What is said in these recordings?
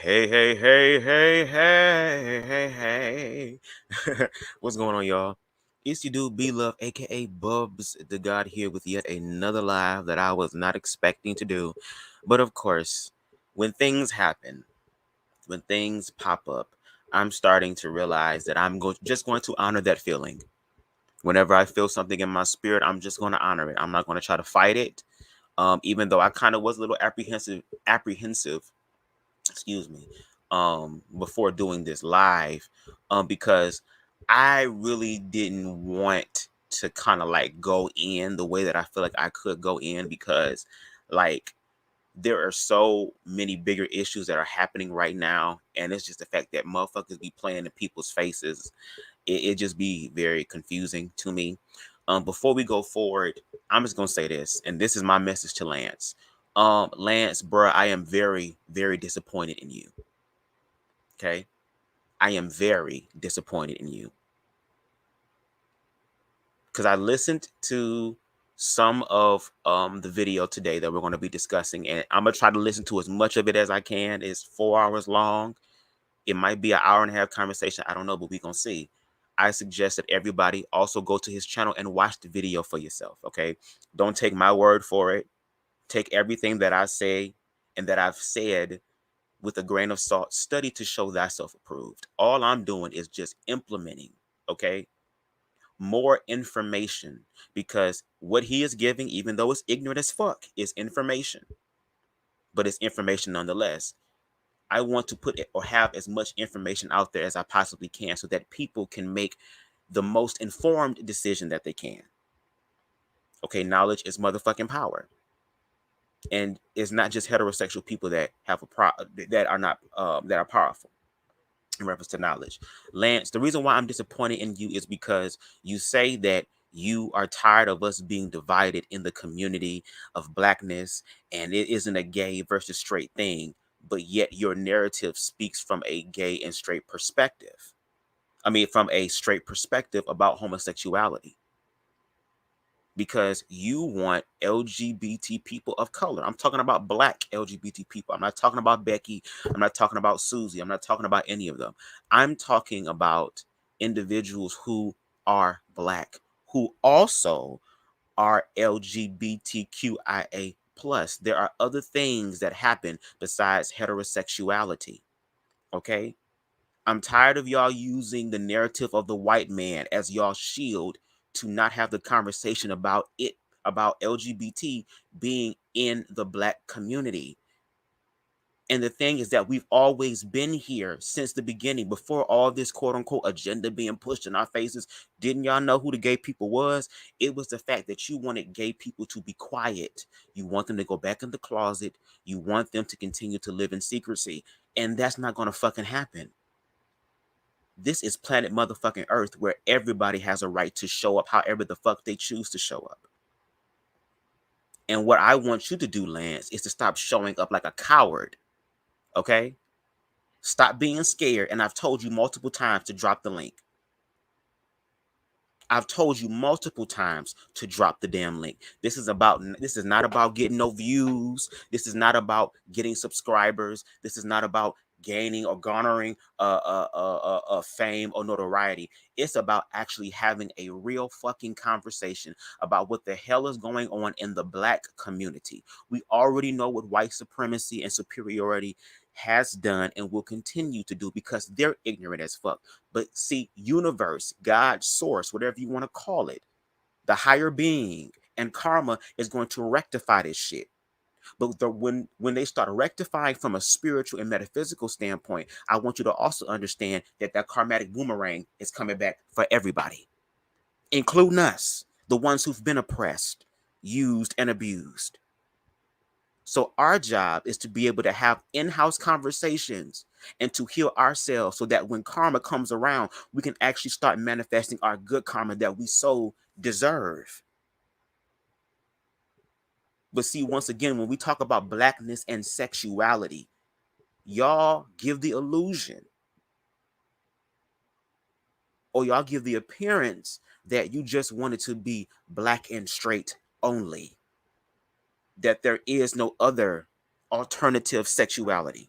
Hey, hey, hey, hey, hey, hey, hey. What's going on, y'all? It's your dude B Love, aka BubzDaGawd, here with yet another live that I was not expecting to do. But of course, when things happen, when things pop up, I'm starting to realize that just going to honor that feeling. Whenever I feel something in my spirit, I'm just going to honor it. I'm not going to try to fight it. Even though I kind of was a little apprehensive, excuse me, before doing this live, because I really didn't want to kind of like go in the way that I feel like I could go in, because like there are so many bigger issues that are happening right now, and it's just the fact that motherfuckers be playing in people's faces. It just be very confusing to me. Before we go forward, I'm just gonna say this, and this is my message to Lance. Lance, bruh, I am very, very disappointed in you. Okay, I am very disappointed in you, because I listened to some of the video today that we're going to be discussing, and I'm gonna try to listen to as much of it as I can. It's 4 hours long. It might be an hour and a half conversation. I don't know, but we're gonna see. I suggest that everybody also go to his channel and watch the video for yourself. Okay, don't take my word for it. Take everything that I say and that I've said with a grain of salt. Study to show thyself approved. All I'm doing is just implementing, okay, more information, because what he is giving, even though it's ignorant as fuck, is information, but it's information nonetheless. I want to put it or have as much information out there as I possibly can so that people can make the most informed decision that they can. Okay, knowledge is motherfucking power. And it's not just heterosexual people that have that are not that are powerful in reference to knowledge. Lance, the reason why I'm disappointed in you is because you say that you are tired of us being divided in the community of blackness, and it isn't a gay versus straight thing, but yet your narrative speaks from a gay and straight perspective. I mean, from a straight perspective about homosexuality, because you want LGBT people of color. I'm talking about black LGBT people. I'm not talking about Becky. I'm not talking about Susie. I'm not talking about any of them. I'm talking about individuals who are black, who also are LGBTQIA plus. There are other things that happen besides heterosexuality. Okay. I'm tired of y'all using the narrative of the white man as y'all shield to not have the conversation about it, about LGBT being in the black community. And the thing is that we've always been here since the beginning, before all this quote unquote agenda being pushed in our faces. Didn't y'all know who the gay people was? It was the fact that you wanted gay people to be quiet. You want them to go back in the closet. You want them to continue to live in secrecy. And that's not going to fucking happen. This is planet motherfucking Earth, where everybody has a right to show up however the fuck they choose to show up. And what I want you to do, Lance, is to stop showing up like a coward. Okay? Stop being scared. And I've told you multiple times to drop the link. I've told you multiple times to drop the damn link. This is not about getting no views. This is not about getting subscribers. This is not about gaining or garnering fame or notoriety. It's about actually having a real fucking conversation about what the hell is going on in the black community. We already know what white supremacy and superiority has done and will continue to do, because they're ignorant as fuck. But see, universe, God, source, whatever you want to call it, the higher being and karma is going to rectify this shit. But when they start rectifying from a spiritual and metaphysical standpoint, I want you to also understand that that karmatic boomerang is coming back for everybody, including us, the ones who've been oppressed, used, and abused. So our job is to be able to have in-house conversations and to heal ourselves, so that when karma comes around, we can actually start manifesting our good karma that we so deserve. But see, once again, when we talk about blackness and sexuality, y'all give the illusion, or y'all give the appearance, that you just wanted to be black and straight only, that there is no other alternative sexuality.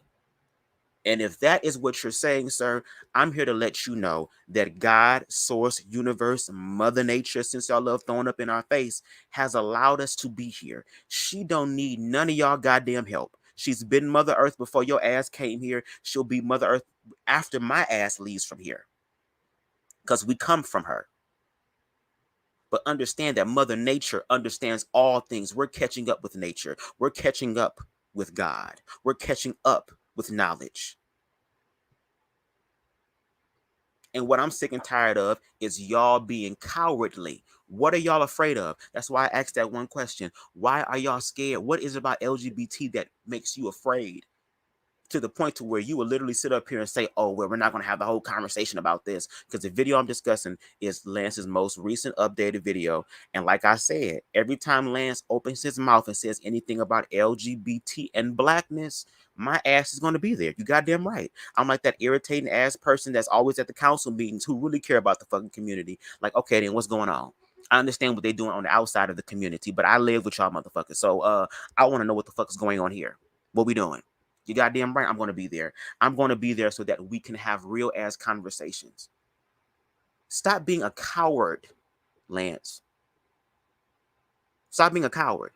And if that is what you're saying, sir, I'm here to let you know that God, source, universe, mother nature, since y'all love throwing up in our face, has allowed us to be here. She don't need none of y'all goddamn help. She's been Mother Earth before your ass came here. She'll be Mother Earth after my ass leaves from here. Because we come from her. But understand that Mother Nature understands all things. We're catching up with nature. We're catching up with God. We're catching up with knowledge. And what I'm sick and tired of is y'all being cowardly. What are y'all afraid of? That's why I asked that one question. Why are y'all scared? What is it about LGBT that makes you afraid? To the point to where you will literally sit up here and say, oh, well, we're not going to have the whole conversation about this, because the video I'm discussing is Lance's most recent updated video. And like I said, every time Lance opens his mouth and says anything about LGBT and blackness, my ass is going to be there. You goddamn right. I'm like that irritating ass person that's always at the council meetings who really care about the fucking community. Like, okay, then what's going on? I understand what they're doing on the outside of the community, but I live with y'all motherfuckers. So I want to know what the fuck is going on here. What we doing? You goddamn right, I'm going to be there. I'm going to be there so that we can have real ass conversations. Stop being a coward, Lance. Stop being a coward.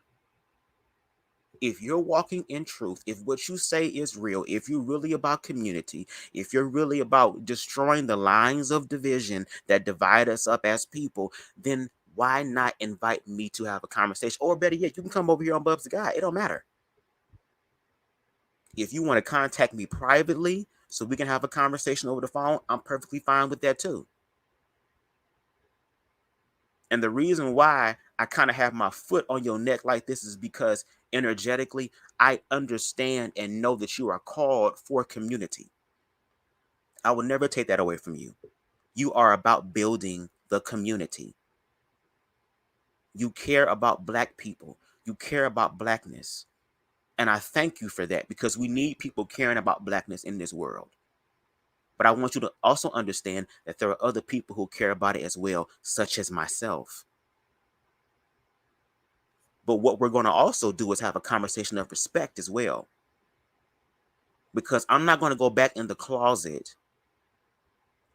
If you're walking in truth, if what you say is real, if you're really about community, if you're really about destroying the lines of division that divide us up as people, then why not invite me to have a conversation? Or better yet, you can come over here on BubzDaGawd. It don't matter. If you want to contact me privately so we can have a conversation over the phone, I'm perfectly fine with that too. And the reason why I kind of have my foot on your neck like this is because energetically, I understand and know that you are called for community. I will never take that away from you. You are about building the community. You care about Black people. You care about Blackness. And I thank you for that, because we need people caring about Blackness in this world. But I want you to also understand that there are other people who care about it as well, such as myself. But what we're going to also do is have a conversation of respect as well. Because I'm not going to go back in the closet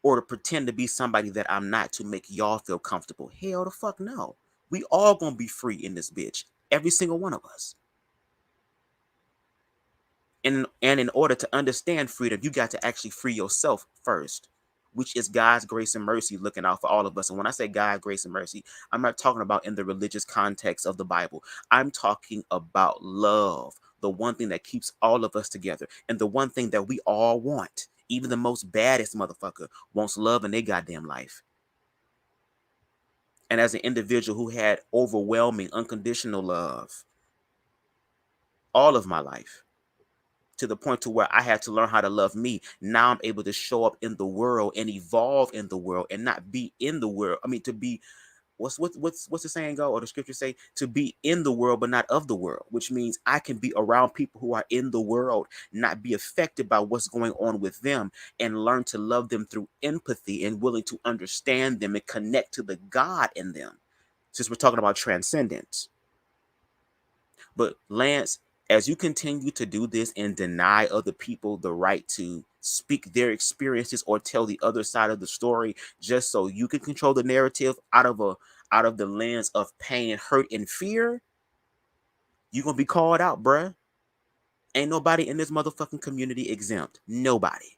or to pretend to be somebody that I'm not to make y'all feel comfortable. Hell the fuck no. We all going to be free in this bitch. Every single one of us. And in order to understand freedom, you got to actually free yourself first, which is God's grace and mercy looking out for all of us. And when I say God, grace, and mercy, I'm not talking about in the religious context of the Bible. I'm talking about love, the one thing that keeps all of us together, and the one thing that we all want. Even the most baddest motherfucker wants love in their goddamn life. And as an individual who had overwhelming, unconditional love all of my life, to the point to where I had to learn how to love me. Now I'm able to show up in the world and evolve in the world and not be in the world. I mean, to be, what's the saying go, or the scripture say, to be in the world but not of the world, which means I can be around people who are in the world, not be affected by what's going on with them, and learn to love them through empathy and willing to understand them and connect to the God in them. Since we're talking about transcendence. But Lance, as you continue to do this and deny other people the right to speak their experiences or tell the other side of the story, just so you can control the narrative out of the lens of pain, hurt, and fear, you're gonna be called out, bruh. Ain't nobody in this motherfucking community exempt. Nobody.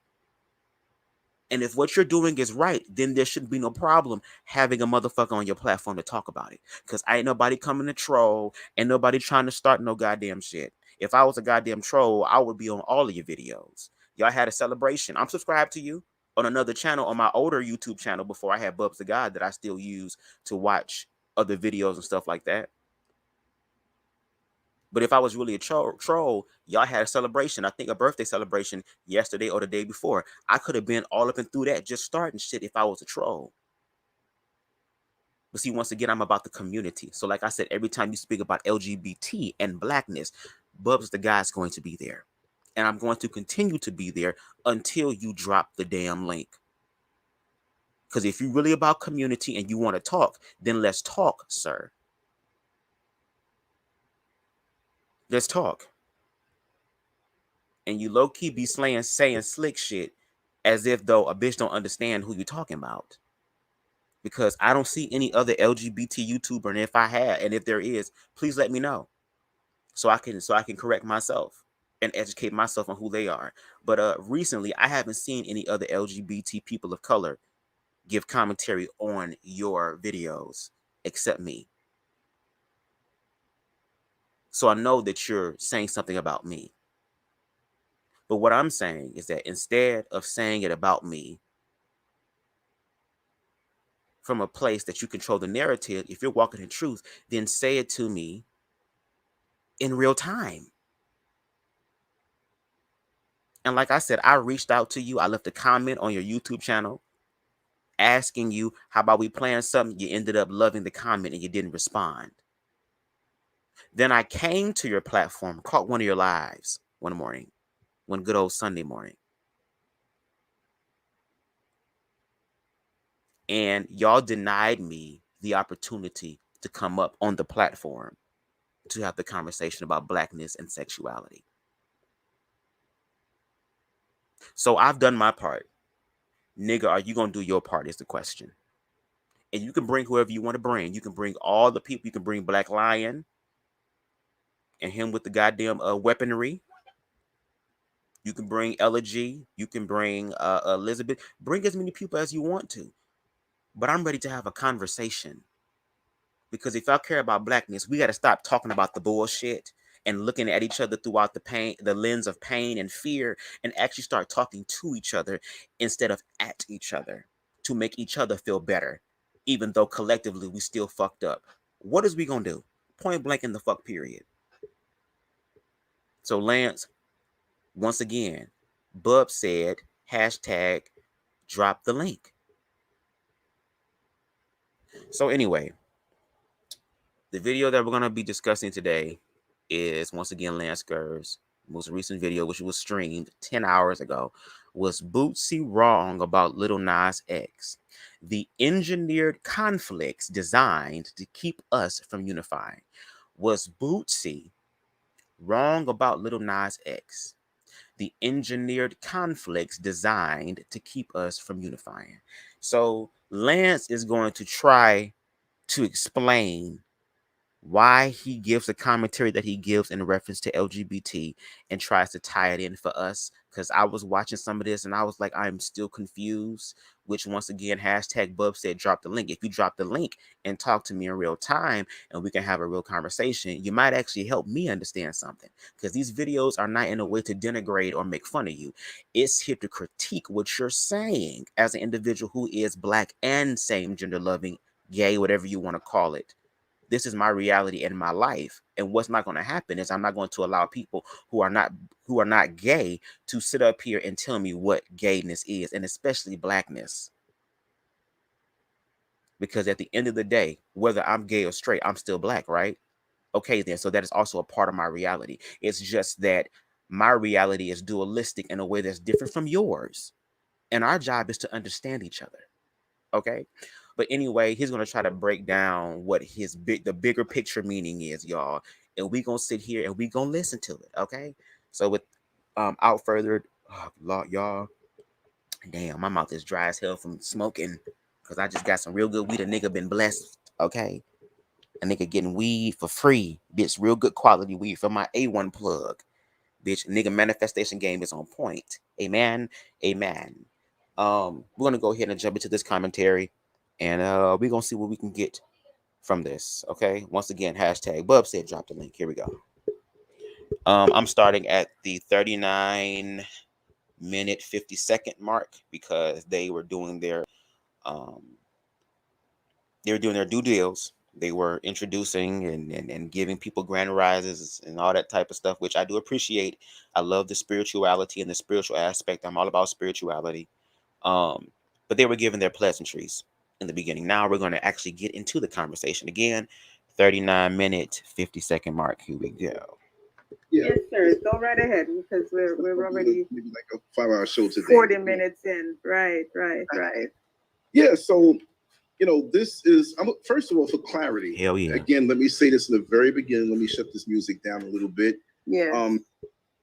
And if what you're doing is right, then there shouldn't be no problem having a motherfucker on your platform to talk about it. Because ain't nobody coming to troll. Ain't nobody trying to start no goddamn shit. If I was a goddamn troll, I would be on all of your videos. Y'all had a celebration. I'm subscribed to you on another channel, on my older YouTube channel before I had BubzDaGawd that I still use to watch other videos and stuff like that. But if I was really a troll, y'all had a celebration. I think a birthday celebration yesterday or the day before. I could have been all up and through that, just starting shit if I was a troll. But see, once again, I'm about the community. So like I said, every time you speak about LGBT and Blackness, BubzDaGawd's going to be there. And I'm going to continue to be there until you drop the damn link. Because if you're really about community and you want to talk, then let's talk, sir. Let's talk. and you low-key be saying slick shit as if though a bitch don't understand who you're talking about. Because I don't see any other LGBT YouTuber, and if I had, and if there is, please let me know, so I can correct myself and educate myself on who they are. But recently, I haven't seen any other LGBT people of color give commentary on your videos except me. So I know that you're saying something about me. But what I'm saying is that instead of saying it about me from a place that you control the narrative, if you're walking in truth, then say it to me in real time. And like I said, I reached out to you. I left a comment on your YouTube channel asking you, how about we plan something? You ended up loving the comment and you didn't respond. Then I came to your platform, caught one of your lives one morning, one good old Sunday morning. And y'all denied me the opportunity to come up on the platform to have the conversation about blackness and sexuality. So I've done my part. Nigga, are you going to do your part is the question. And you can bring whoever you want to bring. You can bring all the people. You can bring Black Lion and him with the goddamn weaponry. You can bring Elegy. You can bring Elizabeth. Bring as many people as you want to. But I'm ready to have a conversation. Because if I care about blackness, we got to stop talking about the bullshit and looking at each other throughout the lens of pain and fear, and actually start talking to each other instead of at each other to make each other feel better, even though collectively we still fucked up. What is we gonna do? Point blank in the fuck period. So Lance, once again, Bub said, hashtag drop the link. So anyway, the video that we're going to be discussing today is, once again, Lance Scurv's most recent video, which was streamed 10 hours ago, was Boosie wrong about Lil Nas X? The engineered conflicts designed to keep us from unifying. Was Boosie wrong about Lil Nas X? The engineered conflicts designed to keep us from unifying. So Lance is going to try to explain why he gives the commentary that he gives in reference to LGBT and tries to tie it in for us. Because I was watching some of this and I was like, I'm still confused. Which, once again, hashtag Bub said drop the link. If you drop the link and talk to me in real time and we can have a real conversation, you might actually help me understand something. Because these videos are not in a way to denigrate or make fun of you. It's here to critique what you're saying as an individual who is black and same gender loving, gay, whatever you want to call it. This is my reality in my life. And what's not going to happen is I'm not going to allow people who are not gay to sit up here and tell me what gayness is, and especially blackness. Because at the end of the day, whether I'm gay or straight, I'm still black, right? Okay, then. So that is also a part of my reality. It's just that my reality is dualistic in a way that's different from yours. And our job is to understand each other. Okay? But anyway, he's going to try to break down what the bigger picture meaning is, y'all. And we're going to sit here and we're going to listen to it, okay? So without further, y'all, damn, my mouth is dry as hell from smoking because I just got some real good weed. A nigga been blessed, okay? A nigga getting weed for free. Bitch, real good quality weed for my A1 plug. Bitch, nigga manifestation game is on point. Amen, amen. We're going to go ahead and jump into this commentary. And we're going to see what we can get from this, okay? Once again, hashtag Bub said drop the link. Here we go. I'm starting at the 39-minute 50-second mark because they were doing their due deals. They were introducing and giving people grand rises and all that type of stuff, which I do appreciate. I love the spirituality and the spiritual aspect. I'm all about spirituality. But they were giving their pleasantries in the beginning. Now we're going to actually get into the conversation again. 39-minute 50-second mark. Here we go. Yeah. Yes, sir. Go right ahead because we're already maybe like a 5-hour show today. 40 minutes in. Right. Yeah. So, this is, first of all, for clarity. Hell yeah. Again, let me say this in the very beginning. Let me shut this music down a little bit. Yeah.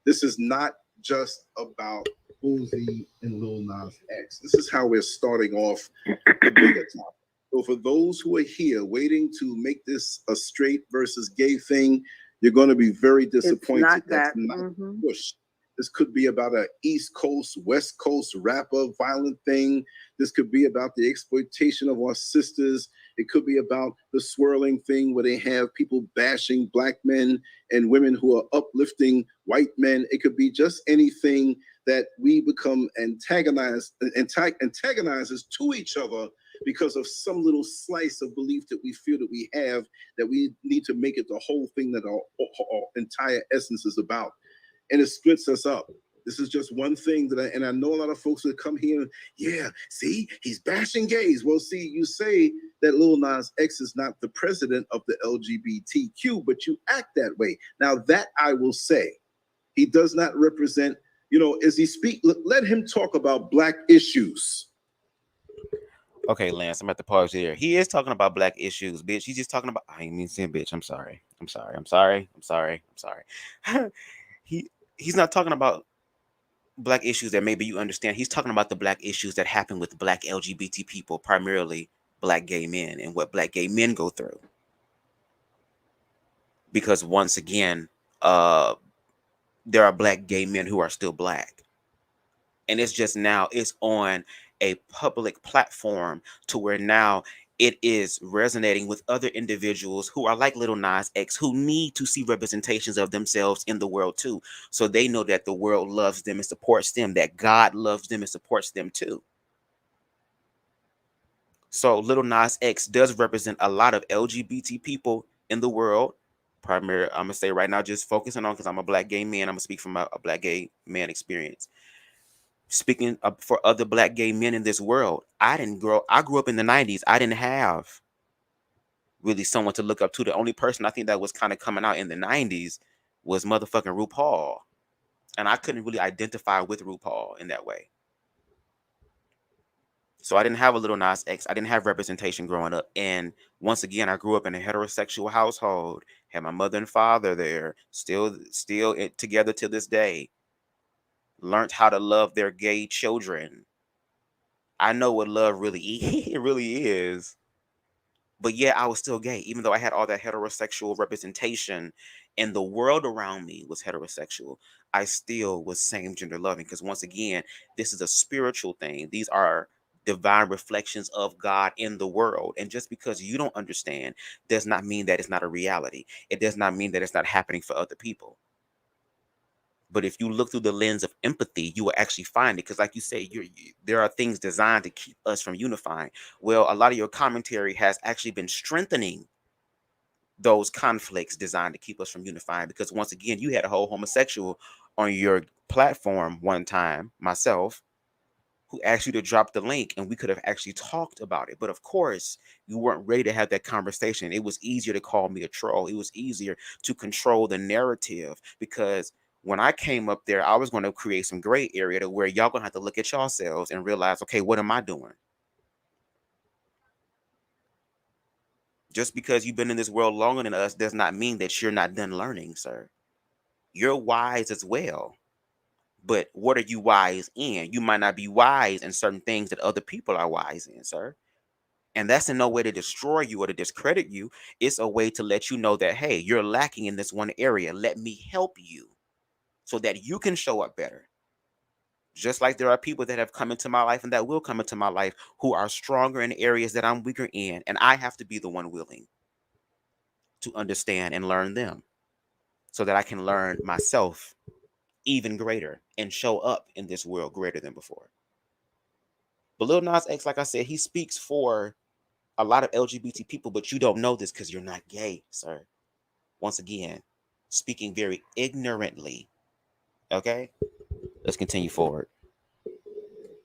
This is not just about Boosie and Lil Nas X. This is how we're starting off the bigger topic. So for those who are here waiting to make this a straight versus gay thing, you're going to be very disappointed. It's not That's that. not push. This could be about an East Coast, West Coast rapper violent thing. This could be about the exploitation of our sisters. It could be about the swirling thing where they have people bashing black men and women who are uplifting white men. It could be just anything that we become antagonizers to each other because of some little slice of belief that we feel that we have, that we need to make it the whole thing that our entire essence is about. And it splits us up. This is just one thing that I know a lot of folks that come here and, yeah, see, he's bashing gays. Well, see, you say that Lil Nas X is not the president of the LGBTQ, but you act that way. Now that I will say, he does not represent, as he speak, let him talk about black issues. Okay, Lance, I'm at the pause here. He is talking about black issues, bitch. He's just talking about, I ain't mean saying bitch. I'm sorry. He's not talking about black issues that maybe you understand. He's talking about the black issues that happen with black LGBT people, primarily black gay men, and what black gay men go through. Because once again, there are black gay men who are still black. And it's just now, it's on a public platform to where now it is resonating with other individuals who are like Lil Nas X, who need to see representations of themselves in the world too. So they know that the world loves them and supports them, that God loves them and supports them too. So Lil Nas X does represent a lot of LGBT people in the world. Primarily, I'm gonna say right now, just focusing on, because I'm a black gay man, I'm gonna speak from a black gay man experience. Speaking for other black gay men in this world, I grew up in the 90s. I didn't have really someone to look up to. The only person I think that was kind of coming out in the 90s was motherfucking RuPaul. And I couldn't really identify with RuPaul in that way. So I didn't have a Lil Nas X. I didn't have representation growing up. And once again, I grew up in a heterosexual household, had my mother and father there, still together to this day. Learned how to love their gay children. I know what love really it really is. But yeah, I was still gay, even though I had all that heterosexual representation and the world around me was heterosexual. I still was same gender loving, because once again, this is a spiritual thing. These are divine reflections of God in the world. And just because you don't understand does not mean that it's not a reality. It does not mean that it's not happening for other people. But if you look through the lens of empathy, you will actually find it. Because like you say, there are things designed to keep us from unifying. Well, a lot of your commentary has actually been strengthening those conflicts designed to keep us from unifying. Because once again, you had a whole homosexual on your platform one time, myself, who asked you to drop the link, and we could have actually talked about it. But of course, you weren't ready to have that conversation. It was easier to call me a troll. It was easier to control the narrative, because when I came up there, I was going to create some gray area to where y'all going to have to look at yourselves and realize, okay, what am I doing? Just because you've been in this world longer than us does not mean that you're not done learning, sir. You're wise as well. But what are you wise in? You might not be wise in certain things that other people are wise in, sir. And that's in no way to destroy you or to discredit you. It's a way to let you know that, hey, you're lacking in this one area. Let me help you so that you can show up better. Just like there are people that have come into my life and that will come into my life who are stronger in areas that I'm weaker in. And I have to be the one willing to understand and learn them so that I can learn myself even greater and show up in this world greater than before. But Lil Nas X, like I said, he speaks for a lot of LGBT people, but you don't know this because you're not gay, sir. Once again, speaking very ignorantly. Okay? Let's continue forward.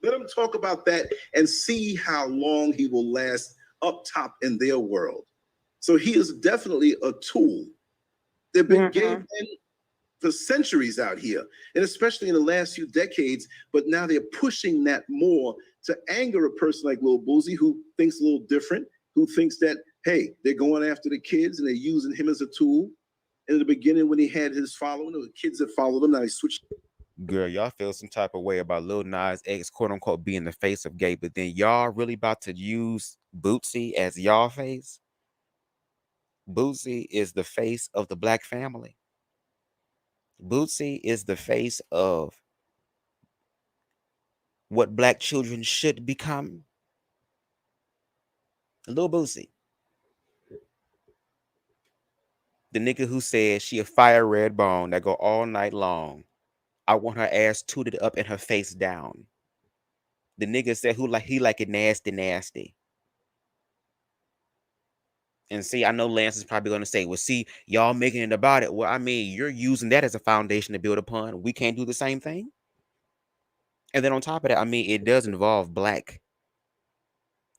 Let him talk about that and see how long he will last up top in their world. So he is definitely a tool. There have been gay men for centuries out here, and especially in the last few decades, but now they're pushing that more to anger a person like Lil Boosie, who thinks a little different, who thinks that, hey, they're going after the kids and they're using him as a tool. In the beginning, when he had his following, the kids that followed him, now he switched Girl, y'all feel some type of way about Lil Nas X, quote unquote, being the face of gay, but then y'all really about to use Boosie as y'all face? Boosie is the face of the black family. Boosie is the face of what black children should become. Lil Boosie, the nigga who said she a fire red bone that go all night long. I want her ass tooted up and her face down. The nigga said who like he like it nasty, nasty. And see, I know Lance is probably gonna say, well, see, y'all making it about it. Well, I mean, you're using that as a foundation to build upon. We can't do the same thing. And then on top of that, I mean, it does involve black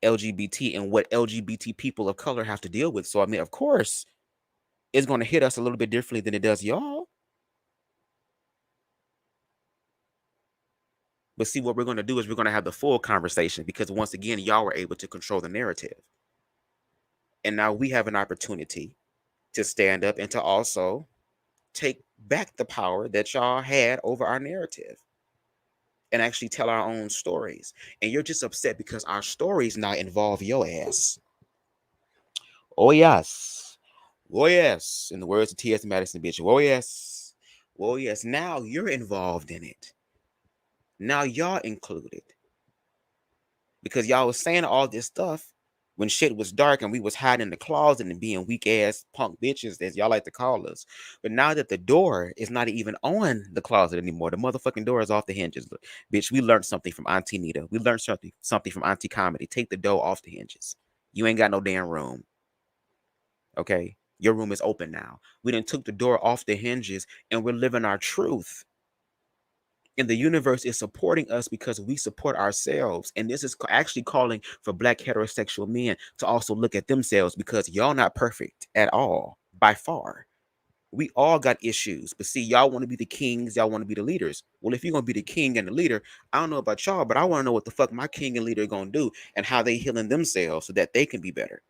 LGBT and what LGBT people of color have to deal with. So I mean, of course, it's gonna hit us a little bit differently than it does y'all. But see, what we're gonna do is we're gonna have the full conversation because once again, y'all were able to control the narrative. And now we have an opportunity to stand up and to also take back the power that y'all had over our narrative and actually tell our own stories. And you're just upset because our stories now involve your ass. Oh, yes. Oh, yes. In the words of T.S. Madison, bitch. Oh, yes. Oh, yes. Now you're involved in it. Now y'all included. Because y'all was saying all this stuff when shit was dark and we was hiding in the closet and being weak ass punk bitches, as y'all like to call us. But now that the door is not even on the closet anymore, the motherfucking door is off the hinges. Look, bitch, we learned something from Auntie Nita. We learned something from Auntie Comedy. Take the door off the hinges. You ain't got no damn room. Okay? Your room is open now. We done took the door off the hinges and we're living our truth. And the universe is supporting us because we support ourselves. And this is actually calling for black heterosexual men to also look at themselves because y'all not perfect at all, by far. We all got issues. But see, y'all want to be the kings. Y'all want to be the leaders. Well, if you're going to be the king and the leader, I don't know about y'all, but I want to know what the fuck my king and leader are going to do and how they healing themselves so that they can be better.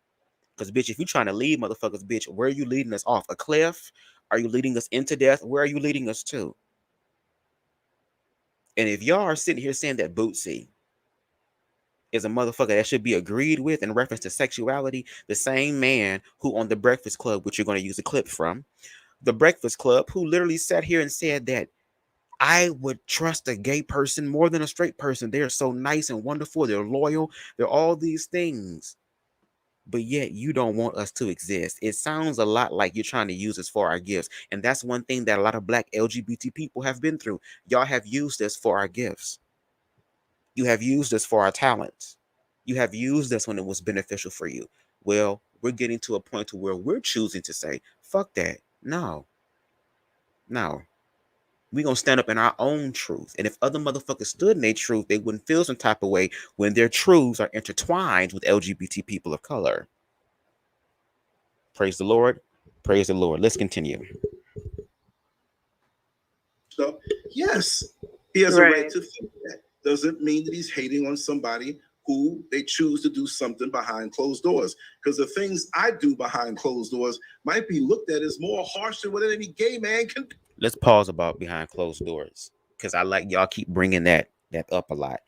Because, bitch, if you're trying to lead motherfuckers, bitch, where are you leading us off? A cliff? Are you leading us into death? Where are you leading us to? And if y'all are sitting here saying that Boosie is a motherfucker that should be agreed with in reference to sexuality, the same man who on The Breakfast Club, which you're going to use a clip from, The Breakfast Club, who literally sat here and said that I would trust a gay person more than a straight person. They're so nice and wonderful. They're loyal. They're all these things. But yet you don't want us to exist. It sounds a lot like you're trying to use us for our gifts. And that's one thing that a lot of black LGBT people have been through. Y'all have used us for our gifts. You have used us for our talents. You have used us when it was beneficial for you. Well, we're getting to a point to where we're choosing to say, fuck that. No. No. We're going to stand up in our own truth. And if other motherfuckers stood in their truth, they wouldn't feel some type of way when their truths are intertwined with LGBT people of color. Praise the Lord. Praise the Lord. Let's continue. So, yes, he has a right to think that. Doesn't mean that he's hating on somebody who they choose to do something behind closed doors. Because the things I do behind closed doors might be looked at as more harsh than what any gay man can do. Let's pause about behind closed doors because I like y'all keep bringing that up a lot.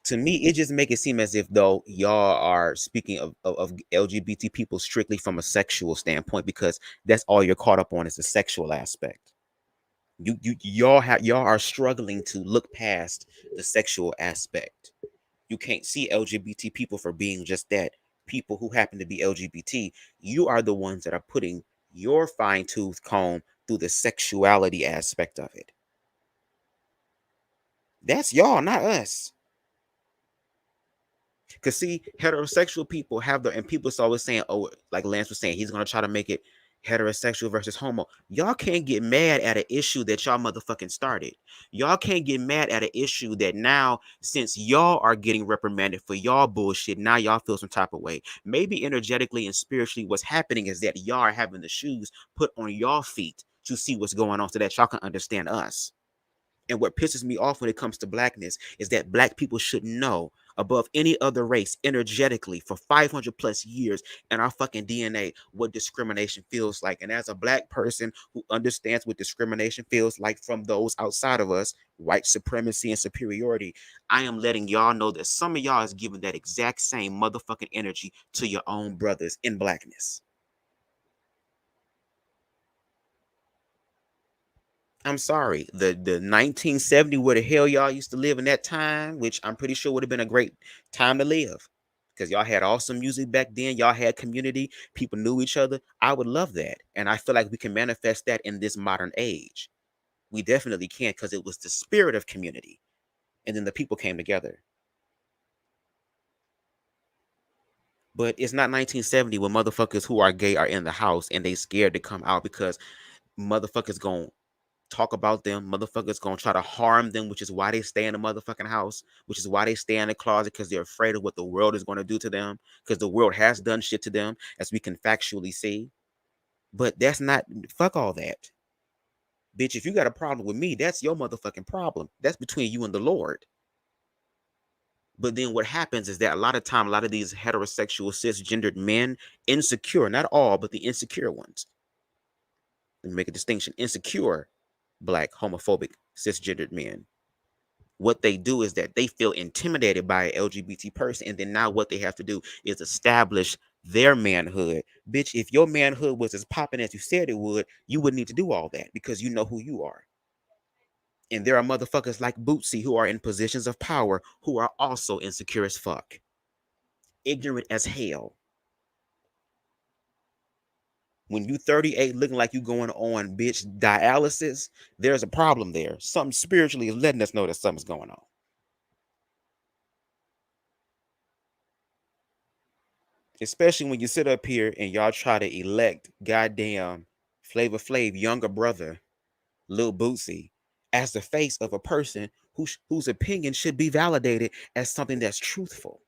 To me, it just make it seem as if though y'all are speaking of LGBT people strictly from a sexual standpoint because that's all you're caught up on is the sexual aspect. Y'all are struggling to look past the sexual aspect. You can't see LGBT people for being just that, people who happen to be LGBT. You are the ones that are putting your fine-tooth comb through the sexuality aspect of it. That's y'all, not us. Because see, heterosexual people have and people's always saying, oh, like Lance was saying, he's going to try to make it heterosexual versus homo. Y'all can't get mad at an issue that y'all motherfucking started. Y'all can't get mad at an issue that now, since y'all are getting reprimanded for y'all bullshit, now y'all feel some type of way. Maybe energetically and spiritually what's happening is that y'all are having the shoes put on y'all feet to see what's going on so that y'all can understand us. And what pisses me off when it comes to blackness is that black people should know above any other race energetically for 500 plus years in our fucking DNA what discrimination feels like. And as a black person who understands what discrimination feels like from those outside of us, white supremacy and superiority, I am letting y'all know that some of y'all is giving that exact same motherfucking energy to your own brothers in blackness. I'm sorry, the 1970, where the hell y'all used to live in that time, which I'm pretty sure would have been a great time to live, because y'all had awesome music back then. Y'all had community. People knew each other. I would love that, and I feel like we can manifest that in this modern age. We definitely can, because it was the spirit of community, and then the people came together. But it's not 1970 when motherfuckers who are gay are in the house and they scared to come out because motherfuckers gon' talk about them. Motherfuckers gonna try to harm them, which is why they stay in the motherfucking house, which is why they stay in the closet, because they're afraid of what the world is going to do to them, because the world has done shit to them, as we can factually see. But that's not, fuck all that. Bitch, if you got a problem with me, that's your motherfucking problem. That's between you and the Lord. But then what happens is that a lot of time, a lot of these heterosexual cisgendered men, insecure, not all, but the insecure ones. Let me make a distinction. Insecure black homophobic cisgendered men, what they do is that they feel intimidated by an LGBT person, and then now what they have to do is establish their manhood. Bitch, if your manhood was as popping as you said it would, you wouldn't need to do all that, because you know who you are. And there are motherfuckers like Boosie who are in positions of power who are also insecure as fuck, ignorant as hell. When you 38 looking like you going on bitch dialysis, there's a problem there. Something spiritually is letting us know that something's going on. Especially when you sit up here and y'all try to elect goddamn Flavor Flav younger brother, Lil Boosie, as the face of a person whose opinion should be validated as something that's truthful.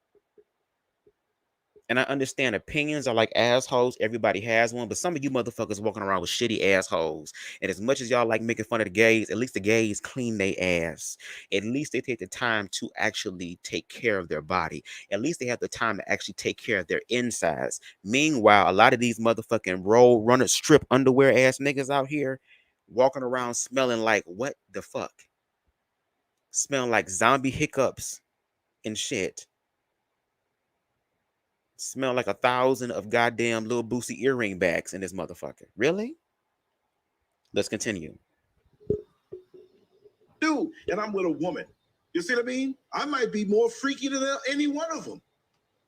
And I understand opinions are like assholes. Everybody has one. But some of you motherfuckers walking around with shitty assholes. And as much as y'all like making fun of the gays, at least the gays clean their ass. At least they take the time to actually take care of their body. At least they have the time to actually take care of their insides. Meanwhile, a lot of these motherfucking roll runner strip underwear ass niggas out here walking around smelling like what the fuck? Smelling like zombie hiccups and shit. Smell like 1,000 of goddamn little Boosie earring bags in this motherfucker. Really? Let's continue. Dude, and I'm with a woman. You see what I mean? I might be more freaky than any one of them.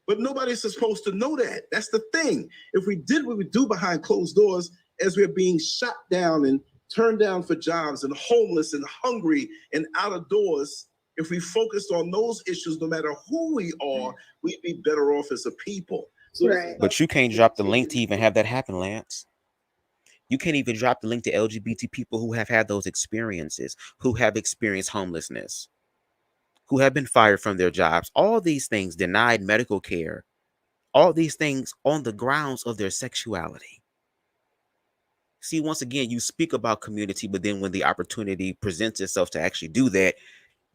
But nobody's supposed to know that. That's the thing. If we did what we do behind closed doors, as we're being shot down and turned down for jobs and homeless and hungry and out of doors, if we focused on those issues, no matter who we are, we'd be better off as a people. So Right. But you can't drop the link to even have that happen, Lance. You can't even drop the link to LGBT people who have had those experiences, who have experienced homelessness, who have been fired from their jobs, all these things, denied medical care, all these things on the grounds of their sexuality. See, once again, you speak about community, but then when the opportunity presents itself to actually do that,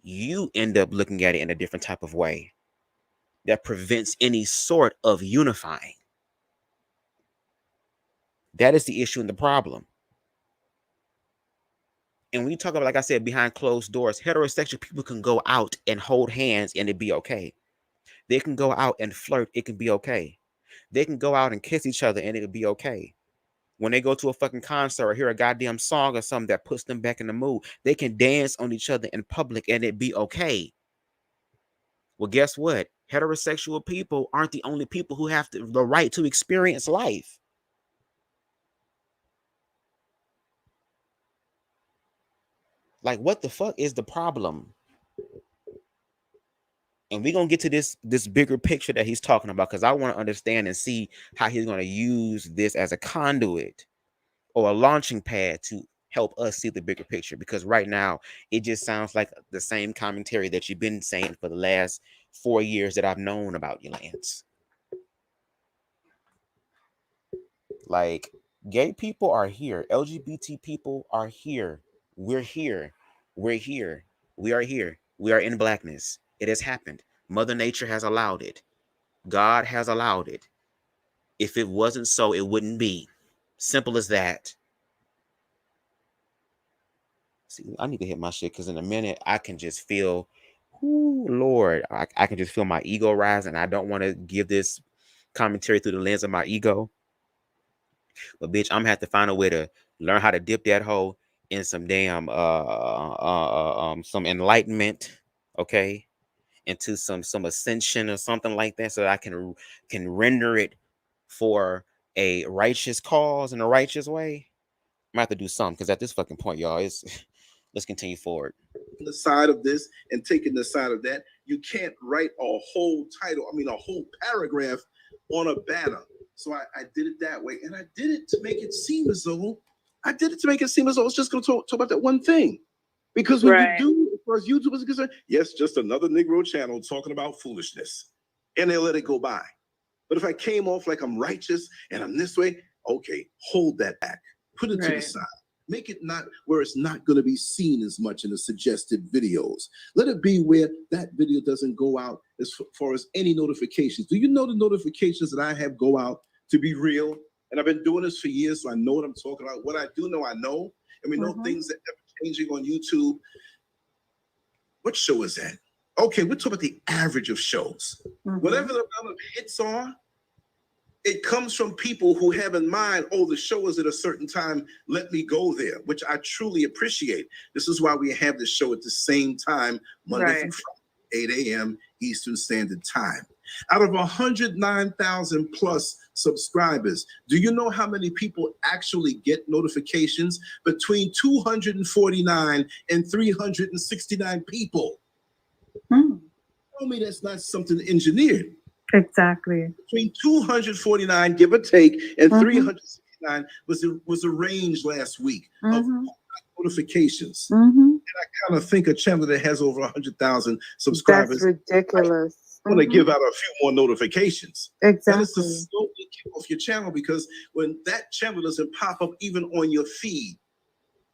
you end up looking at it in a different type of way that prevents any sort of unifying. That is the issue and the problem. And when you talk about, like I said, behind closed doors, heterosexual people can go out and hold hands and it be okay. They can go out and flirt, it can be okay. They can go out and kiss each other and it'll be okay. When they go to a fucking concert or hear a goddamn song or something that puts them back in the mood, they can dance on each other in public and it be okay. Well, guess what? Heterosexual people aren't the only people who have the right to experience life. Like, what the fuck is the problem? And we're gonna get to this bigger picture that he's talking about, because I want to understand and see how he's gonna use this as a conduit or a launching pad to help us see the bigger picture. Because right now it just sounds like the same commentary that you've been saying for the last 4 years that I've known about you, Lance. Like, gay people are here, LGBT people are here, we're here, we're here, we are here, we are in blackness. It has happened. Mother Nature has allowed it. God has allowed it. If it wasn't so, it wouldn't be. Simple as that. See, I need to hit my shit because in a minute I can just feel, ooh, Lord, I can just feel my ego rising. I don't want to give this commentary through the lens of my ego. But bitch, I'm gonna have to find a way to learn how to dip that hole in some damn some enlightenment, okay, into some ascension or something like that, so that I can render it for a righteous cause in a righteous way. I'm gonna have to do something because at this fucking point, y'all, it's let's continue forward. The side of this and taking the side of that. You can't write a whole title, I mean, a whole paragraph on a banner. So I did it that way. And I did it to make it seem as though I was just going to talk about that one thing. Because when you do, as far as YouTube is concerned, yes, just another Negro channel talking about foolishness. And they let it go by. But if I came off like I'm righteous and I'm this way, okay, hold that back. Put it to the side. Make it not where it's not going to be seen as much in the suggested videos. Let it be where that video doesn't go out as far as any notifications. Do you know the notifications that I have go out to be real? And I've been doing this for years, so I know what I'm talking about. What I do know, I know. And we know things that are changing on YouTube. What show is that? Okay, we're talking about the average of shows. Whatever the amount of hits are, it comes from people who have in mind, oh, the show is at a certain time, let me go there, which I truly appreciate. This is why we have the show at the same time, Monday through Friday, 8 a.m. Eastern Standard Time. Out of 109,000 plus subscribers, do you know how many people actually get notifications? Between 249 and 369 people. Tell me that's not something engineered. Exactly. Between 249, give or take, and 369 was the range last week of notifications. And I kind of think a channel that has over 100,000 subscribers, that's ridiculous. I want to give out a few more notifications. Exactly. That is to slowly kick off your channel, because when that channel doesn't pop up even on your feed,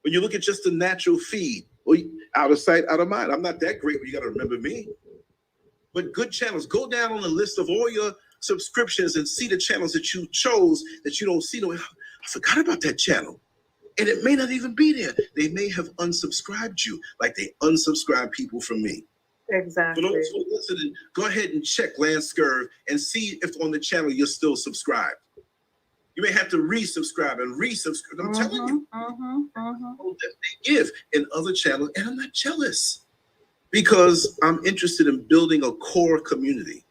when you look at just the natural feed, well, out of sight, out of mind. I'm not that great, but you got to remember me. But good channels, go down on the list of all your subscriptions and see the channels that you chose that you don't see. I forgot about that channel. And it may not even be there. They may have unsubscribed you, like they unsubscribe people from me. Exactly. For those who are listening, go ahead and check Lance Scurv and see if on the channel you're still subscribed. You may have to resubscribe and resubscribe. I'm telling you. That they give in other channels, and I'm not jealous. Because I'm interested in building a core community.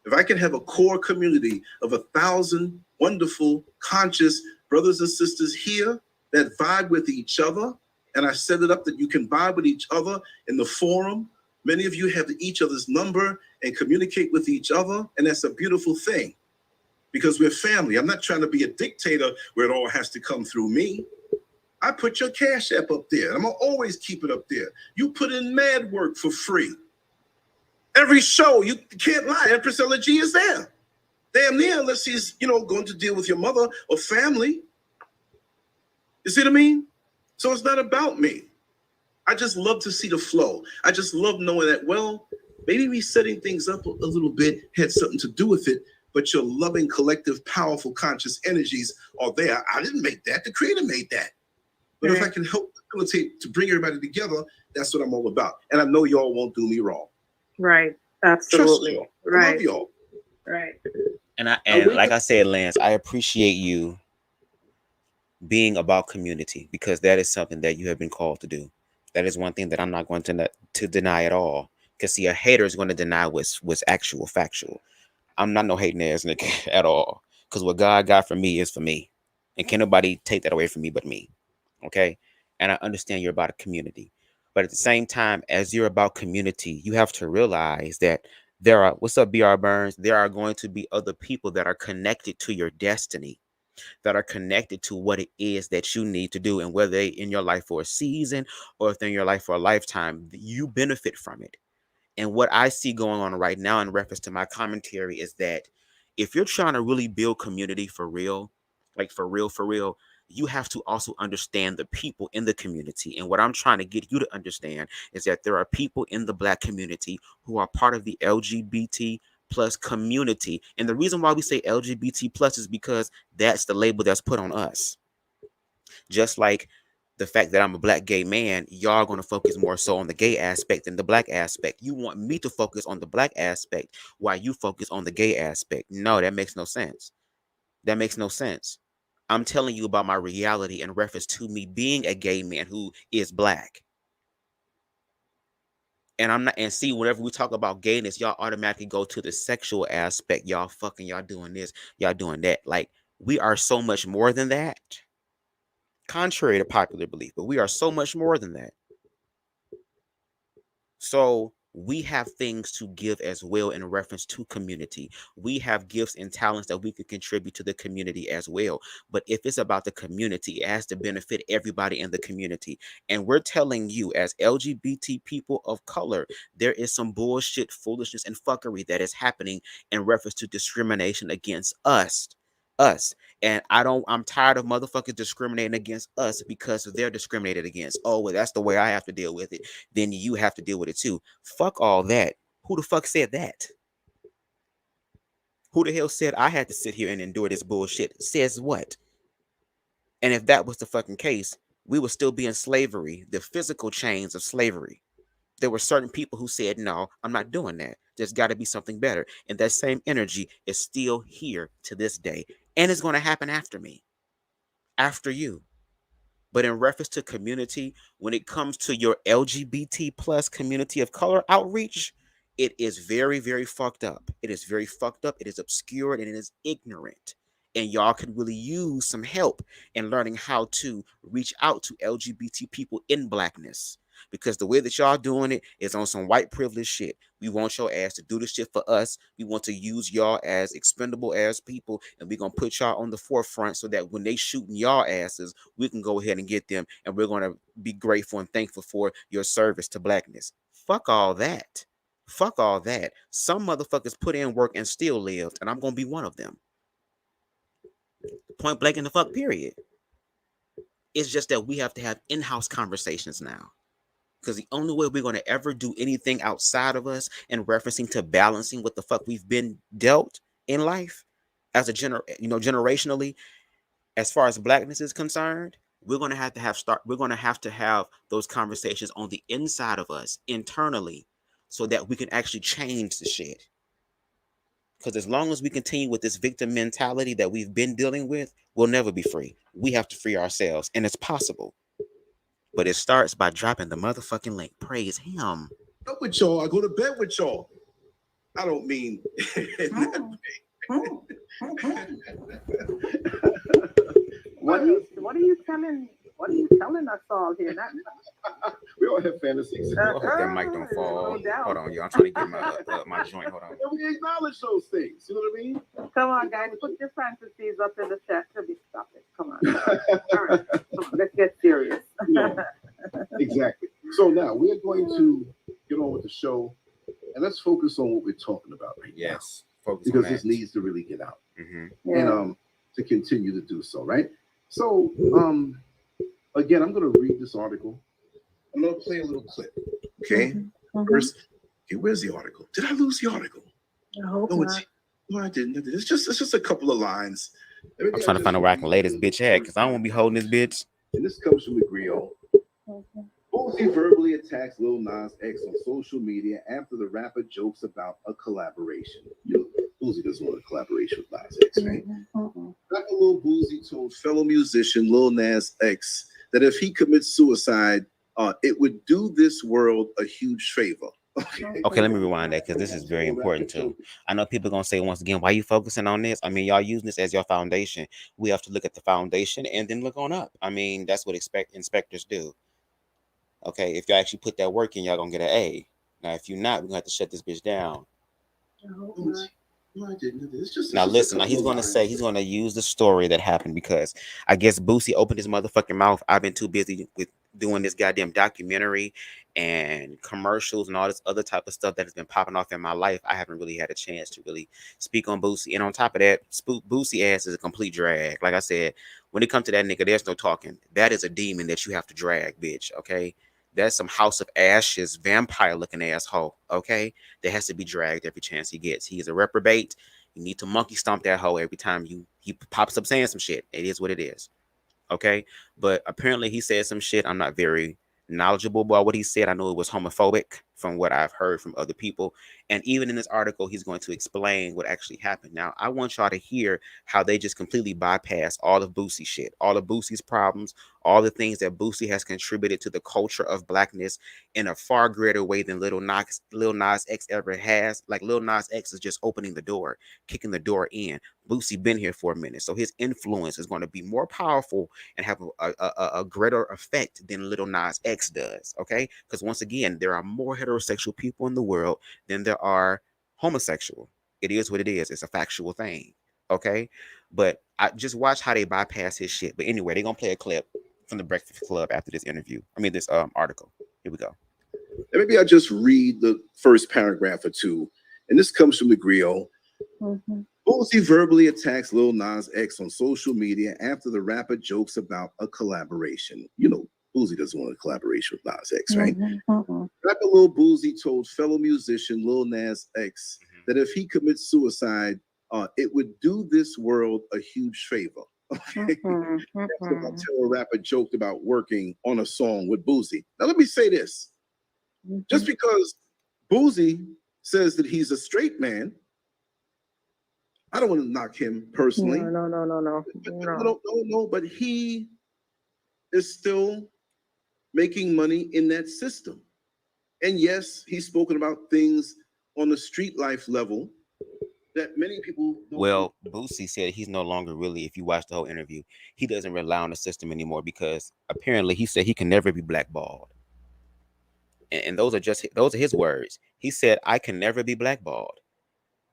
If I can have a core community of 1,000 wonderful, conscious brothers and sisters here that vibe with each other, and I set it up that you can vibe with each other in the forum. Many of you have each other's number and communicate with each other, and that's a beautiful thing because we're family. I'm not trying to be a dictator where it all has to come through me. I put your Cash App up there. I'm going to always keep it up there. You put in mad work for free. Every show, you can't lie. Empress Elegy is there. Damn near, unless he's, going to deal with your mother or family. You see what I mean? So it's not about me. I just love to see the flow. I just love knowing that, well, maybe me setting things up a little bit had something to do with it, but your loving, collective, powerful, conscious energies are there. I didn't make that. The Creator made that. But if I can help facilitate to bring everybody together, that's what I'm all about. And I know y'all won't do me wrong. Right. Absolutely. Trust y'all. Right. I love y'all. Right. And like I said, Lance, I appreciate you being about community, because that is something that you have been called to do. That is one thing that I'm not going to deny at all. Because see, a hater is going to deny what's actual factual. I'm not no hating ass nigga at all. Because what God got for me is for me. And can't nobody take that away from me but me. Okay? And I understand you're about a community. But at the same time, as you're about community, you have to realize that there are, what's up, BR Burns? There are going to be other people that are connected to your destiny, that are connected to what it is that you need to do. And whether they in your life for a season or if they're in your life for a lifetime, you benefit from it. And what I see going on right now in reference to my commentary is that if you're trying to really build community for real, like for real, you have to also understand the people in the community. And what I'm trying to get you to understand is that there are people in the Black community who are part of the LGBT plus community. And the reason why we say LGBT plus is because that's the label that's put on us. Just like the fact that I'm a Black gay man, y'all are going to focus more so on the gay aspect than the Black aspect. You want me to focus on the Black aspect while you focus on the gay aspect. No, that makes no sense. That makes no sense. I'm telling you about my reality in reference to me being a gay man who is Black. And I'm not, and see, whenever we talk about gayness, y'all automatically go to the sexual aspect. Y'all fucking, y'all doing this, y'all doing that. Like, we are so much more than that. Contrary to popular belief, but we are so much more than that. So we have things to give as well in reference to community. We have gifts and talents that we could contribute to the community as well. But if it's about the community, it has to benefit everybody in the community. And we're telling you, as LGBT people of color, there is some bullshit, foolishness, and fuckery that is happening in reference to discrimination against us. And I'm tired of motherfuckers discriminating against us because they're discriminated against. Oh, well, that's the way I have to deal with it. Then you have to deal with it too. Fuck all that. Who the fuck said that? Who the hell said I had to sit here and endure this bullshit? Says what? And if that was the fucking case, we would still be in slavery, the physical chains of slavery. There were certain people who said, no, I'm not doing that. There's got to be something better. And that same energy is still here to this day. And it's going to happen after me, after you. But in reference to community, when it comes to your LGBT plus community of color outreach, it is very, very fucked up. It is very fucked up. It is obscured and it is ignorant. And y'all could really use some help in learning how to reach out to LGBT people in Blackness. Because the way that y'all doing it is on some white privilege shit. We want your ass to do this shit for us. We want to use y'all as expendable as people, and we're gonna put y'all on the forefront so that when they shooting y'all asses, we can go ahead and get them, and we're gonna be grateful and thankful for your service to Blackness. Fuck all that. Fuck all that. Some motherfuckers put in work and still lived, and I'm gonna be one of them. Point blank in the fuck period. It's just that we have to have in-house conversations now. Because the only way we're going to ever do anything outside of us and referencing to balancing what the fuck we've been dealt in life as a generationally, as far as Blackness is concerned, we're going to have to have those conversations on the inside of us internally so that we can actually change the shit. Because as long as we continue with this victim mentality that we've been dealing with, we'll never be free. We have to free ourselves, and it's possible. But it starts by dropping the motherfucking link. Praise him. Up with y'all. I go to bed with y'all. I don't mean in that way. What are you telling us all here? We all have fantasies. I hope that mic don't fall. No doubt. Hold on, y'all. I'm trying to get my joint. Hold on. And we acknowledge those things. You know what I mean? Come on, guys, put your fantasies up in the chat. Stop it. Come on. All right. Come on, let's get serious. Yeah, exactly. So now we're going to get on with the show, and let's focus on what we're talking about right now. Yes, focus because on this that. needs to really get out, Yeah. and to continue to do so, right? So, again, I'm going to read this article. I'm going to play a little clip. Okay. First, okay, where's the article? Did I lose the article? I hope No, not. no, I didn't. It's just a couple of lines. I'm trying to find out where I can lay this bitch at because I don't want to be holding this bitch. And this comes from the Griot. Boosie verbally attacks Lil Nas X on social media after the rapper jokes about a collaboration. You know, Boosie doesn't want a collaboration with Nas X, right? Rapper Lil Boosie told fellow musician Lil Nas X that if he commits suicide, it would do this world a huge favor. Okay, let me rewind that because this is very important too. I know people are going to say once again, why are you focusing on this? I mean, y'all using this as your foundation. We have to look at the foundation and then look on up. I mean, that's what inspectors do. Okay, if y'all actually put that work in, y'all going to get an A. Now, if you're not, we're going to have to shut this bitch down. Now, listen, now he's going to use the story that happened because I guess Boosie opened his motherfucking mouth. I've been too busy with doing this goddamn documentary and commercials and all this other type of stuff that has been popping off in my life. I haven't really had a chance to really speak on Boosie. And on top of that, Boosie ass is a complete drag. Like I said, When it comes to that nigga, there's no talking. That is a demon that you have to drag, bitch. Okay, that's some House of Ashes vampire looking asshole. Okay, that has to be dragged every chance he gets. He is a reprobate. You need to monkey stomp that hoe every time he pops up saying some shit. It is what it is. Okay, but apparently he said some shit. I'm not very knowledgeable about what he said. I know it was homophobic from what I've heard from other people, and even in this article he's going to explain what actually happened. Now I want y'all to hear how they just completely bypass all of Boosie shit, all of Boosie's problems, all the things that Boosie has contributed to the culture of blackness in a far greater way than Lil Nas X ever has. Like Lil Nas X is just opening the door, kicking the door in. Boosie been here for a minute, so his influence is going to be more powerful and have a greater effect than Lil Nas X does. Okay, because once again, there are more heterosexual people in the world than there are homosexual. It is what it is. It's a factual thing. Okay, but I just watch how they bypass his shit. But anyway, they're gonna play a clip from the Breakfast Club after this interview. I mean, this article. Here we go. And maybe I'll just read the first paragraph or two. And this comes from the Griot. Boosie verbally attacks Lil Nas X on social media after the rapper jokes about a collaboration. You know, Boosie doesn't want a collaboration with Nas X, right? Rapper Lil Boosie told fellow musician Lil Nas X that if he commits suicide, it would do this world a huge favor. Okay? That's what a rapper joked about working on a song with Boosie. Now let me say this. Just because Boosie says that he's a straight man, I don't want to knock him personally. No. But he is still making money in that system. And yes, he's spoken about things on the street life level that many people don't. Well, Boosie said he's no longer really, if you watch the whole interview, he doesn't rely on the system anymore because apparently he said he can never be blackballed. And those are his words. He said, I can never be blackballed.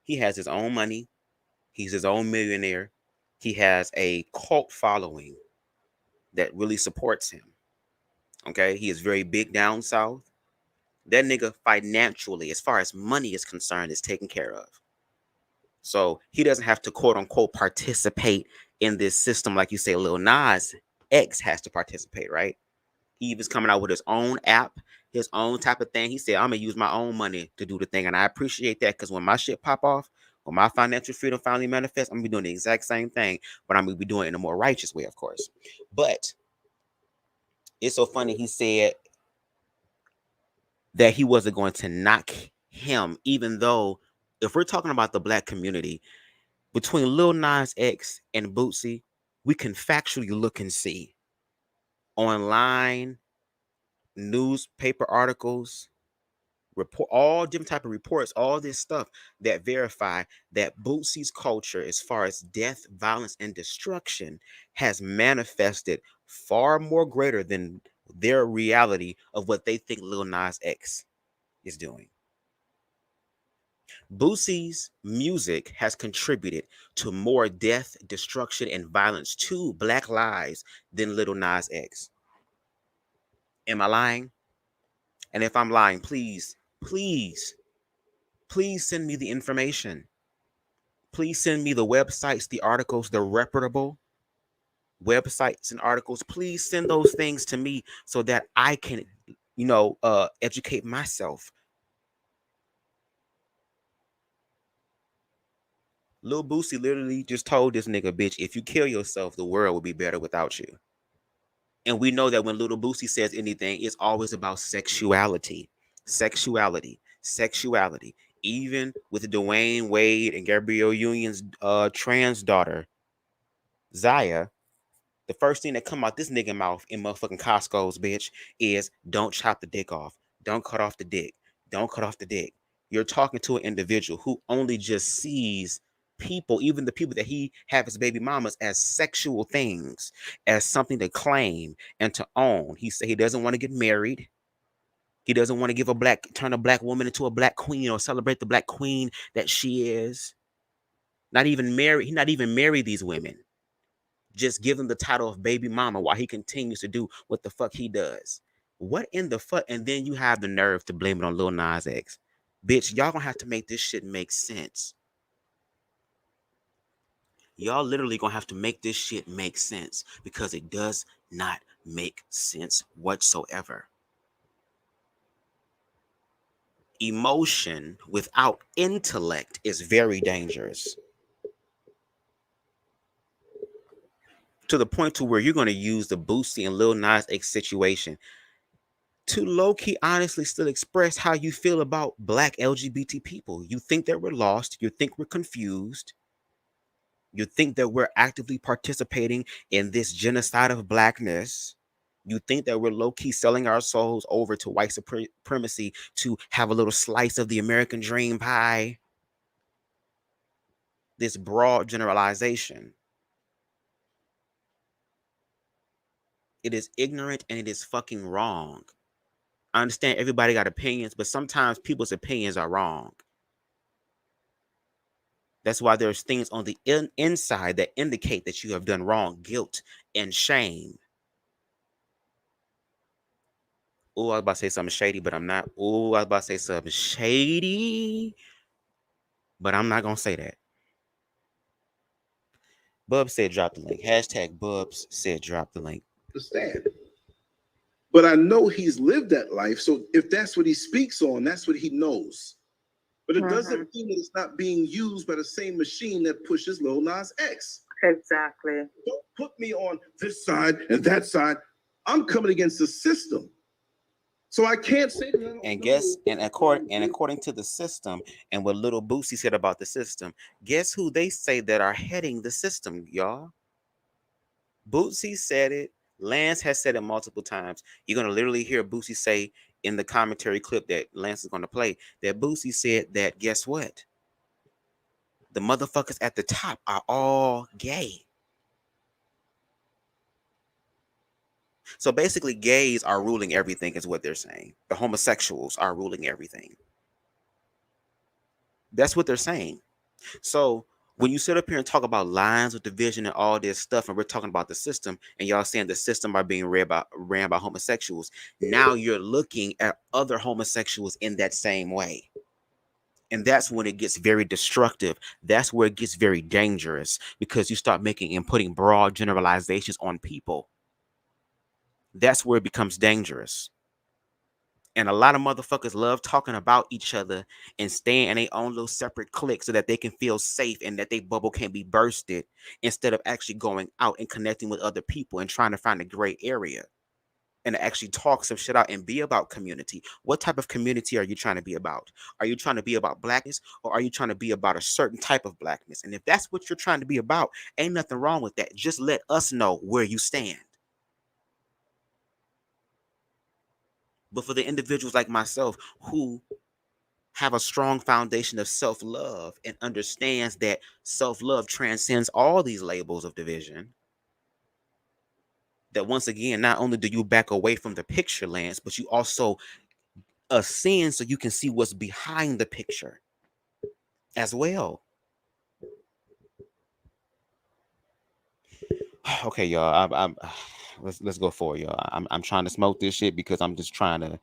He has his own money. He's his own millionaire. He has a cult following that really supports him. Okay, he is very big down south. That nigga financially, as far as money is concerned, is taken care of. So he doesn't have to quote unquote participate in this system like you say Lil Nas X has to participate, right? He was coming out with his own app, his own type of thing. He said, I'm gonna use my own money to do the thing. And I appreciate that because when my shit pop off, when my financial freedom finally manifests, I'm gonna be doing the exact same thing, but I'm gonna be doing it in a more righteous way, of course. But it's so funny, he said that he wasn't going to knock him, even though if we're talking about the black community, between Lil Nas X and Boosie, we can factually look and see online, newspaper articles, report, all different type of reports, all this stuff that verify that Boosie's culture, as far as death, violence, and destruction, has manifested far more greater than their reality of what they think Lil Nas X is doing. Boosie's music has contributed to more death, destruction, and violence to Black lives than Lil Nas X. Am I lying? And if I'm lying, please send me the information. Please send me the websites, the articles, the reputable websites and articles. Please send those things to me so that I can, educate myself. Lil Boosie literally just told this nigga, bitch, if you kill yourself, the world will be better without you. And we know that when Lil Boosie says anything, it's always about sexuality. Even with Dwayne Wade and Gabrielle Union's trans daughter, Zaya, the first thing that come out this nigga mouth in motherfucking Costco's, bitch, is don't chop the dick off. Don't cut off the dick. Don't cut off the dick. You're talking to an individual who only just sees people, even the people that he have as baby mamas, as sexual things, as something to claim and to own. He said he doesn't want to get married. He doesn't want to turn a black woman into a black queen or celebrate the black queen that she is. Not even married. He not even married these women. Just give them the title of baby mama while he continues to do what the fuck he does. What in the fuck? And then you have the nerve to blame it on Lil Nas X. Bitch, y'all gonna have to make this shit make sense. Y'all literally gonna have to make this shit make sense, because it does not make sense whatsoever. Emotion without intellect is very dangerous, to the point to where you're going to use the Boosie and Lil Nas X situation to low-key honestly still express how you feel about Black LGBT people. You think that we're lost, you think we're confused, you think that we're actively participating in this genocide of Blackness. You think that we're low-key selling our souls over to white supremacy to have a little slice of the American dream pie. This broad generalization. It is ignorant and it is fucking wrong. I understand everybody got opinions, but sometimes people's opinions are wrong. That's why there's things on the inside that indicate that you have done wrong, guilt and shame. Oh, I was about to say something shady, but I'm not. Oh, I was about to say something shady, but I'm not going to say that. Bubs said drop the link. Hashtag Bubs said drop the link. Understand. But I know he's lived that life. So if that's what he speaks on, that's what he knows. But it doesn't mean that it's not being used by the same machine that pushes Lil Nas X. Exactly. Don't put me on this side and that side. I'm coming against the system. So I can't say that. And guess, and according to the system and what little Boosie said about the system, guess who they say that are heading the system, y'all? Boosie said it. Lance has said it multiple times. You're going to literally hear Boosie say in the commentary clip that Lance is going to play that Boosie said that, guess what? The motherfuckers at the top are all gay. So basically, gays are ruling everything is what they're saying. The homosexuals are ruling everything. That's what they're saying. So when you sit up here and talk about lines of division and all this stuff, and we're talking about the system, and y'all saying the system are being ran by homosexuals, now you're looking at other homosexuals in that same way. And that's when it gets very destructive. That's where it gets very dangerous, because you start making and putting broad generalizations on people. That's where it becomes dangerous. And a lot of motherfuckers love talking about each other and staying in their own little separate clique so that they can feel safe and that their bubble can't be bursted, instead of actually going out and connecting with other people and trying to find a gray area and actually talk some shit out and be about community. What type of community are you trying to be about? Are you trying to be about Blackness, or are you trying to be about a certain type of Blackness? And if that's what you're trying to be about, ain't nothing wrong with that. Just let us know where you stand. But for the individuals like myself who have a strong foundation of self-love and understands that self-love transcends all these labels of division, that once again, not only do you back away from the picture, Lance, but you also ascend so you can see what's behind the picture as well. Okay, y'all, I'm let's go for it, y'all. I'm trying to smoke this shit because I'm just trying to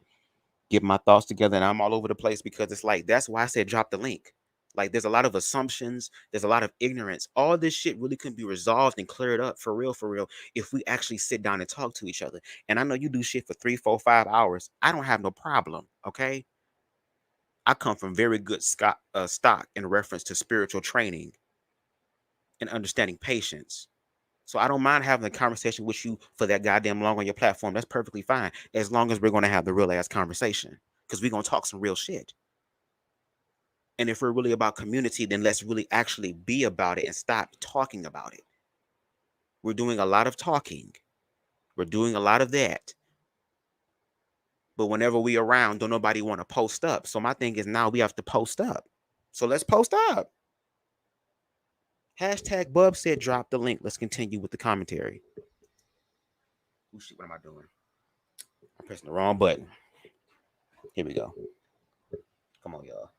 get my thoughts together, and I'm all over the place, because it's like, that's why I said drop the link. Like, there's a lot of assumptions, there's a lot of ignorance. All this shit really can be resolved and cleared up for real, if we actually sit down and talk to each other. And I know you do shit for 3, 4, 5 hours. I don't have no problem, okay? I come from very good stock in reference to spiritual training and understanding patience. So I don't mind having a conversation with you for that goddamn long on your platform. That's perfectly fine, as long as we're going to have the real ass conversation, because we're going to talk some real shit. And if we're really about community, then let's really actually be about it and stop talking about it. We're doing a lot of talking. We're doing a lot of that. But whenever we around, don't nobody want to post up. So my thing is, now we have to post up. So let's post up. Hashtag Bub said drop the link. Let's continue with the commentary. Oh shit, what am I doing? I'm pressing the wrong button. Here we go. Come on, y'all.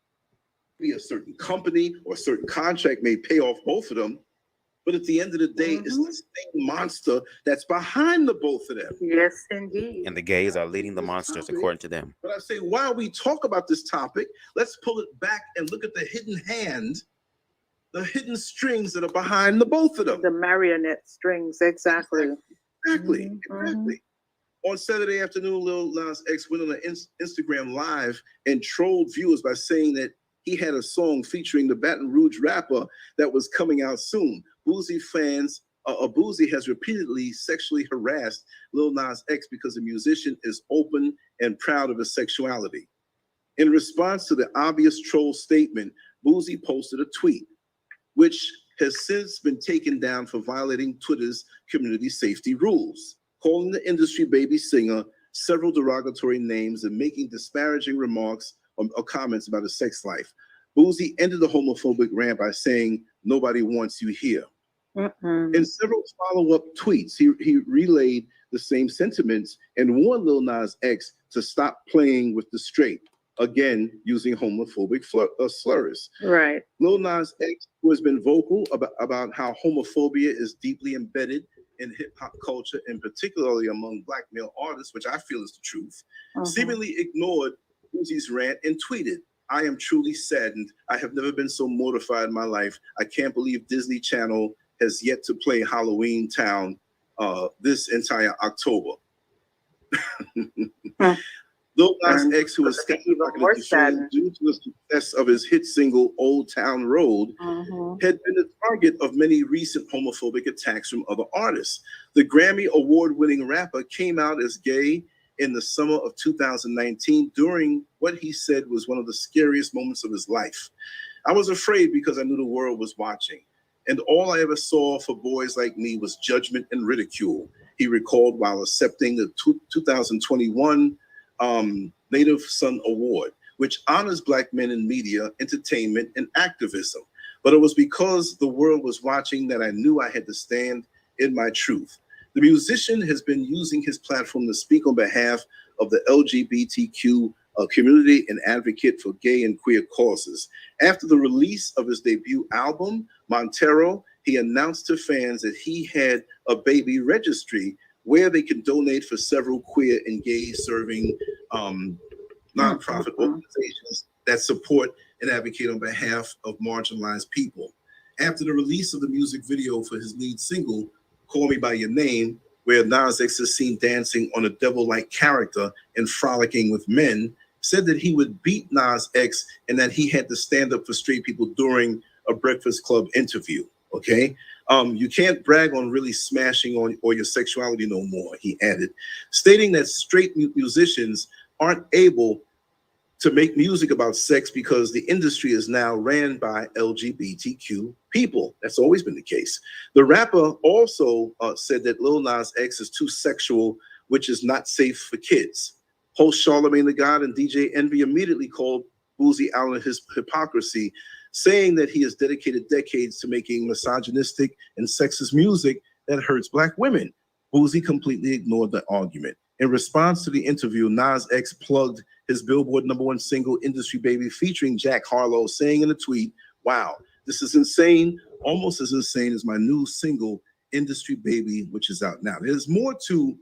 Be a certain company or a certain contract may pay off both of them, but at the end of the day, it's the same monster that's behind the both of them. Yes, indeed. And the gays are leading the monsters according to them. But I say, while we talk about this topic, let's pull it back and look at the hidden hand the hidden strings that are behind the both of them. The marionette strings, exactly. Exactly. On Saturday afternoon, Lil Nas X went on an Instagram live and trolled viewers by saying that he had a song featuring the Baton Rouge rapper that was coming out soon. Boosie fans, Boosie has repeatedly sexually harassed Lil Nas X because the musician is open and proud of his sexuality. In response to the obvious troll statement, Boosie posted a tweet, which has since been taken down for violating Twitter's community safety rules, calling the industry baby singer several derogatory names and making disparaging remarks or comments about his sex life. Boosie ended the homophobic rant by saying, "Nobody wants you here." In several follow-up tweets, he relayed the same sentiments and warned Lil Nas X to stop playing with the straight, again using homophobic slurs. Right. Lil Nas X, who has been vocal about how homophobia is deeply embedded in hip-hop culture, and particularly among Black male artists, which I feel is the truth, seemingly ignored Boosie's rant and tweeted, "I am truly saddened. I have never been so mortified in my life. I can't believe Disney Channel has yet to play Halloween Town this entire October." Lil Nas X, who was skyrocketed due to the success of his hit single Old Town Road, had been the target of many recent homophobic attacks from other artists. The Grammy award-winning rapper came out as gay in the summer of 2019 during what he said was one of the scariest moments of his life. "I was afraid because I knew the world was watching, and all I ever saw for boys like me was judgment and ridicule," he recalled while accepting the 2021 Native Son Award, which honors Black men in media, entertainment, and activism. "But it was because the world was watching that I knew I had to stand in my truth." The musician has been using his platform to speak on behalf of the LGBTQ community and advocate for gay and queer causes. After the release of his debut album, Montero, he announced to fans that he had a baby registry where they can donate for several queer and gay serving nonprofit organizations that support and advocate on behalf of marginalized people. After the release of the music video for his lead single, Call Me By Your Name, where Nas X is seen dancing on a devil-like character and frolicking with men, said that he would beat Nas X and that he had to stand up for straight people during a Breakfast Club interview. Okay, you can't brag on really smashing on or your sexuality no more, he added, stating that straight musicians aren't able to make music about sex because the industry is now ran by LGBTQ people. That's always been the case. The rapper also said that Lil Nas X is too sexual, which is not safe for kids. Host Charlamagne the God and DJ Envy immediately called Boosie out on his hypocrisy, saying that he has dedicated decades to making misogynistic and sexist music that hurts Black women. Boosie completely ignored the argument. In response to the interview, Nas X plugged his Billboard #1 single, Industry Baby, featuring Jack Harlow, saying in a tweet, "Wow, this is insane, almost as insane as my new single, Industry Baby, which is out now." There's more to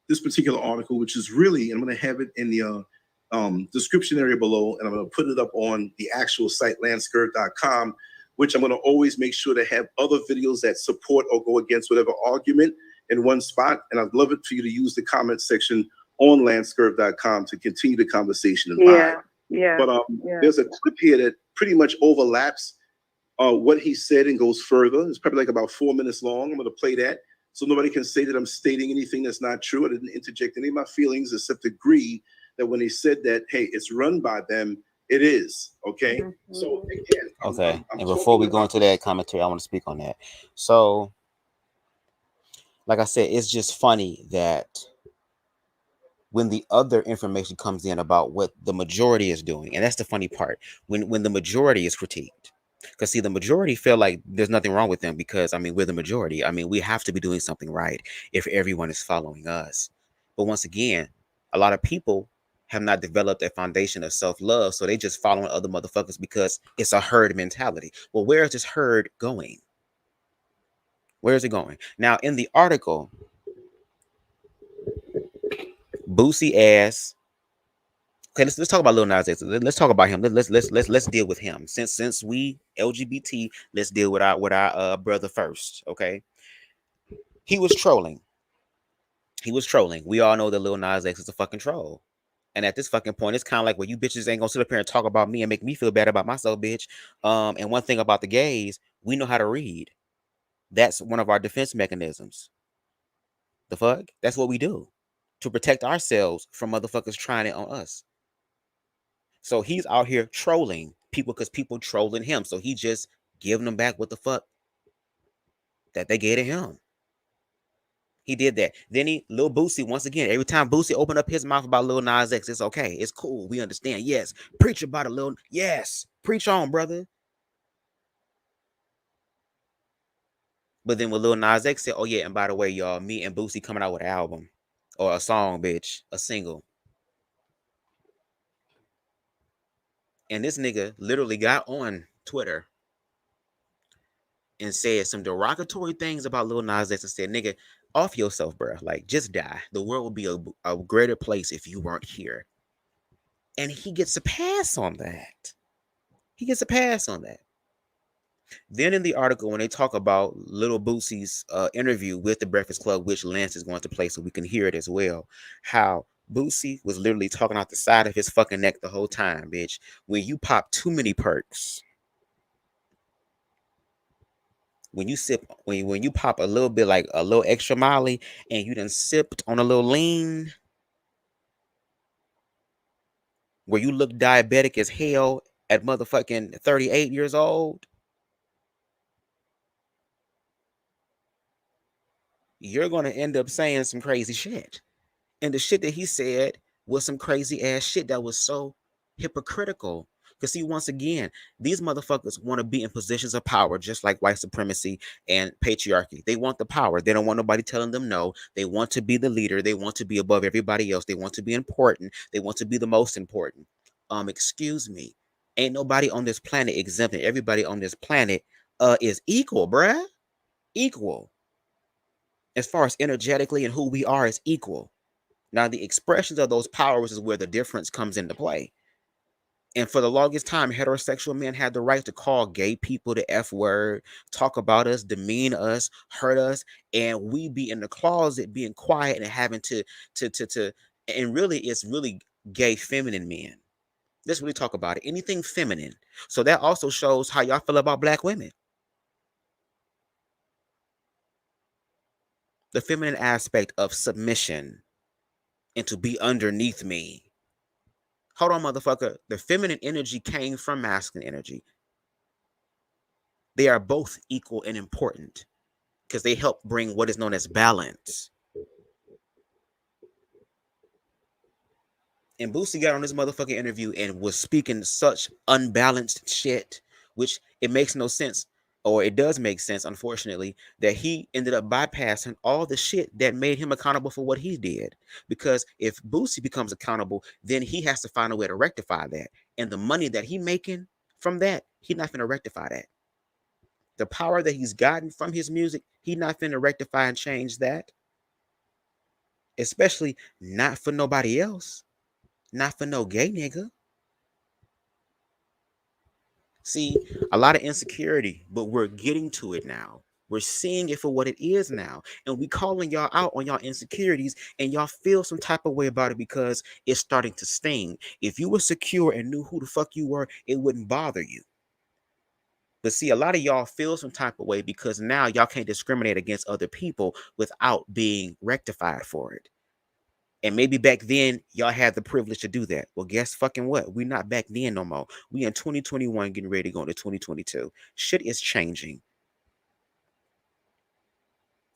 this particular article, which is really, and I'm going to have it in the description area below, and I'm going to put it up on the actual site, landscurv.com, which I'm going to always make sure to have other videos that support or go against whatever argument in one spot. And I'd love it for you to use the comment section on landscurv.com to continue the conversation and vibe. But there's a clip here that pretty much overlaps what he said and goes further. It's probably like about 4 minutes long. I'm going to play that so nobody can say that I'm stating anything that's not true. I didn't interject any of my feelings except agree that when he said that, hey, it's run by them, it is. Okay. So again, okay. And before we go into that commentary, I want to speak on that. So, like I said, it's just funny that when the other information comes in about what the majority is doing, and that's the funny part, when the majority is critiqued. Because see, the majority feel like there's nothing wrong with them because, I mean, we're the majority. I mean, we have to be doing something right if everyone is following us. But once again, a lot of people have not developed a foundation of self-love, so they just following other motherfuckers because it's a herd mentality. Well, where is this herd going? Where is it going? Now, in the article, Boosie asks Okay, let's talk about Lil Nas X. Let's talk about him. Let's deal with him. Since we LGBT, let's deal with our brother first. Okay, he was trolling. He was trolling. We all know that Lil Nas X is a fucking troll. And at this fucking point, it's kind of like, well, you bitches ain't gonna sit up here and talk about me and make me feel bad about myself, bitch. And one thing about the gays, we know how to read. That's one of our defense mechanisms. The fuck? That's what we do to protect ourselves from motherfuckers trying it on us. So he's out here trolling people because people trolling him. So he just giving them back what the fuck that they gave to him. He did that. Then Lil Boosie, once again, every time Boosie opened up his mouth about Lil Nas X, it's okay. It's cool. We understand. Yes. Preach about it, Lil. Yes. Preach on, brother. But then when Lil Nas X said, oh yeah, and by the way, y'all, me and Boosie coming out with an album or a song, bitch, a single. And this nigga literally got on Twitter and said some derogatory things about Lil Nas X and said, nigga, off yourself, bro. Like, just die. The world would be a greater place if you weren't here. And he gets a pass on that. He gets a pass on that. Then in the article, when they talk about Little Boosie's interview with the Breakfast Club, which Lance is going to play so we can hear it as well, how Boosie was literally talking out the side of his fucking neck the whole time, bitch. When you pop too many perks, when you pop a little bit, like a little extra Molly, and you done sipped on a little lean, where you look diabetic as hell at motherfucking 38 years old, you're going to end up saying some crazy shit. And the shit that he said was some crazy ass shit that was so hypocritical. Because see, once again, these motherfuckers want to be in positions of power, just like white supremacy and patriarchy. They want the power. They don't want nobody telling them no. They want to be the leader. They want to be above everybody else. They want to be important. They want to be the most important. Excuse me. Ain't nobody on this planet exempted. Everybody on this planet is equal, bruh. Equal. As far as energetically and who we are is equal. Now, the expressions of those powers is where the difference comes into play. And for the longest time, heterosexual men had the right to call gay people the F word, talk about us, demean us, hurt us, and we be in the closet being quiet and having to and really it's really gay feminine men. Let's really talk about it. Anything feminine. So that also shows how y'all feel about black women. The feminine aspect of submission and to be underneath me. Hold on, motherfucker. The feminine energy came from masculine energy. They are both equal and important because they help bring what is known as balance. And Boosie got on this motherfucking interview and was speaking such unbalanced shit, which it makes no sense, or it does make sense, unfortunately, that he ended up bypassing all the shit that made him accountable for what he did. Because if Boosie becomes accountable, then he has to find a way to rectify that. And the money that he making from that, he's not going to rectify that. The power that he's gotten from his music, he's not going to rectify and change that. Especially not for nobody else. Not for no gay nigga. See, a lot of insecurity, but we're getting to it now. We're seeing it for what it is now. And we calling y'all out on y'all insecurities and y'all feel some type of way about it because it's starting to sting. If you were secure and knew who the fuck you were, it wouldn't bother you. But see, a lot of y'all feel some type of way because now y'all can't discriminate against other people without being rectified for it. And maybe back then, y'all had the privilege to do that. Well, guess fucking what? We're not back then no more. We in 2021 getting ready to go into 2022. Shit is changing.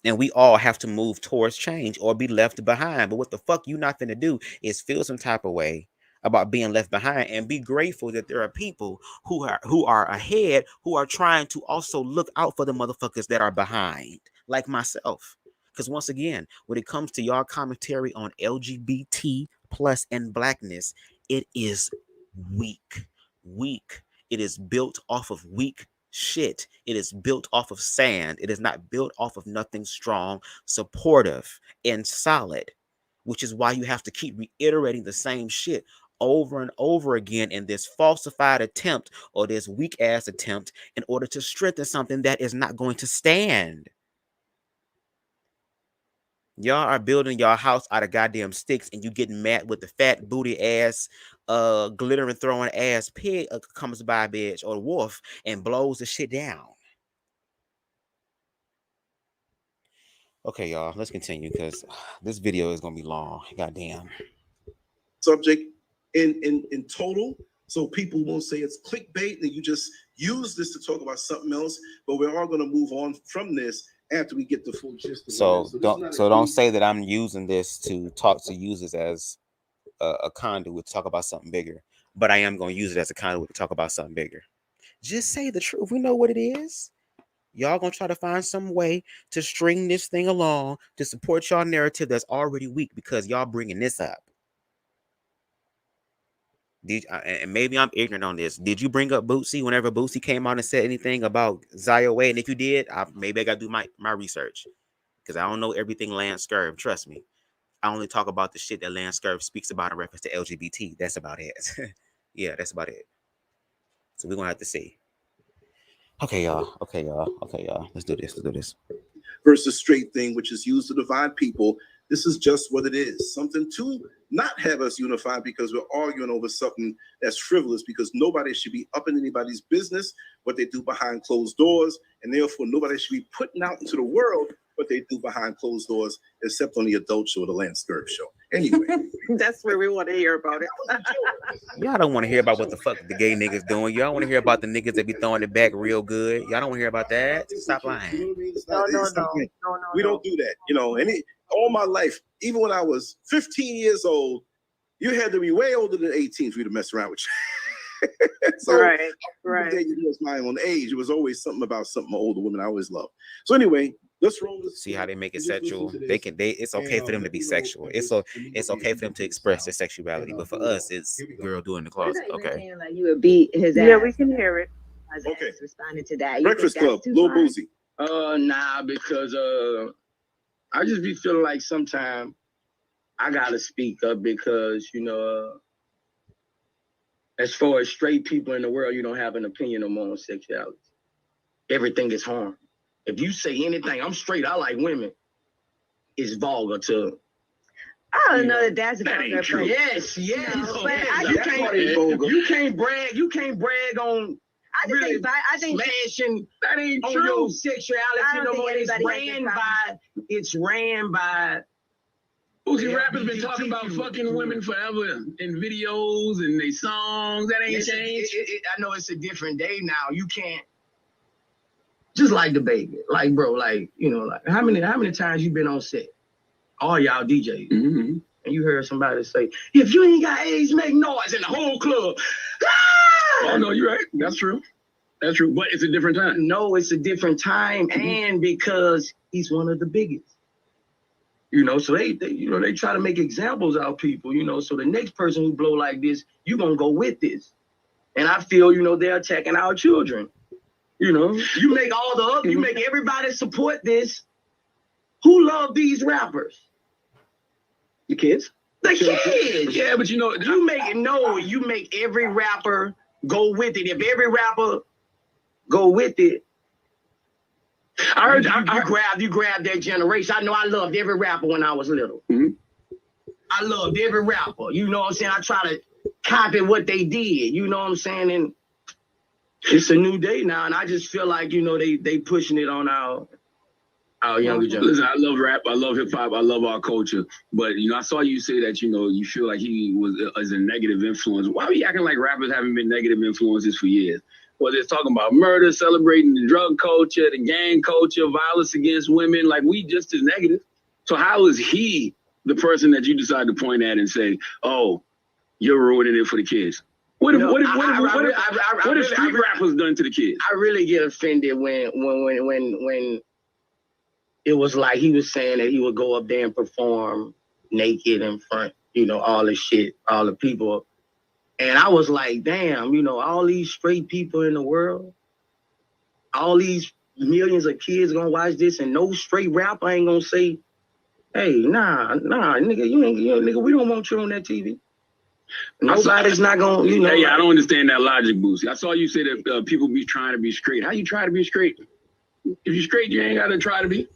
And we all have to move towards change or be left behind. But what the fuck you not finna do is feel some type of way about being left behind and be grateful that there are people who are ahead, who are trying to also look out for the motherfuckers that are behind, like myself. Because once again, when it comes to y'all commentary on LGBT plus and blackness, it is weak. Weak. It is built off of weak shit. It is built off of sand. It is not built off of nothing strong, supportive, and solid, which is why you have to keep reiterating the same shit over and over again in this falsified attempt or this weak ass attempt in order to strengthen something that is not going to stand. Y'all are building y'all house out of goddamn sticks, and you getting mad with the fat booty ass, glittering throwing ass pig comes by, bitch, or wolf, and blows the shit down. Okay, y'all, let's continue because this video is gonna be long. Goddamn. Subject in total, so people won't say it's clickbait and you just use this to talk about something else. But we're all gonna move on from this after we get the full gist. So don't say that I'm using this to talk to users as a conduit to talk about something bigger. But I am gonna use it as a conduit to talk about something bigger. Just say the truth. We know what it is. Y'all gonna try to find some way to string this thing along to support y'all narrative that's already weak because y'all bringing this up. And maybe I'm ignorant on this. Did you bring up Boosie whenever Boosie came out and said anything about Zio Way? And if you did, maybe I gotta do my research because I don't know everything Lance Scurv. Trust me, I only talk about the shit that Lance Scurv speaks about in reference to LGBT. That's about it. Yeah, that's about it. So we're gonna have to see. Okay, y'all. Let's do this. Versus straight thing, which is used to divide people. This is just what it is. Something to not have us unified because we're arguing over something that's frivolous, because nobody should be up in anybody's business, what they do behind closed doors, and therefore nobody should be putting out into the world what they do behind closed doors, except on the adult show, the Lance Scurv show. Anyway. That's where we want to hear about it. Y'all don't want to hear about what the fuck the gay niggas doing. Y'all want to hear about the niggas that be throwing it back real good. Y'all don't want to hear about that. Stop lying. No. We don't do that. You know, all my life, even when I was 15 years old, you had to be way older than 18 for you to mess around with you. So, right. It was my own age. It was always something about something older women I always loved. So anyway, let's roll this. See how they make it sexual? It's okay for them to be sexual. It's okay for them to express their sexuality. But for us, it's girl doing the closet. Okay. Like you would beat his ass. Yeah, we can hear it. Okay. Responding to that. Breakfast Club, Lil Boosie. Nah, because I just be feeling like sometimes I gotta speak up because, you know, as far as straight people in the world, you don't have an opinion on homosexuality. Everything is harm. If you say anything, I'm straight, I like women, it's vulgar to. I don't know that's that ain't true. Yes. You can't brag on. I think smashing. That ain't on true. your sexuality no more. It's ran by. Boosie rappers been talking about fucking women forever in videos and they songs. That ain't changed. I know it's a different day now. You can't. Just like the baby, like bro, like you know, like how many times you been on set? All y'all DJs, and you heard somebody say, "If you ain't got AIDS, make noise," in the whole club. Ah! Oh no, you're right. That's true. That's true. But it's a different time. No, it's a different time, and because he's one of the biggest. You know, so they try to make examples out of people. You know, so the next person who blow like this, you gonna go with this. And I feel, you know, they're attacking our children. You know, you make you make everybody support this. Who love these rappers? The kids. The kids. Yeah, but you know, you make every rapper go with it. If every rapper go with it, I heard you grabbed that generation. I know I loved every rapper when I was little. I loved every rapper. You know what I'm saying? I try to copy what they did. You know what I'm saying? And it's a new day now, and I just feel like, you know, they pushing it on our younger generation. Listen, I love rap, I love hip hop, I love our culture. But you know, I saw you say that, you know, you feel like he was a negative influence. Why are we acting like rappers haven't been negative influences for years? Whether it's talking about murder, celebrating the drug culture, the gang culture, violence against women, like we just as negative. So how is he the person that you decide to point at and say, "Oh, you're ruining it for the kids"? What have street rappers done to the kids? I really get offended when it was like he was saying that he would go up there and perform naked in front, you know, all the shit, all the people. And I was like, damn, you know, all these straight people in the world, all these millions of kids gonna watch this, and no straight rapper ain't gonna say, hey, nah, nigga, nigga, we don't want you on that TV. Nobody's not gonna, you know. Hey, I don't understand that logic, Boosie. I saw you say that people be trying to be straight. How you try to be straight? If you're straight, you ain't got to try to be.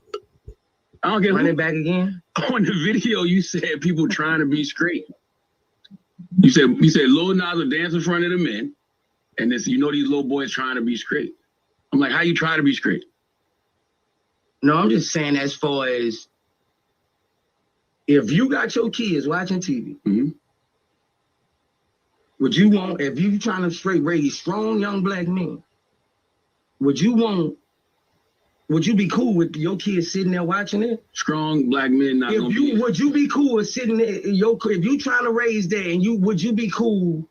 I don't get Run it back again. On the video, you said people trying to be straight. You said Lil Nas will dance in front of the men, and this, these little boys trying to be straight. I'm like, how you try to be straight? No, I'm just saying as far as if you got your kids watching TV, would you want, if you trying to straight raise strong young black men, would you be cool with your kids sitting there watching it? Strong black men not gonna be. Would you be cool with sitting there, if you trying to raise that, and would you be cool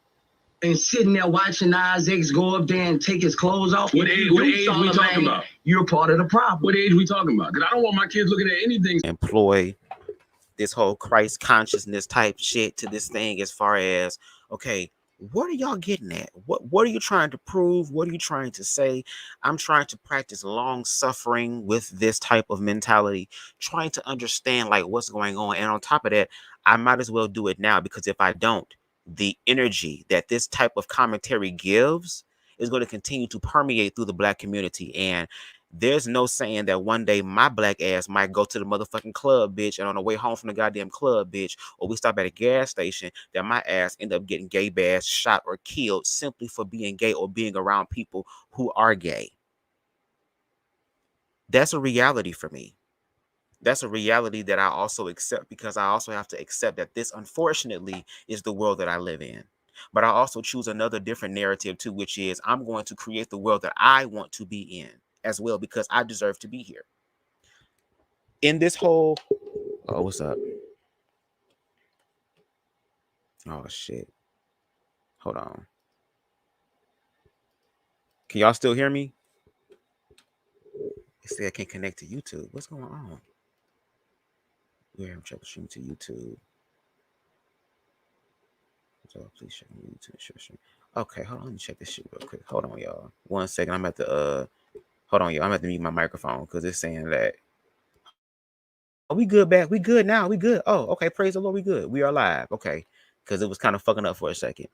and sitting there watching Nas X go up there and take his clothes off? What age we talking about? You're part of the problem. What age we talking about? Because I don't want my kids looking at anything. Employ this whole Christ consciousness type shit to this thing as far as, okay, what are y'all getting at? What are you trying to prove? What are you trying to say? I'm trying to practice long suffering with this type of mentality, trying to understand like what's going on. And on top of that, I might as well do it now, because if I don't, the energy that this type of commentary gives is going to continue to permeate through the black community. And there's no saying that one day my black ass might go to the motherfucking club, bitch, and on the way home from the goddamn club, bitch, or we stop at a gas station, that my ass end up getting gay bashed, shot, or killed simply for being gay or being around people who are gay. That's a reality for me. That's a reality that I also accept, because I also have to accept that this, unfortunately, is the world that I live in. But I also choose another different narrative too, which is I'm going to create the world that I want to be in as well, because I deserve to be here. In this whole, oh, what's up? Oh shit. Hold on. Can y'all still hear me? It said I can't connect to YouTube. What's going on? We're troubleshooting to YouTube. So please check me YouTube. Sure. Okay, hold on. Let me check this shit real quick. Hold on, y'all. 1 second. I'm at the hold on, y'all. I'm at to mute my microphone because it's saying that. Oh, we good back. We good now. We good. Oh, okay. Praise the Lord. We good. We are live. Okay. Because it was kind of fucking up for a second.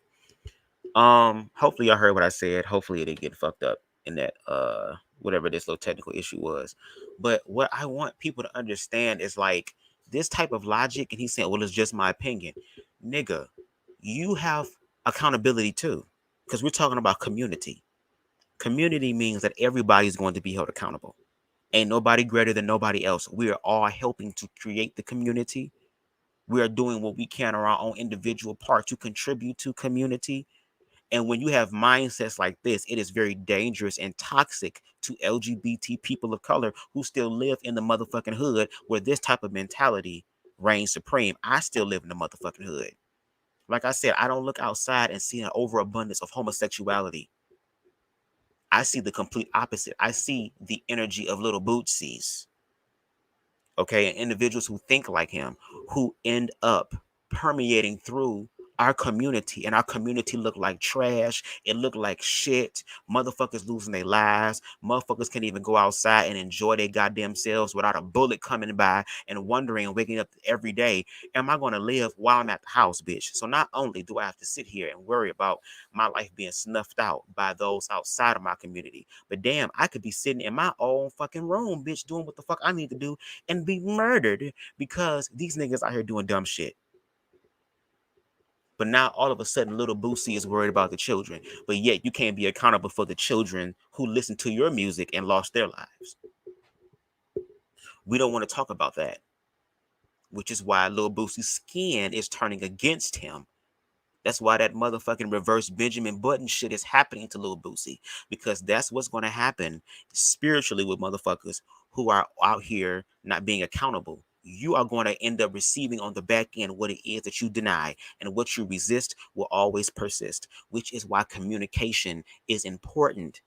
Hopefully y'all heard what I said. Hopefully it didn't get fucked up in that whatever this little technical issue was. But what I want people to understand is like this type of logic, and he's saying, well, it's just my opinion. Nigga, you have accountability too. Because we're talking about community. Community means that everybody's going to be held accountable. Ain't nobody greater than nobody else. We are all helping to create the community. We are doing what we can on our own individual part to contribute to community. And when you have mindsets like this, it is very dangerous and toxic to LGBT people of color who still live in the motherfucking hood where this type of mentality reigns supreme. I still live in the motherfucking hood. Like I said, I don't look outside and see an overabundance of homosexuality. I see the complete opposite. I see the energy of little Bootsies. Okay, and individuals who think like him, who end up permeating through our community, and our community look like trash. It look like shit. Motherfuckers losing their lives. Motherfuckers can't even go outside and enjoy their goddamn selves without a bullet coming by and wondering and waking up every day, am I going to live while I'm at the house, bitch? So not only do I have to sit here and worry about my life being snuffed out by those outside of my community, but damn, I could be sitting in my own fucking room, bitch, doing what the fuck I need to do and be murdered because these niggas out here doing dumb shit. But now all of a sudden, little Boosie is worried about the children. But yet you can't be accountable for the children who listened to your music and lost their lives. We don't want to talk about that. Which is why little Boosie's skin is turning against him. That's why that motherfucking reverse Benjamin Button shit is happening to little Boosie. Because that's what's going to happen spiritually with motherfuckers who are out here not being accountable. You are going to end up receiving on the back end what it is that you deny, and what you resist will always persist, which is why communication is important,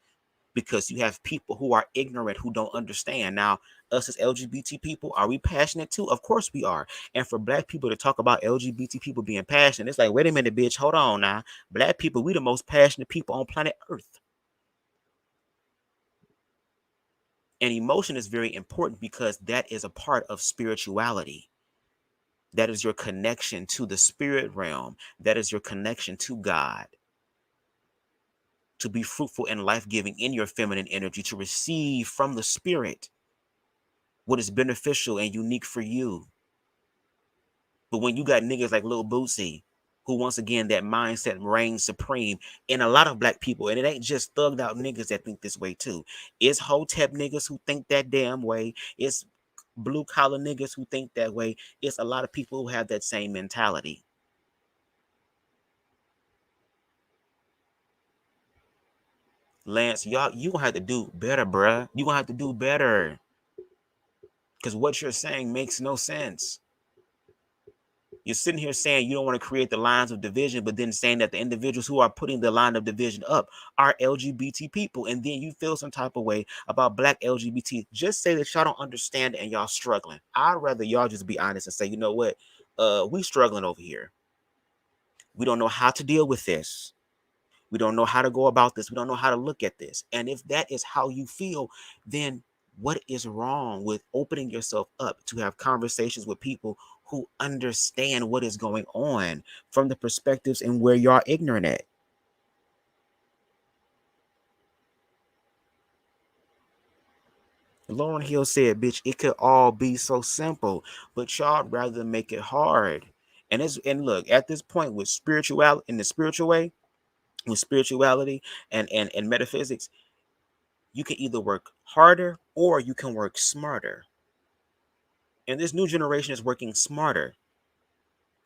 because you have people who are ignorant, who don't understand. Now, us as LGBT people, are we passionate too? Of course we are. And for black people to talk about LGBT people being passionate, it's like, wait a minute, bitch, hold on now. Black people, we the most passionate people on planet Earth. And emotion is very important because that is a part of spirituality. That is your connection to the spirit realm. That is your connection to God. To be fruitful and life-giving in your feminine energy, to receive from the spirit what is beneficial and unique for you. But when you got niggas like Lil Boosie, who once again, that mindset reigns supreme in a lot of black people, and it ain't just thugged out niggas that think this way too. It's hotep niggas who think that damn way. It's blue collar niggas who think that way. It's a lot of people who have that same mentality. Lance, y'all, you gonna have to do better, bruh. You gonna have to do better. Because what you're saying makes no sense. You're sitting here saying you don't want to create the lines of division, but then saying that the individuals who are putting the line of division up are LGBT people. And then you feel some type of way about black LGBT. Just say that y'all don't understand it and y'all struggling. I'd rather y'all just be honest and say, you know what? We struggling over here. We don't know how to deal with this. We don't know how to go about this. We don't know how to look at this. And if that is how you feel, then what is wrong with opening yourself up to have conversations with people who understand what is going on from the perspectives and where you are ignorant at? Lauryn Hill said, bitch, it could all be so simple, but y'all rather make it hard. And look, at this point with spirituality, in the spiritual way, with spirituality and metaphysics, you can either work harder or you can work smarter. And this new generation is working smarter,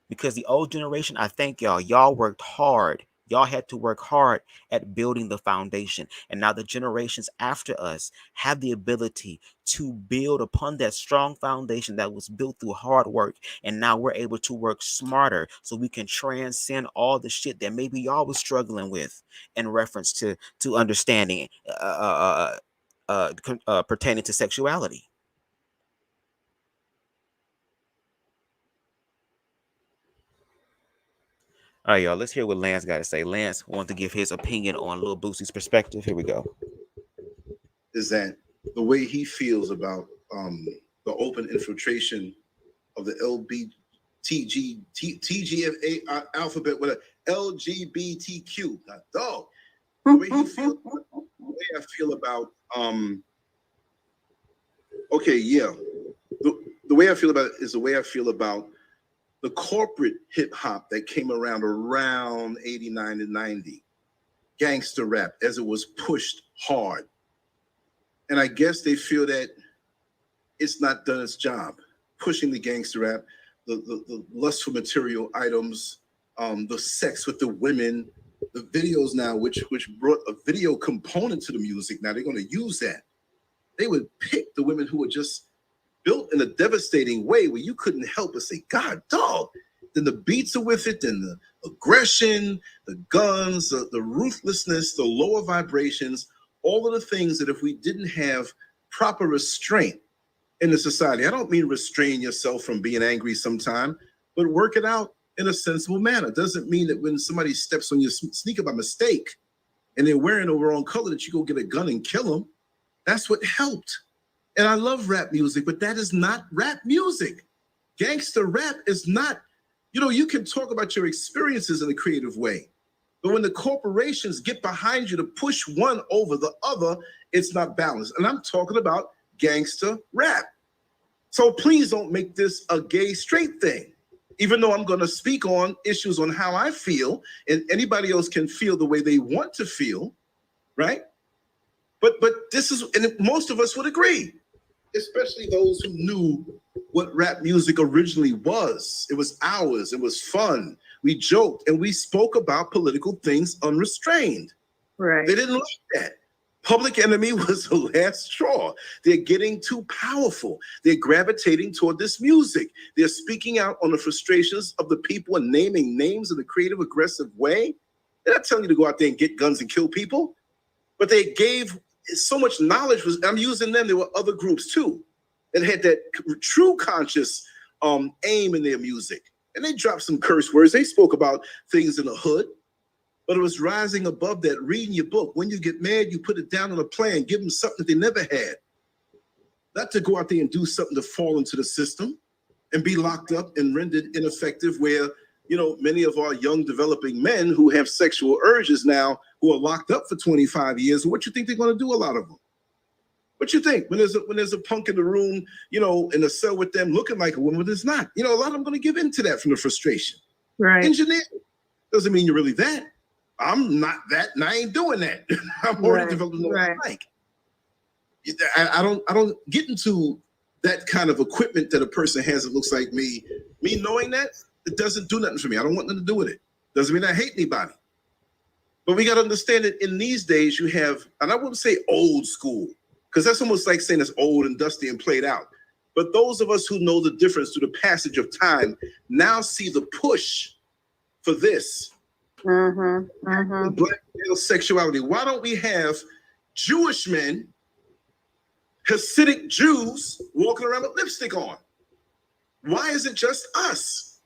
because the old generation, I thank y'all worked hard. Y'all had to work hard at building the foundation. And now the generations after us have the ability to build upon that strong foundation that was built through hard work. And now we're able to work smarter so we can transcend all the shit that maybe y'all was struggling with in reference to understanding pertaining to sexuality. All right, y'all, let's hear what Lance got to say. Lance wants to give his opinion on Lil Boosie's perspective. Here we go. Is that the way he feels about the open infiltration of the TGFA alphabet with a LGBTQ? Dog. The way he feels, the way I feel about okay, yeah. The way I feel about it is the way I feel about the corporate hip hop that came around 89 to 90, gangster rap, as it was pushed hard. And I guess they feel that it's not done its job, pushing the gangster rap, the lust for material items, the sex with the women, the videos now, which brought a video component to the music. Now they're going to use that. They would pick the women who were just built in a devastating way where you couldn't help but say, God, dog. Then the beats are with it, then the aggression, the guns, the ruthlessness, the lower vibrations, all of the things that if we didn't have proper restraint in the society, I don't mean restrain yourself from being angry sometime, but work it out in a sensible manner. Doesn't mean that when somebody steps on your sneaker by mistake and they're wearing the wrong color that you go get a gun and kill them. That's what helped. And I love rap music, but that is not rap music. Gangster rap is not, you can talk about your experiences in a creative way, but when the corporations get behind you to push one over the other, it's not balanced. And I'm talking about gangster rap. So please don't make this a gay straight thing, even though I'm going to speak on issues on how I feel, and anybody else can feel the way they want to feel, right? But this is, and most of us would agree, especially those who knew what rap music originally was. It was ours. It was fun. We joked and we spoke about political things unrestrained. Right. They didn't like that. Public Enemy was the last straw. They're getting too powerful. They're gravitating toward this music. They're speaking out on the frustrations of the people and naming names in a creative, aggressive way. They're not telling you to go out there and get guns and kill people, but they gave so much knowledge. I'm using them. There were other groups too that had that true conscious aim in their music. And they dropped some curse words. They spoke about things in the hood, but it was rising above that, reading your book. When you get mad, you put it down on a plan, give them something that they never had. Not to go out there and do something to fall into the system and be locked up and rendered ineffective, where, you know, many of our young developing men who have sexual urges now, who are locked up for 25 years, what you think they're going to do, a lot of them? What you think when there's a punk in the room, you know, in a cell with them looking like a woman, but it's not? You know, a lot of them going to give in to that from the frustration. Right. Engineering doesn't mean you're really that. I'm not that, and I ain't doing that. I'm already developing what I like. I don't get into that kind of equipment that a person has that looks like me. Me knowing that, it doesn't do nothing for me. I don't want nothing to do with it. Doesn't mean I hate anybody. But we got to understand that in these days you have, and I wouldn't say old school, because that's almost like saying it's old and dusty and played out. But those of us who know the difference through the passage of time now see the push for this. Black male sexuality. Why don't we have Jewish men, Hasidic Jews, walking around with lipstick on? Why is it just us?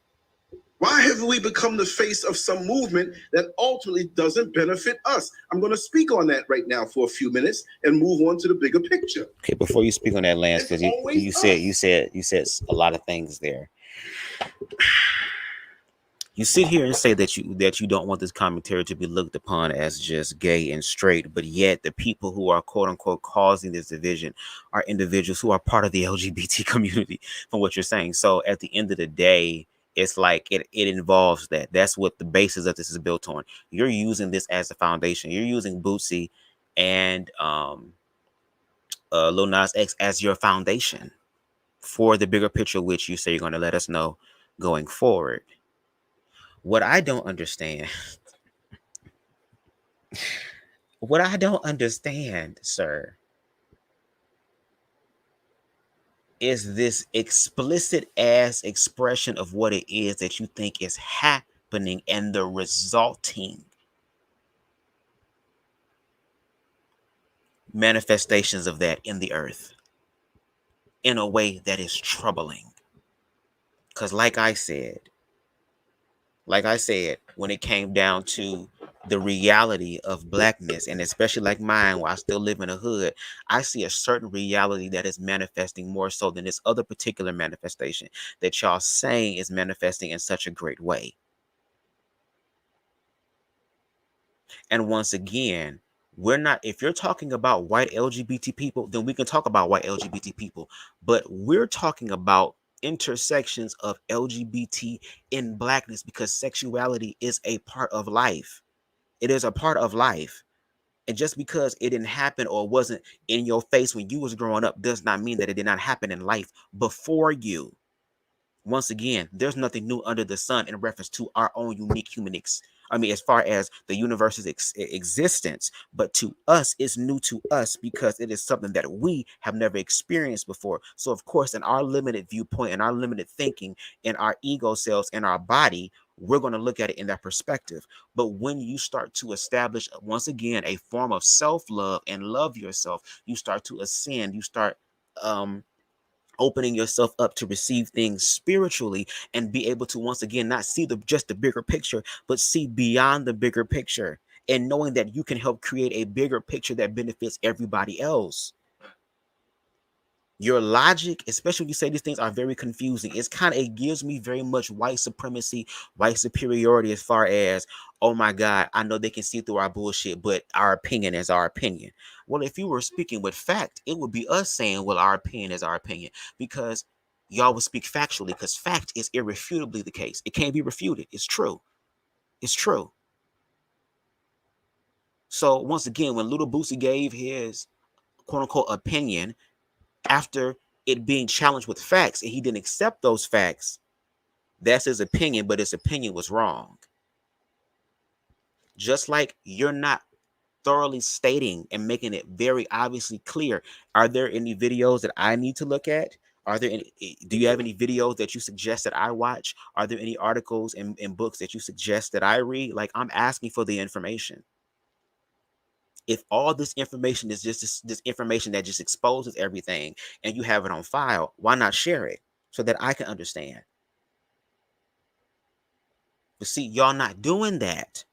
Why have we become the face of some movement that ultimately doesn't benefit us? I'm going to speak on that right now for a few minutes and move on to the bigger picture. Okay, before you speak on that, Lance, because you said a lot of things there. You sit here and say that you don't want this commentary to be looked upon as just gay and straight, but yet the people who are quote unquote causing this division are individuals who are part of the LGBT community, from what you're saying. So at the end of the day, it's like it involves that. That's what the basis of this is built on. You're using this as a foundation. You're using Boosie and Lil Nas X as your foundation for the bigger picture, which you say you're going to let us know going forward. What I don't understand, sir, is this explicit ass expression of what it is that you think is happening and the resulting manifestations of that in the earth in a way that is troubling. Because like I said, when it came down to the reality of blackness, and especially like mine, where I still live in a hood, I see a certain reality that is manifesting more so than this other particular manifestation that y'all saying is manifesting in such a great way. And once again, we're not, if you're talking about white LGBT people, then we can talk about white LGBT people, but we're talking about intersections of LGBT in blackness, because sexuality is a part of life. It is a part of life. And just because it didn't happen or wasn't in your face when you was growing up does not mean that it did not happen in life before you. Once again, there's nothing new under the sun in reference to our own unique as far as the universe's existence, but to us, it's new to us because it is something that we have never experienced before. So of course, in our limited viewpoint and our limited thinking in our ego cells in our body, we're going to look at it in that perspective. But when you start to establish, once again, a form of self-love and love yourself, you start to ascend, you start opening yourself up to receive things spiritually and be able to once again not see just the bigger picture, but see beyond the bigger picture, and knowing that you can help create a bigger picture that benefits everybody else. Your logic, especially when you say these things, are very confusing. It gives me very much white supremacy, white superiority, as far as, oh my God, I know they can see through our bullshit, but our opinion is our opinion. Well, if you were speaking with fact, it would be us saying, well, our opinion is our opinion, because y'all would speak factually, because fact is irrefutably the case. It can't be refuted. It's true. It's true. So once again, when Little Boosie gave his quote unquote opinion, after it being challenged with facts, and he didn't accept those facts, that's his opinion, but his opinion was wrong. Just like you're not thoroughly stating and making it very obviously clear. Are there any videos that I need to look at? Do you have any videos that you suggest that I watch? Are there any articles and books that you suggest that I read? Like, I'm asking for the information. If all this information is just this information that just exposes everything and you have it on file, why not share it so that I can understand? But see, y'all not doing that.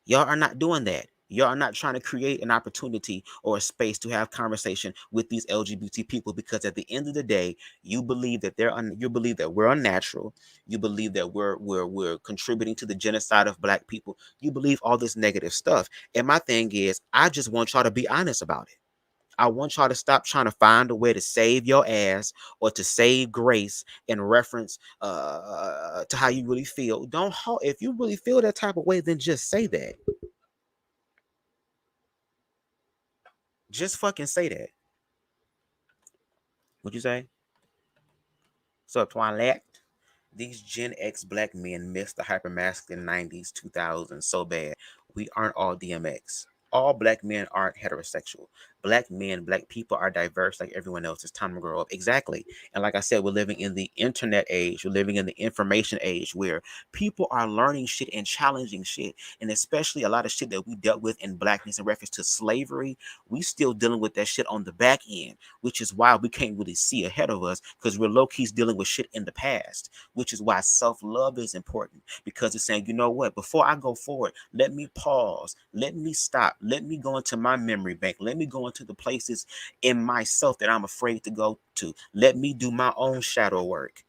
Y'all are not doing that. Y'all are not trying to create an opportunity or a space to have conversation with these LGBT people, because at the end of the day, you believe that you believe that we're unnatural. You believe that we're contributing to the genocide of Black people. You believe all this negative stuff. And my thing is, I just want y'all to be honest about it. I want y'all to stop trying to find a way to save your ass or to save grace in reference to how you really feel. If you really feel that type of way, then just say that. Just fucking say that. What'd you say? So, Twilight, these Gen X Black men missed the hypermasculine 90s, 2000s so bad. We aren't all DMX. All Black men aren't heterosexual. Black men, Black people are diverse like everyone else. It's time to grow up. Exactly. And like I said, we're living in the internet age. We're living in the information age where people are learning shit and challenging shit. And especially a lot of shit that we dealt with in Blackness in reference to slavery. We still dealing with that shit on the back end, which is why we can't really see ahead of us, because we're low-key dealing with shit in the past, which is why self-love is important, because it's saying, you know what, before I go forward, let me pause, let me stop, let me go into my memory bank, let me go into the places in myself that I'm afraid to go to, let me do my own shadow work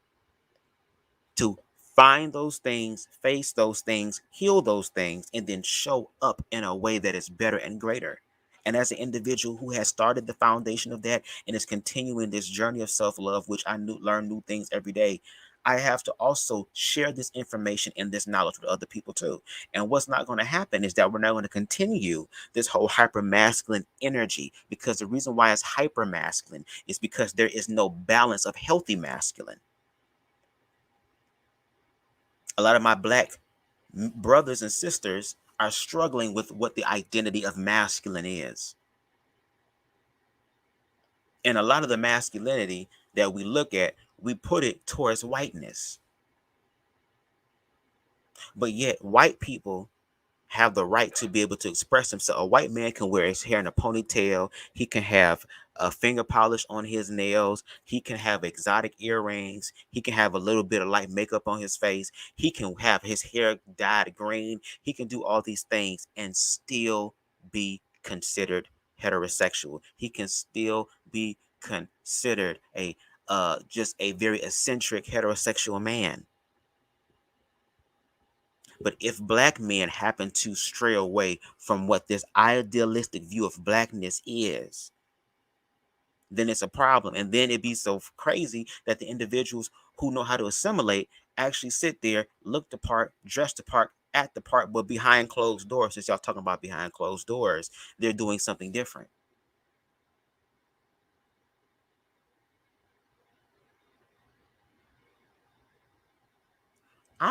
to find those things, face those things, heal those things, and then show up in a way that is better and greater. And as an individual who has started the foundation of that and is continuing this journey of self-love, which I learn new things every day, I have to also share this information and this knowledge with other people too. And what's not going to happen is that we're not going to continue this whole hyper-masculine energy, because the reason why it's hyper-masculine is because there is no balance of healthy masculine. A lot of my Black brothers and sisters are struggling with what the identity of masculine is. And a lot of the masculinity that we look at, we put it towards whiteness. But yet white people have the right to be able to express himself. A white man can wear his hair in a ponytail. He can have a finger polish on his nails. He can have exotic earrings. He can have a little bit of light makeup on his face. He can have his hair dyed green. He can do all these things and still be considered heterosexual. He can still be considered a just a very eccentric heterosexual man. But if Black men happen to stray away from what this idealistic view of Blackness is, then it's a problem. And then it'd be so crazy that the individuals who know how to assimilate actually sit there, look the part, dress the part, act the part, but behind closed doors, since y'all talking about behind closed doors, they're doing something different.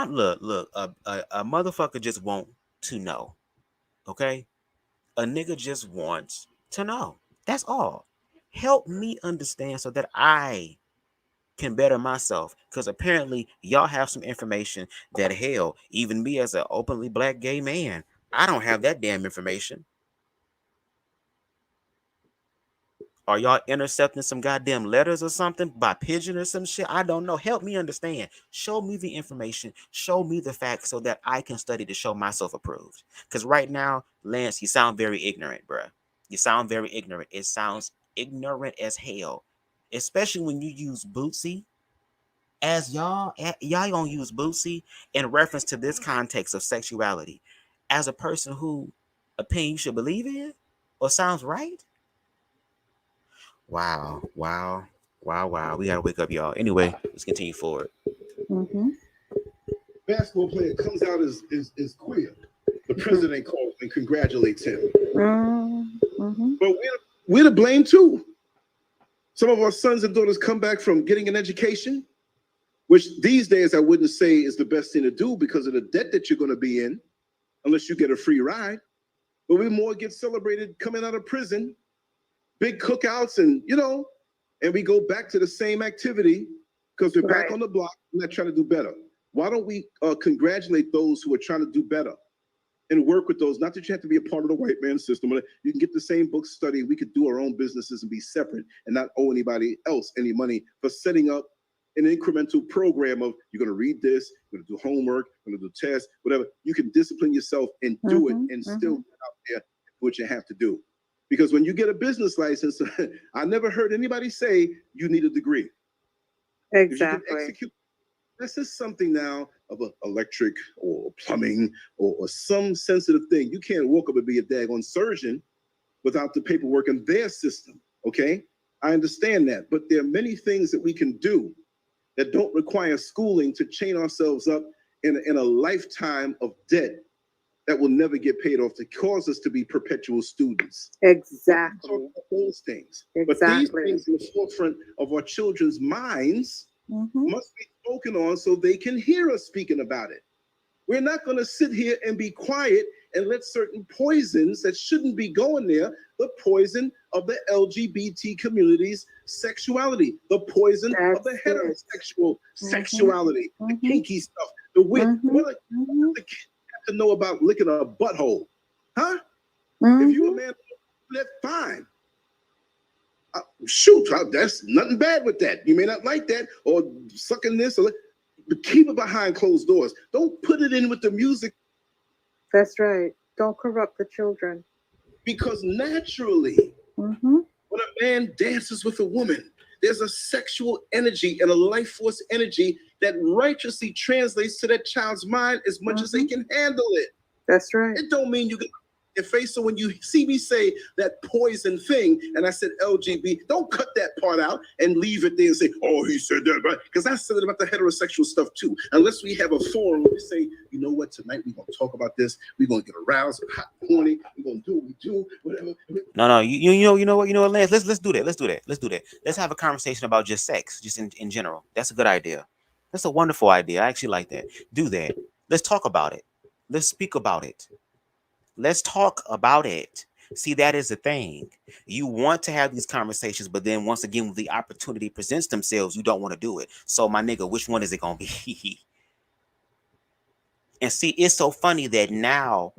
Look, a motherfucker just want to know, okay? A nigga just wants to know. That's all. Help me understand so that I can better myself, because apparently y'all have some information that, hell, even me as an openly Black gay man, I don't have that damn information. Are y'all intercepting some goddamn letters or something by pigeon or some shit? I don't know. Help me understand. Show me the information. Show me the facts so that I can study to show myself approved. Because right now, Lance, you sound very ignorant, bruh. You sound very ignorant. It sounds ignorant as hell. Especially when you use Boosie. As y'all gonna use Boosie in reference to this context of sexuality as a person who opinion you should believe in or sounds right. Wow. We gotta wake up, y'all. Anyway, let's continue forward. Basketball player comes out as queer. The president calls and congratulates him. But we're to blame too. Some of our sons and daughters come back from getting an education, which these days I wouldn't say is the best thing to do because of the debt that you're going to be in, unless you get a free ride. But we more get celebrated coming out of prison, big cookouts, and and we go back to the same activity because we're back on the block and not trying to do better. Why don't we congratulate those who are trying to do better and work with those? Not that you have to be a part of the white man system, but you can get the same book study. We could do our own businesses and be separate and not owe anybody else any money for setting up an incremental program of you're going to read this, you're going to do homework, you're going to do tests, whatever. You can discipline yourself and do it and still get out there and what you have to do. Because when you get a business license, I never heard anybody say you need a degree. Exactly. You can execute. This is something now of electric or plumbing or some sensitive thing. You can't walk up and be a daggone surgeon without the paperwork in their system, okay? I understand that, but there are many things that we can do that don't require schooling to chain ourselves up in a lifetime of debt that will never get paid off, to cause us to be perpetual students. Exactly. Those things. Exactly. But these things in the forefront of our children's minds must be spoken on so they can hear us speaking about it. We're not going to sit here and be quiet and let certain poisons that shouldn't be going there, the poison of the LGBT community's sexuality, the poison of the heterosexual sexuality, the kinky stuff, the weird. What the kids have to know about licking a butthole? Huh? If you're a man, that's fine. Shoot, that's nothing bad with that. You may not like that, or sucking this, but keep it behind closed doors. Don't put it in with the music. That's right. Don't corrupt the children. Because naturally, when a man dances with a woman, there's a sexual energy and a life force energy that righteously translates to that child's mind as much as they can handle it. That's right. It don't mean you can your face. So when you see me say that poison thing, and I said LGBT, don't cut that part out and leave it there and say, oh, he said that, right? Because I said it about the heterosexual stuff too. Unless we have a forum where we say, you know what, tonight we're going to talk about this. We're going to get aroused and hot and horny. We're going to do what we do, whatever. No, you know what, Lance, let's do that. Let's have a conversation about just sex, just in general. That's a good idea. That's a wonderful idea. I actually like that. Do that. Let's talk about it. Let's speak about it. Let's talk about it. See, that is the thing. You want to have these conversations, but then once again, when the opportunity presents themselves, you don't want to do it. So, my nigga, which one is it going to be? And see, it's so funny that now,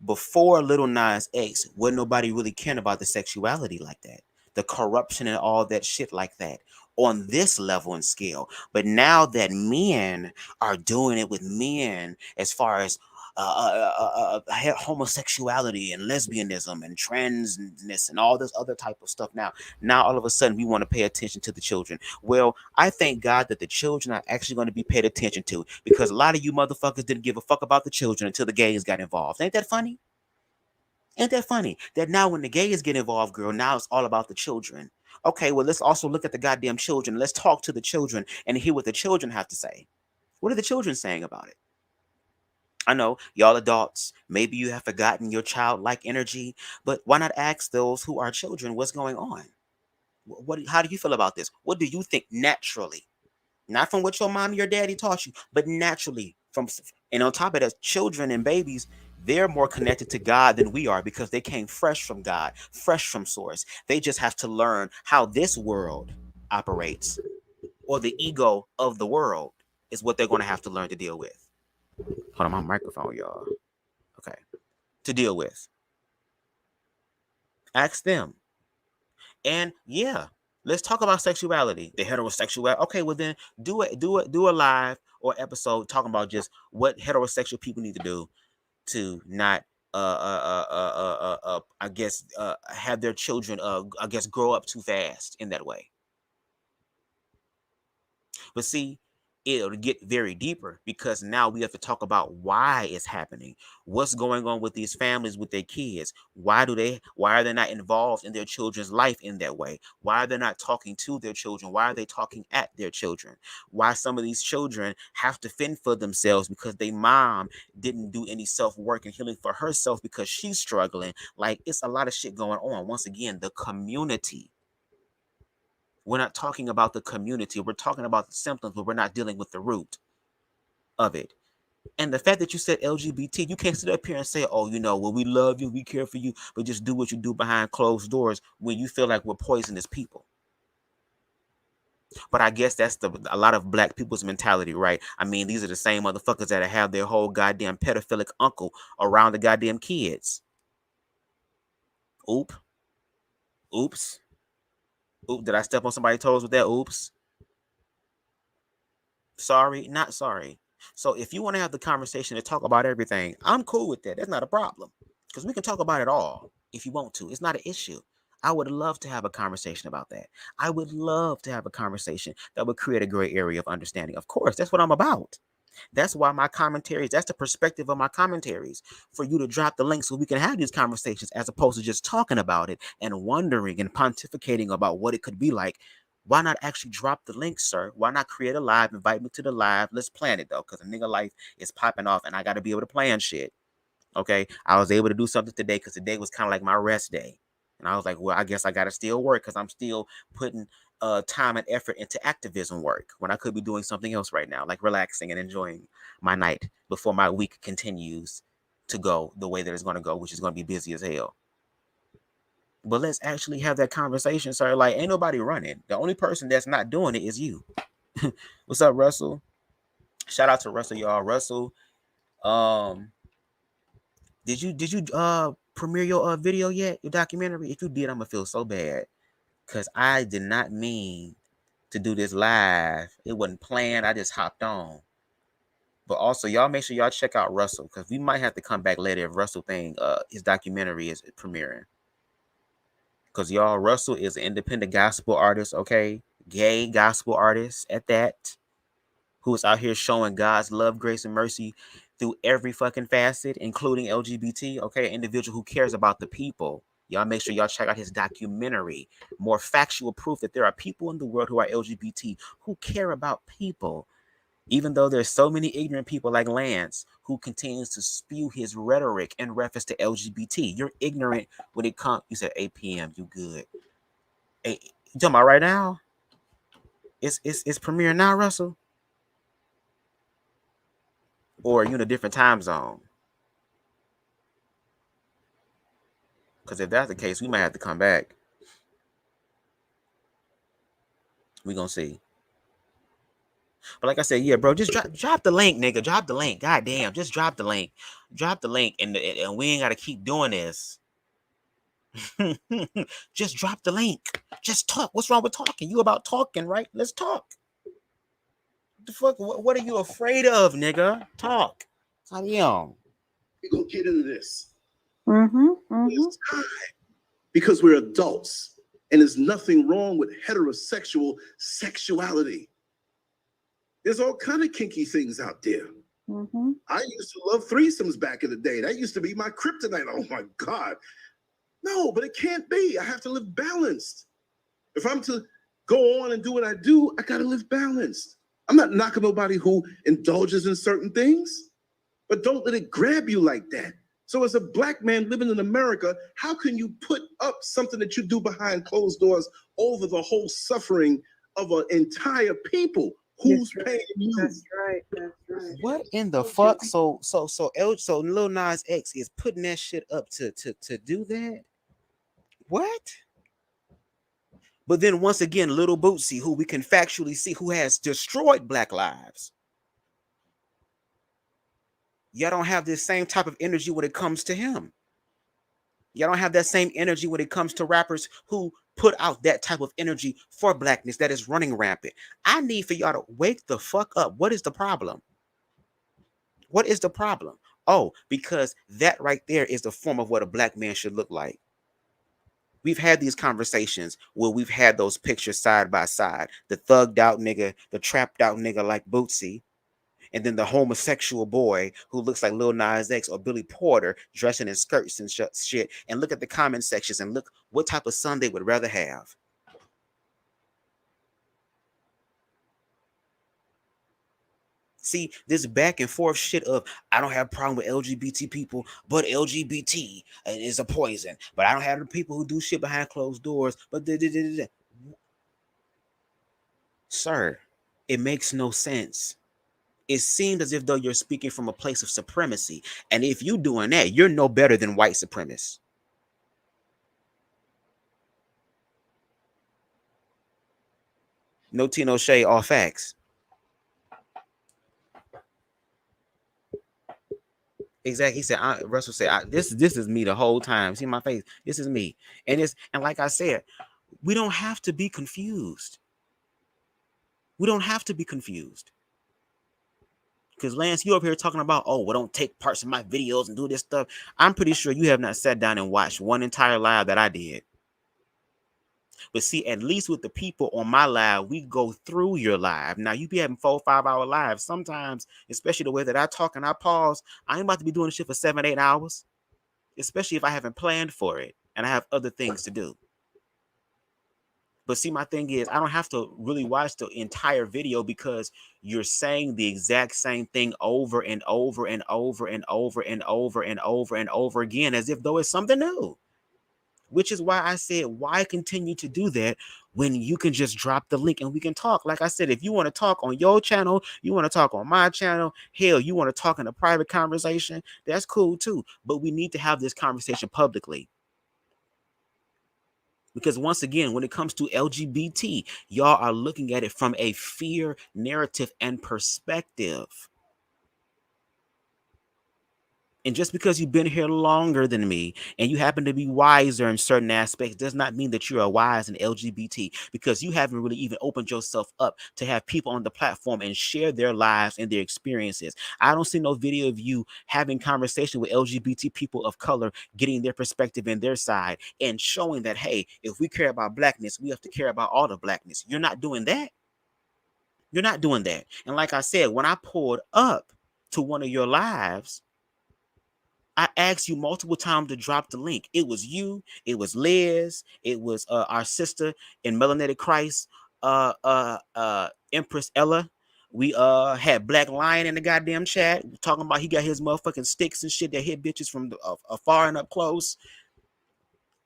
before Lil Nas X, wasn't nobody really caring about the sexuality like that, the corruption and all that shit like that on this level and scale. But now that men are doing it with men, as far as homosexuality and lesbianism and transness and all this other type of stuff, now all of a sudden we want to pay attention to the children. Well, I thank God that the children are actually going to be paid attention to, because a lot of you motherfuckers didn't give a fuck about the children until the gays got involved. Ain't that funny? Ain't that funny that now when the gays get involved, girl, now it's all about the children. Okay, well, let's also look at the goddamn children. Let's talk to the children and hear what the children have to say. What are the children saying about it? I know y'all adults, maybe you have forgotten your childlike energy, but why not ask those who are children what's going on? How do you feel about this? What do you think naturally? Not from what your mom and your daddy taught you, but naturally from. And on top of that, children and babies, they're more connected to God than we are, because they came fresh from God, fresh from source. They just have to learn how this world operates, or the ego of the world is what they're going to have to learn to deal with. Hold on, my microphone, y'all. Okay. To deal with. Ask them. And yeah, let's talk about sexuality, the heterosexual. Okay, well then do a live or episode talking about just what heterosexual people need to do to not I guess have their children I guess grow up too fast in that way. But see, it'll get very deeper, because now we have to talk about why it's happening. What's going on with these families with their kids? Why are they not involved in their children's life in that way? Why are they not talking to their children? Why are they talking at their children? Why some of these children have to fend for themselves because their mom didn't do any self-work and healing for herself because she's struggling? Like, it's a lot of shit going on. Once again, the community. We're not talking about the community. We're talking about the symptoms, but we're not dealing with the root of it. And the fact that you said LGBT, you can't sit up here and say, oh, well, we love you, we care for you, but just do what you do behind closed doors when you feel like we're poisonous people. But I guess that's a lot of black people's mentality, right? I mean, these are the same motherfuckers that have their whole goddamn pedophilic uncle around the goddamn kids. Oops. Oops, did I step on somebody's toes with that? Oops. Sorry, not sorry. So if you want to have the conversation to talk about everything, I'm cool with that. That's not a problem. Because we can talk about it all if you want to. It's not an issue. I would love to have a conversation about that. I would love to have a conversation that would create a gray area of understanding. Of course, that's what I'm about. That's why my commentaries, that's the perspective of my commentaries, for you to drop the link so we can have these conversations as opposed to just talking about it and wondering and pontificating about what it could be like. Why not actually drop the link, sir? Why not create a live, invite me to the live? Let's plan it, though, because a nigga life is popping off and I got to be able to plan shit. Okay, I was able to do something today because today was kind of like my rest day. And I was like, well, I guess I got to still work because I'm still putting time and effort into activism work when I could be doing something else right now, like relaxing and enjoying my night before my week continues to go the way that it's going to go, which is going to be busy as hell. But let's actually have that conversation, sir. Like, ain't nobody running. The only person that's not doing it is you. What's up, Russell? Shout out to Russell, y'all. Russell, did you premiere your video yet? Your documentary? If you did, I'm gonna feel so bad. Cause I did not mean to do this live. It wasn't planned. I just hopped on. But also, y'all make sure y'all check out Russell, because we might have to come back later if Russell his documentary is premiering. Because y'all, Russell is an independent gospel artist, okay? Gay gospel artist at that, who is out here showing God's love, grace, and mercy through every fucking facet, including LGBT, okay? An individual who cares about the people. Y'all make sure y'all check out his documentary. More factual proof that there are people in the world who are LGBT who care about people. Even though there's so many ignorant people like Lance who continues to spew his rhetoric in reference to LGBT. You're ignorant when it comes. You said 8 p.m. You good? Hey, you talking about right now? It's premiering now, Russell? Or are you in a different time zone? Because if that's the case, we might have to come back. We're going to see. But like I said, yeah, bro, just drop the link, nigga. Drop the link. God damn, just drop the link. Drop the link, and we ain't got to keep doing this. Just drop the link. Just talk. What's wrong with talking? You about talking, right? Let's talk. The fuck? What are you afraid of, nigga? Talk. How young? We're going to get into this. Mm-hmm. It's time. Because we're adults. And there's nothing wrong with heterosexual sexuality. There's all kind of kinky things out there. Mm-hmm. I used to love threesomes back in the day. That used to be my kryptonite. Oh my God. No, but it can't be. I have to live balanced. If I'm to go on and do what I do, I got to live balanced. I'm not knocking nobody who indulges in certain things, but don't let it grab you like that. So as a Black man living in America, how can you put up something that you do behind closed doors over the whole suffering of an entire people? Who's paying you? That's right. That's right. What in the fuck? So Lil Nas X is putting that shit up to do that? What? But then once again, Little Boosie, who we can factually see who has destroyed Black lives. Y'all don't have this same type of energy when it comes to him. Y'all don't have that same energy when it comes to rappers who put out that type of energy for Blackness that is running rampant. I need for y'all to wake the fuck up. What is the problem? What is the problem? Oh, because that right there is the form of what a Black man should look like. We've had these conversations where we've had those pictures side by side. The thugged out nigga, the trapped out nigga like Boosie, and then the homosexual boy who looks like Lil Nas X or Billy Porter dressing in skirts and shit. And look at the comment sections and look what type of son they would rather have. See, this back and forth shit of I don't have a problem with LGBT people, but LGBT is a poison. But I don't have the people who do shit behind closed doors. But sir, it makes no sense. It seems as if though you're speaking from a place of supremacy. And if you're doing that, you're no better than white supremacists. No tea, no shade, all facts. Exactly. He said, Russell said, this is me the whole time. See my face? This is me. And like I said, we don't have to be confused. We don't have to be confused. Because Lance, you up here talking about, oh, well, don't take parts of my videos and do this stuff. I'm pretty sure you have not sat down and watched one entire live that I did. But see, at least with the people on my live, we go through your live. Now, you be having 4 or 5 hour lives. Sometimes, especially the way that I talk and I pause, I ain't about to be doing this shit for 7, 8 hours. Especially if I haven't planned for it and I have other things to do. But see, my thing is, I don't have to really watch the entire video because you're saying the exact same thing over and over and over and over and over and over and over again, as if though it's something new. Which is why I said, why continue to do that when you can just drop the link and we can talk? Like I said, if you want to talk on your channel, you want to talk on my channel, hell, you want to talk in a private conversation, that's cool too. But we need to have this conversation publicly. Because once again, when it comes to LGBT, y'all are looking at it from a fear narrative and perspective. And just because you've been here longer than me and you happen to be wiser in certain aspects does not mean that you are wise in LGBT, because you haven't really even opened yourself up to have people on the platform and share their lives and their experiences. I don't see no video of you having conversation with LGBT people of color, getting their perspective and their side and showing that, hey, if we care about blackness, we have to care about all the blackness. You're not doing that. You're not doing that. And like I said, when I pulled up to one of your lives, I asked you multiple times to drop the link. It was you, it was Liz, it was our sister in Melanated Christ, Empress Ella. We had Black Lion in the goddamn chat talking about he got his motherfucking sticks and shit that hit bitches from afar and up close.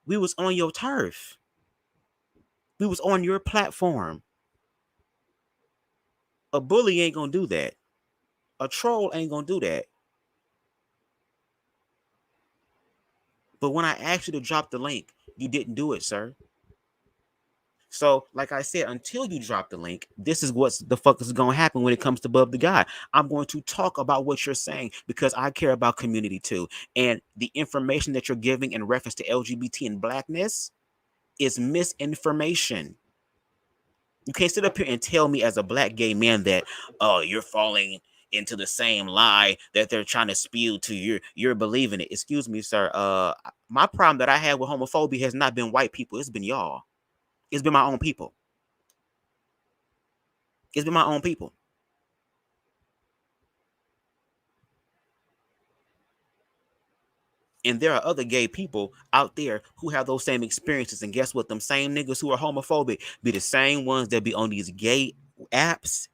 We was on your turf. We was on your platform. A bully ain't gonna do that. A troll ain't gonna do that. But when I asked you to drop the link, you didn't do it, sir. So, like I said, until you drop the link, this is what the fuck is going to happen when it comes to BubzDaGawd. I'm going to talk about what you're saying because I care about community too. And the information that you're giving in reference to LGBT and blackness is misinformation. You can't sit up here and tell me as a black gay man that, oh, you're falling into the same lie that they're trying to spew to you're believing it. Excuse me, sir. My problem that I had with homophobia has not been white people. It's been y'all. It's been my own people. It's been my own people. And there are other gay people out there who have those same experiences. And guess what? Them same niggas who are homophobic be the same ones that be on these gay apps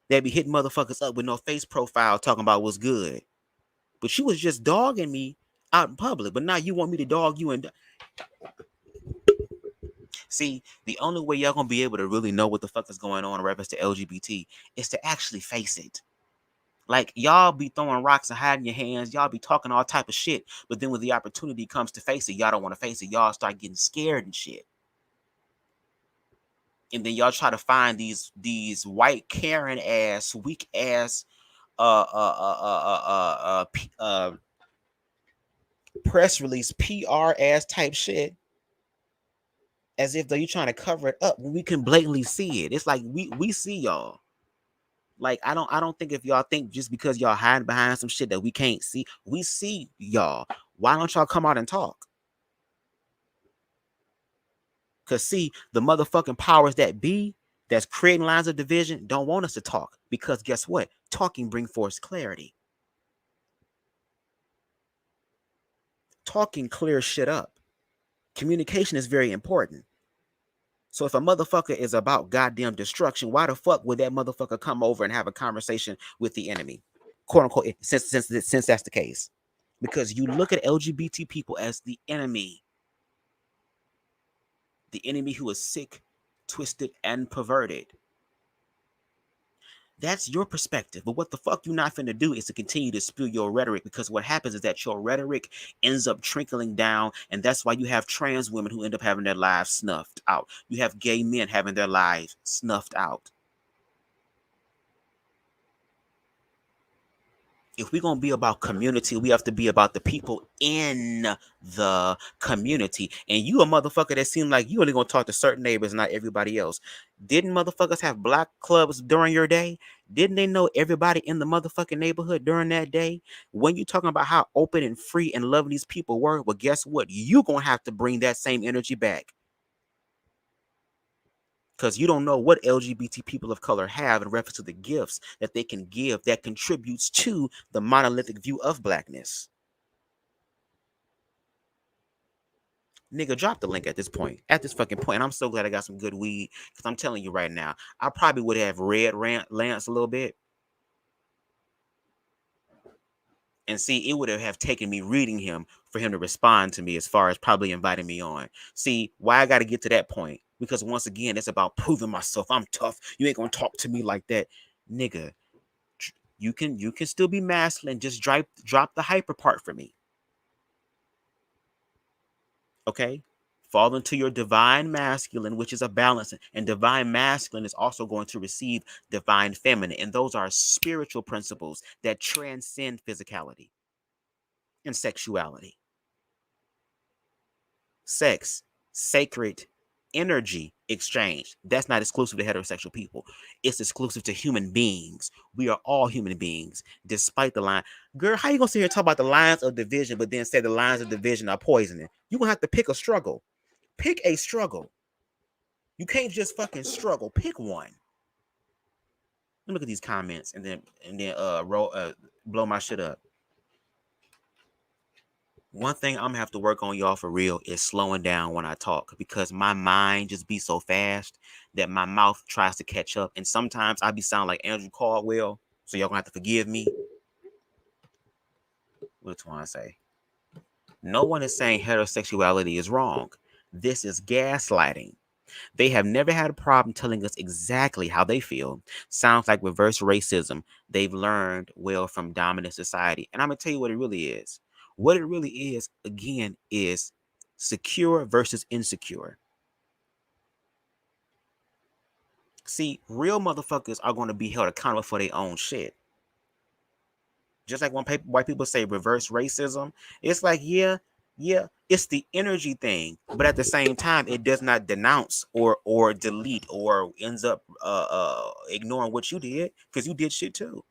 that be hitting motherfuckers up with no face profile talking about what's good. But you was just dogging me out in public. But now you want me to dog you and... See, the only way y'all gonna be able to really know what the fuck is going on in reference to LGBT is to actually face it. Like, y'all be throwing rocks and hiding your hands. Y'all be talking all type of shit. But then when the opportunity comes to face it, y'all don't want to face it. Y'all start getting scared and shit. And then y'all try to find these white Karen ass, weak ass, press release PR ass type shit, as if though you're trying to cover it up when we can blatantly see it. It's like we see y'all. Like, I don't think if y'all think just because y'all hiding behind some shit that we can't see, we see y'all. Why don't y'all come out and talk? Because see, the motherfucking powers that be that's creating lines of division don't want us to talk. Because guess what? Talking brings forth clarity. Talking clears shit up. Communication is very important. So if a motherfucker is about goddamn destruction, why the fuck would that motherfucker come over and have a conversation with the enemy? Quote unquote, since that's the case. Because you look at LGBT people as the enemy. The enemy who is sick, twisted, and perverted. That's your perspective. But what the fuck you not finna do is to continue to spew your rhetoric, because what happens is that your rhetoric ends up trickling down, and that's why you have trans women who end up having their lives snuffed out. You have gay men having their lives snuffed out. If we're going to be about community, we have to be about the people in the community. And you a motherfucker that seemed like you only going to talk to certain neighbors, not everybody else. Didn't motherfuckers have black clubs during your day? Didn't they know everybody in the motherfucking neighborhood during that day? When you talking about how open and free and loving these people were, well, guess what? You going to have to bring that same energy back. Because you don't know what LGBT people of color have in reference to the gifts that they can give that contributes to the monolithic view of blackness. Nigga, drop the link at this point. At this fucking point. And I'm so glad I got some good weed. Because I'm telling you right now, I probably would have read Lance a little bit. And see, it would have taken me reading him for him to respond to me as far as probably inviting me on. See, why I got to get to that point? Because once again, it's about proving myself. I'm tough. You ain't going to talk to me like that. Nigga, you can still be masculine. Just drop the hyper part for me. Okay? Fall into your divine masculine, which is a balance. And divine masculine is also going to receive divine feminine. And those are spiritual principles that transcend physicality and sexuality. Sex, sacred energy exchange. That's not exclusive to heterosexual people. It's exclusive to human beings. We are all human beings, despite the line. Girl, how you gonna sit here and talk about the lines of division, but then say the lines of division are poisoning? You're gonna have to pick a struggle. Pick a struggle. You can't just fucking struggle. Pick one. Let me look at these comments and then blow my shit up. One thing I'm gonna have to work on, y'all, for real, is slowing down when I talk, because my mind just be so fast that my mouth tries to catch up, and sometimes I be sound like Andrew Caldwell, so y'all gonna have to forgive me. What do I say? No one is saying heterosexuality is wrong. This is gaslighting. They have never had a problem telling us exactly how they feel. Sounds like reverse racism they've learned well from dominant society. And I'm going to tell you what it really is. What it really is, again, is secure versus insecure. See, real motherfuckers are going to be held accountable for their own shit. Just like when white people say reverse racism, it's like, yeah, it's the energy thing, but at the same time, it does not denounce or delete or ends up ignoring what you did, because you did shit too.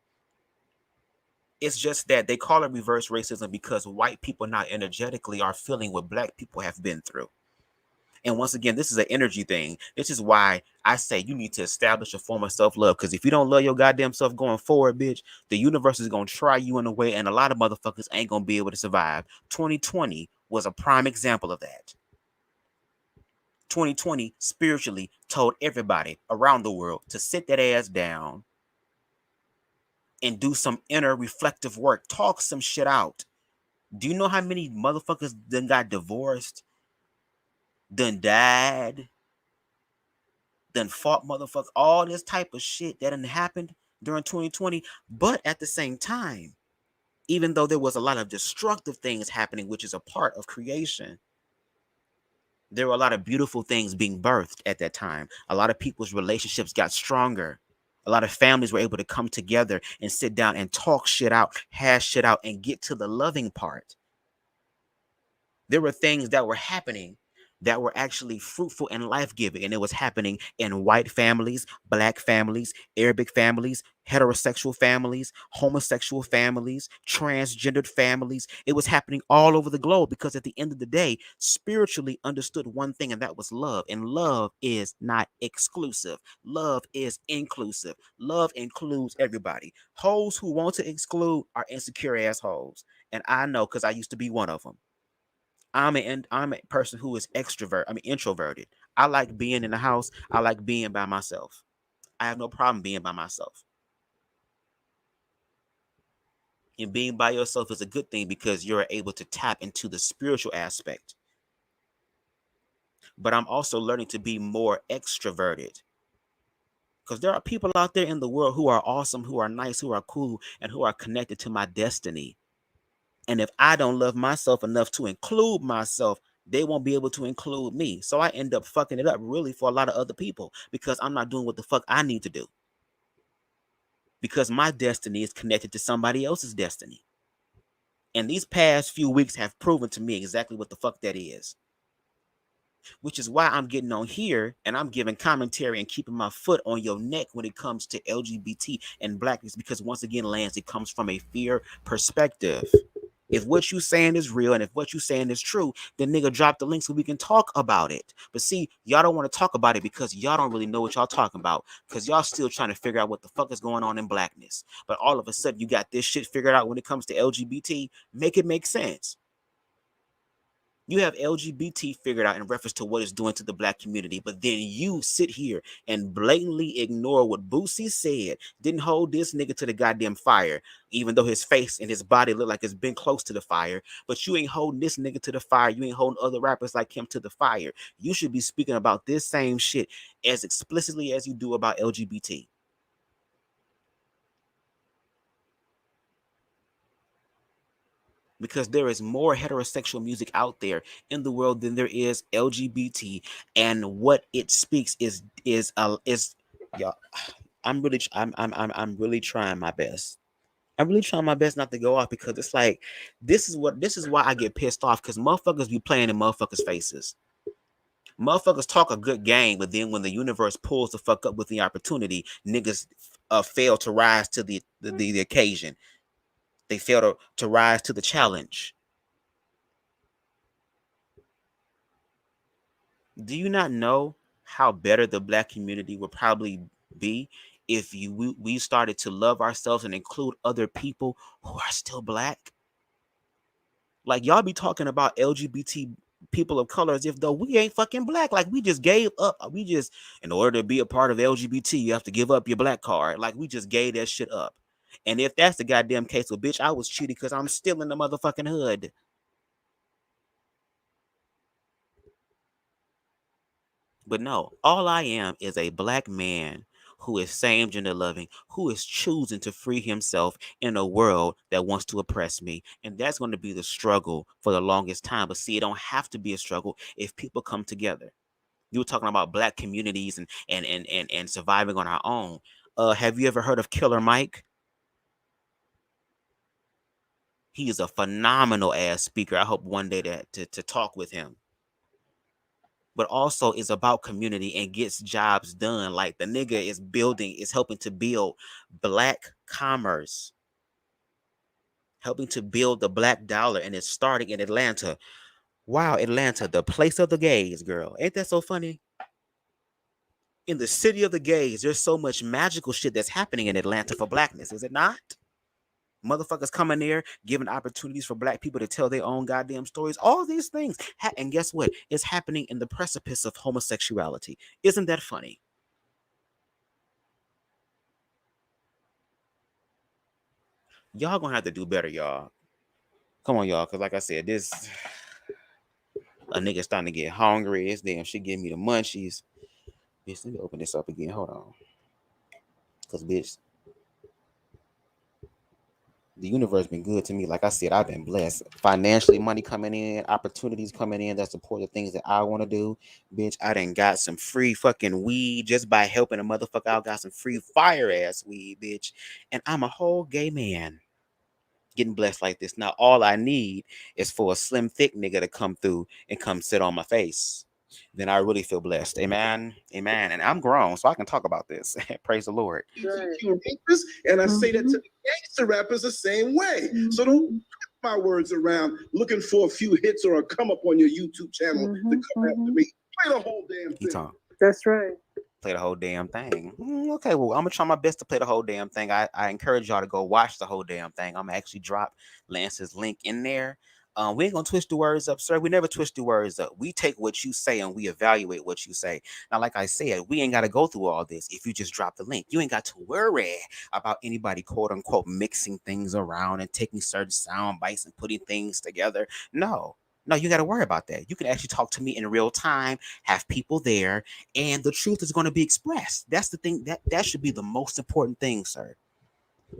It's just that they call it reverse racism because white people now energetically are feeling what black people have been through. And once again, this is an energy thing. This is why I say you need to establish a form of self-love. Because if you don't love your goddamn self going forward, bitch, the universe is going to try you in a way, and a lot of motherfuckers ain't going to be able to survive. 2020 was a prime example of that. 2020 spiritually told everybody around the world to sit that ass down and do some inner reflective work. Talk some shit out. Do you know how many motherfuckers then got divorced? Done died? Done fought motherfuckers, all this type of shit that done happened during 2020. But at the same time, even though there was a lot of destructive things happening, which is a part of creation, there were a lot of beautiful things being birthed at that time. A lot of people's relationships got stronger. A lot of families were able to come together and sit down and talk shit out, hash shit out, and get to the loving part. There were things that were happening that were actually fruitful and life-giving. And it was happening in white families, black families, Arabic families, heterosexual families, homosexual families, transgendered families. It was happening all over the globe because at the end of the day, spiritually understood one thing, and that was love. And love is not exclusive. Love is inclusive. Love includes everybody. Hoes who want to exclude are insecure assholes. And I know, because I used to be one of them. I'm a person who is introverted. I like being in the house. I like being by myself. I have no problem being by myself. And being by yourself is a good thing because you're able to tap into the spiritual aspect. But I'm also learning to be more extroverted. Because there are people out there in the world who are awesome, who are nice, who are cool, and who are connected to my destiny. And if I don't love myself enough to include myself, they won't be able to include me. So I end up fucking it up really for a lot of other people because I'm not doing what the fuck I need to do. because my destiny is connected to somebody else's destiny. And these past few weeks have proven to me exactly what the fuck that is. Which is why I'm getting on here and I'm giving commentary and keeping my foot on your neck when it comes to LGBT and blackness, because once again, Lance, it comes from a fear perspective. If what you saying is real and if what you saying is true, then nigga, drop the link so we can talk about it. But see, y'all don't want to talk about it because y'all don't really know what y'all talking about, because y'all still trying to figure out what the fuck is going on in blackness. But all of a sudden you got this shit figured out when it comes to LGBT. Make it make sense. You have LGBT figured out in reference to what it's doing to the black community, but then you sit here and blatantly ignore what Boosie said, didn't hold this nigga to the goddamn fire, even though his face and his body look like it's been close to the fire, but you ain't holding this nigga to the fire. You ain't holding other rappers like him to the fire. You should be speaking about this same shit as explicitly as you do about LGBT. Because there is more heterosexual music out there in the world than there is LGBT, and what it speaks is y'all. I'm really trying my best. I'm really trying my best not to go off, because it's like this is why I get pissed off, because motherfuckers be playing in motherfuckers' faces. Motherfuckers talk a good game, but then when the universe pulls the fuck up with the opportunity, niggas fail to rise to the occasion. They fail to rise to the challenge. Do you not know how better the black community would probably be if we started to love ourselves and include other people who are still black? Like, y'all be talking about LGBT people of color as if though we ain't fucking black. Like, we just gave up. In order to be a part of LGBT, you have to give up your black card. Like, we just gave that shit up. And if that's the goddamn case, well, bitch, I was cheated because I'm still in the motherfucking hood. But no, all I am is a black man who is same gender loving, who is choosing to free himself in a world that wants to oppress me. And that's going to be the struggle for the longest time. But see, it don't have to be a struggle if people come together. You were talking about black communities and surviving on our own. Have you ever heard of Killer Mike? He is a phenomenal ass speaker. I hope one day to talk with him. But also is about community and gets jobs done. Like, the nigga is helping to build black commerce, helping to build the black dollar, and it's starting in Atlanta. Wow, Atlanta, the place of the gays, girl. Ain't that so funny? In the city of the gays, there's so much magical shit that's happening in Atlanta for blackness, is it not? Motherfuckers coming there, giving opportunities for black people to tell their own goddamn stories. All these things. And guess what? It's happening in the precipice of homosexuality. Isn't that funny? Y'all gonna have to do better, y'all. Come on, y'all. Because like I said, a nigga starting to get hungry. It's damn shit giving me the munchies. Bitch, let me open this up again. Hold on. Because, bitch, the universe been good to me. Like I said, I've been blessed. Financially, money coming in, opportunities coming in that support the things that I want to do. Bitch, I done got some free fucking weed just by helping a motherfucker out. Got some free fire ass weed, bitch. And I'm a whole gay man getting blessed like this. Now, all I need is for a slim, thick nigga to come through and come sit on my face. Then I really feel blessed. Amen. Amen. And I'm grown, so I can talk about this. Praise the Lord. And I say that to the gangster rappers the same way. So don't twist my words around looking for a few hits or a come up on your YouTube channel to come after me. Play the whole damn thing. That's right. Play the whole damn thing. Okay, well, I'm gonna try my best to play the whole damn thing. I encourage y'all to go watch the whole damn thing. I'm gonna actually drop Lance's link in there. We ain't gonna twist the words up, sir. We never twist the words up. We take what you say and we evaluate what you say. Now, like I said, we ain't gotta go through all this if you just drop the link. You ain't got to worry about anybody quote unquote mixing things around and taking certain sound bites and putting things together. No, you got to worry about that. You can actually talk to me in real time, have people there, and the truth is going to be expressed. That's the thing. That should be the most important thing, sir.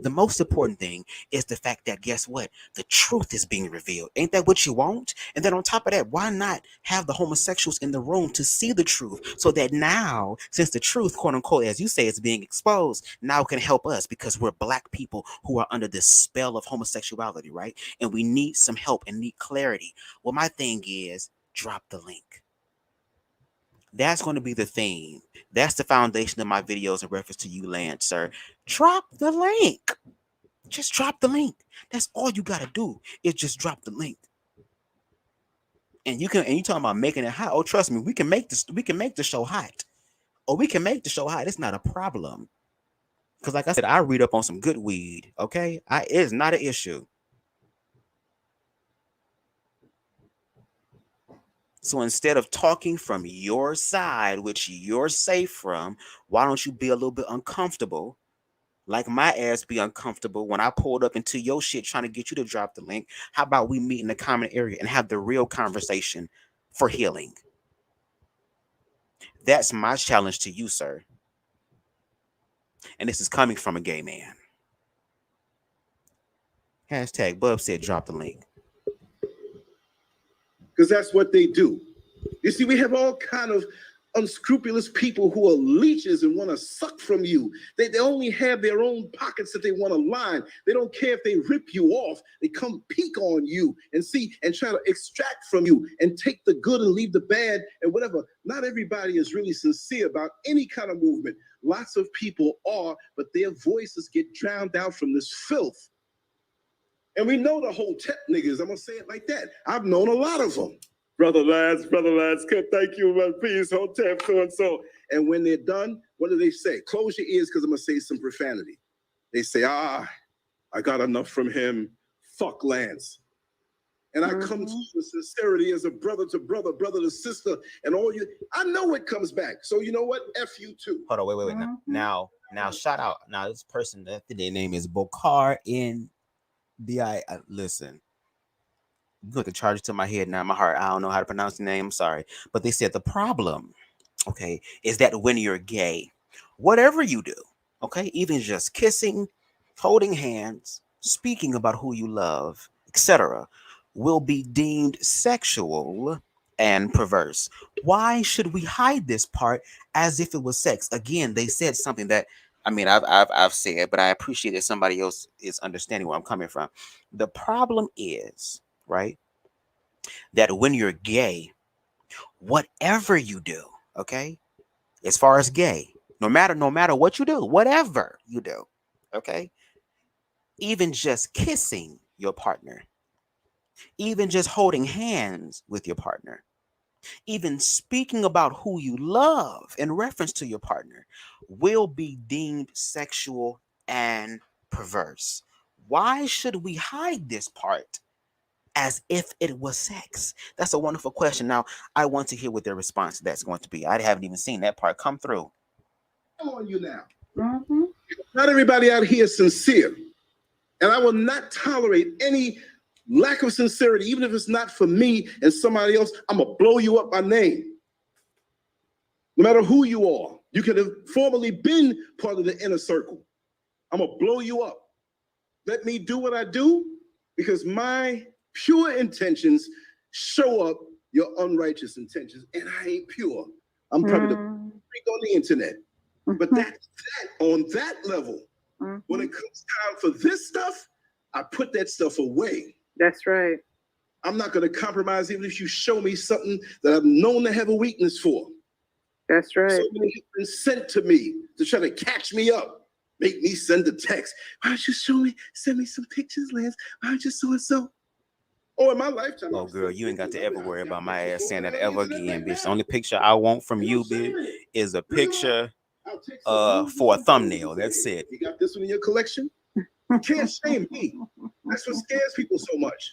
The most important thing is the fact that, guess what? The truth is being revealed. Ain't that what you want? And then on top of that, why not have the homosexuals in the room to see the truth so that now, since the truth, quote unquote, as you say, is being exposed, now it can help us because we're Black people who are under this spell of homosexuality, right? And we need some help and need clarity. Well, my thing is, drop the link. That's going to be the theme. That's the foundation of my videos in reference to you, Lance, sir. Drop the link. Just drop the link. That's all you got to do is just drop the link. And you talking about making it hot. Oh, trust me, we can make the show hot. Or we can make the show hot. It's not a problem. Because like I said, I read up on some good weed. Okay? It's not an issue. So instead of talking from your side, which you're safe from, why don't you be a little bit uncomfortable? Like my ass be uncomfortable when I pulled up into your shit trying to get you to drop the link. How about we meet in the common area and have the real conversation for healing? That's my challenge to you, sir. And this is coming from a gay man. Hashtag Bub said drop the link. Because that's what they do. You see, we have all kind of unscrupulous people who are leeches and want to suck from you. They only have their own pockets that they want to line. They don't care if they rip you off. They come peek on you and see and try to extract from you and take the good and leave the bad and whatever. Not everybody is really sincere about any kind of movement. Lots of people are, but their voices get drowned out from this filth. And we know the Hotep niggas. I'm going to say it like that. I've known a lot of them. Brother Lance, thank you, man. Peace, Hotep, so-and-so. And when they're done, what do they say? Close your ears because I'm going to say some profanity. They say, I got enough from him. Fuck Lance. And I come to the sincerity as a brother to brother, brother to sister, and all you. I know it comes back. So you know what? F you too. Hold on, wait. Now, shout out. Now, this person, their name is Bokar in B.I. Listen, you got the charge to my head now, my heart. I don't know how to pronounce the name. I'm sorry. But they said the problem, okay, is that when you're gay, whatever you do, okay, even just kissing, holding hands, speaking about who you love, etc., will be deemed sexual and perverse. Why should we hide this part as if it was sex? Again, they said something that, I mean, I've said, but I appreciate that somebody else is understanding where I'm coming from. The problem is, right, that when you're gay, whatever you do, okay, as far as gay, no matter what you do, whatever you do, okay, even just kissing your partner, even just holding hands with your partner, even speaking about who you love in reference to your partner will be deemed sexual and perverse. Why should we hide this part as if it was sex? That's a wonderful question. Now, I want to hear what their response to that's going to be. I haven't even seen that part come through. I'm on you now. Not everybody out here is sincere. And I will not tolerate any lack of sincerity, even if it's not for me and somebody else. I'm going to blow you up by name. No matter who you are, you could have formerly been part of the inner circle. I'm going to blow you up. Let me do what I do because my pure intentions show up your unrighteous intentions. And I ain't pure. I'm probably the freak on the internet. But that's that on that level. When it comes time for this stuff, I put that stuff away. That's right. I'm not going to compromise even if you show me something that I'm known to have a weakness for. That's right. So many have been sent to me to try to catch me up, make me send a text. Why don't you send me some pictures, Lance? Why don't you so-and-so? Oh, in my lifetime. Oh, girl, you ain't got to ever worry about my ass saying that ever again, bitch. The only picture I want from you, bitch, is a picture for a thumbnail. That's it. You got this one in your collection? You can't shame me. That's what scares people so much.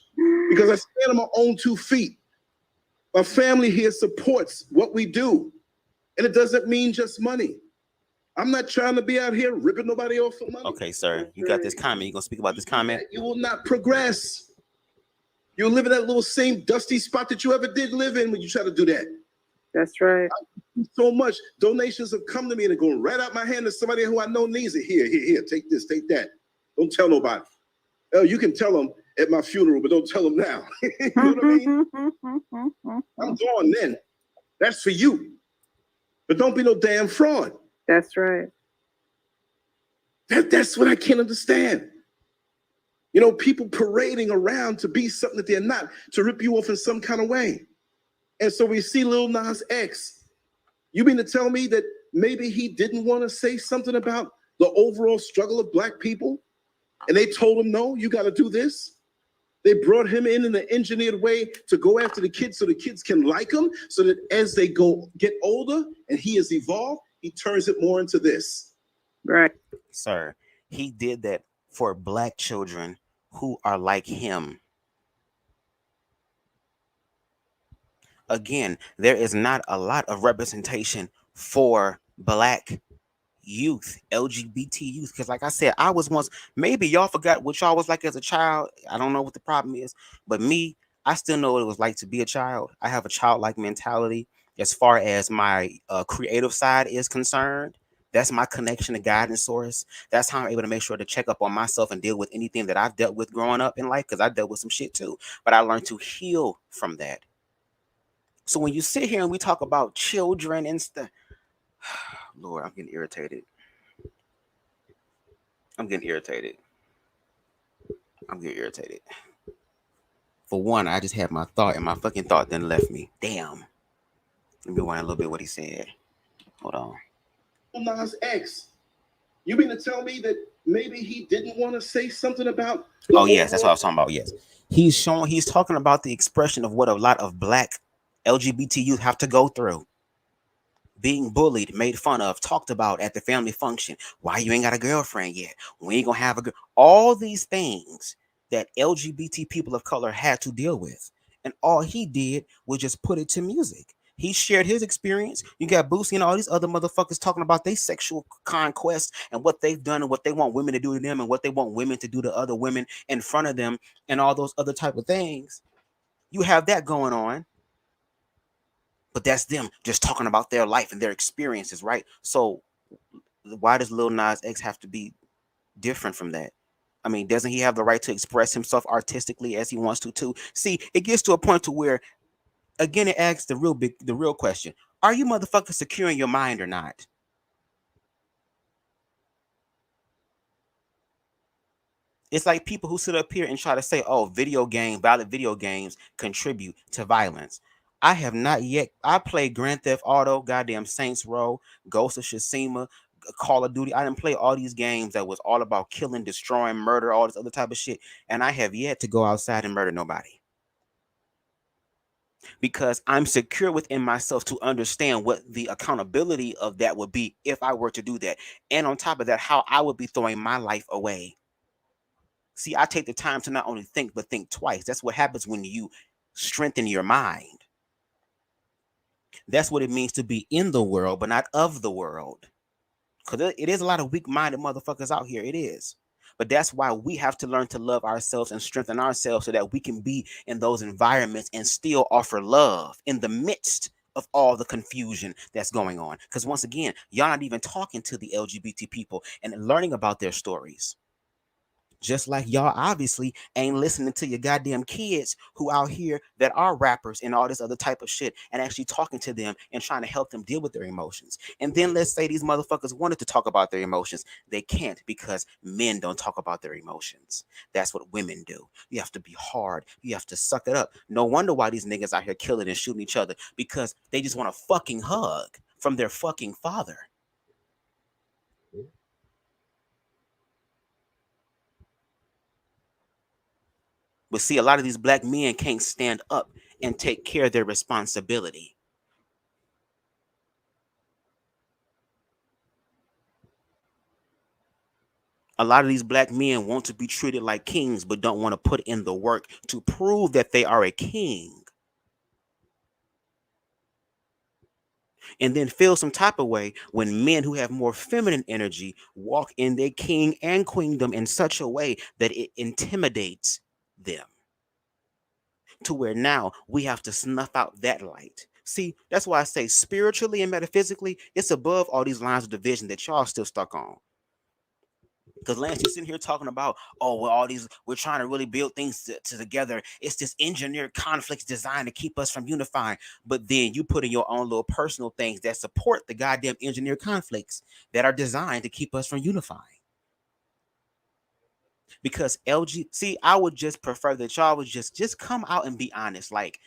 Because I stand on my own 2 feet. My family here supports what we do. And it doesn't mean just money. I'm not trying to be out here ripping nobody off for money. Okay, sir. You got this comment. You gonna speak about this comment? You will not progress. You'll live in that little same dusty spot that you ever did live in when you try to do that. That's right. So much. Donations have come to me and they're going right out my hand to somebody who I know needs it. Here, take this, take that. Don't tell nobody. Oh, you can tell them at my funeral, but don't tell them now. You know what I mean? I'm gone then. That's for you. But don't be no damn fraud. That's right. That's what I can't understand. You know, people parading around to be something that they're not, to rip you off in some kind of way. And so we see Lil Nas X. You mean to tell me that maybe he didn't want to say something about the overall struggle of Black people? And they told him, no, you got to do this. They brought him in an engineered way to go after the kids so the kids can like him, so that as they get older and he has evolved, he turns it more into this. Right. Sir, he did that for Black children who are like him. Again, there is not a lot of representation for Black youth, LGBT youth, because like I said, I was once, maybe y'all forgot what y'all was like as a child. I don't know what the problem is, but me, I still know what it was like to be a child. I have a childlike mentality as far as my creative side is concerned. That's my connection to guidance source. That's how I'm able to make sure to check up on myself and deal with anything that I've dealt with growing up in life, because I dealt with some shit too, but I learned to heal from that. So when you sit here and we talk about children and stuff, Lord, I'm getting irritated. I'm getting irritated. For one, I just had my thought, and my fucking thought then left me. Damn. Let me rewind a little bit what he said. Hold on. Nas X. You mean to tell me that maybe he didn't want to say something about? Oh yes, that's what I was talking about. Yes, he's talking about the expression of what a lot of Black LGBT youth have to go through. Being bullied, made fun of, talked about at the family function. Why you ain't got a girlfriend yet? We ain't gonna have a girl. All these things that LGBT people of color had to deal with. And all he did was just put it to music. He shared his experience. You got Boosie and all these other motherfuckers talking about their sexual conquest and what they've done and what they want women to do to them and what they want women to do to other women in front of them and all those other type of things. You have that going on. But that's them just talking about their life and their experiences, right? So why does Lil Nas X have to be different from that? I mean, doesn't he have the right to express himself artistically as he wants to too? See, it gets to a point to where, again, it asks the real question: are you motherfuckers secure in your mind or not? It's like people who sit up here and try to say, "Oh, violent video games contribute to violence." I have not yet. I played Grand Theft Auto, goddamn Saints Row, Ghost of Tsushima, Call of Duty. I didn't play all these games that was all about killing, destroying, murder, all this other type of shit. And I have yet to go outside and murder nobody. Because I'm secure within myself to understand what the accountability of that would be if I were to do that. And on top of that, how I would be throwing my life away. See, I take the time to not only think, but think twice. That's what happens when you strengthen your mind. That's what it means to be in the world, but not of the world. Because it is a lot of weak-minded motherfuckers out here. It is. But that's why we have to learn to love ourselves and strengthen ourselves so that we can be in those environments and still offer love in the midst of all the confusion that's going on. Because once again, y'all not even talking to the LGBT people and learning about their stories. Just like y'all obviously ain't listening to your goddamn kids who out here that are rappers and all this other type of shit and actually talking to them and trying to help them deal with their emotions. And then let's say these motherfuckers wanted to talk about their emotions. They can't because men don't talk about their emotions. That's what women do. You have to be hard. You have to suck it up. No wonder why these niggas out here killing and shooting each other, because they just want a fucking hug from their fucking father. But see, a lot of these Black men can't stand up and take care of their responsibility. A lot of these Black men want to be treated like kings, but don't want to put in the work to prove that they are a king. And then feel some type of way when men who have more feminine energy walk in their king and queendom in such a way that it intimidates them. To where now we have to snuff out that light. See, that's why I say spiritually and metaphysically, it's above all these lines of division that y'all still stuck on. Because Lance, you're sitting here talking about, oh, well, all these, we're trying to really build things together. It's this engineered conflicts designed to keep us from unifying. But then you put in your own little personal things that support the goddamn engineered conflicts that are designed to keep us from unifying. Because see, I would just prefer that y'all would just come out and be honest. Like,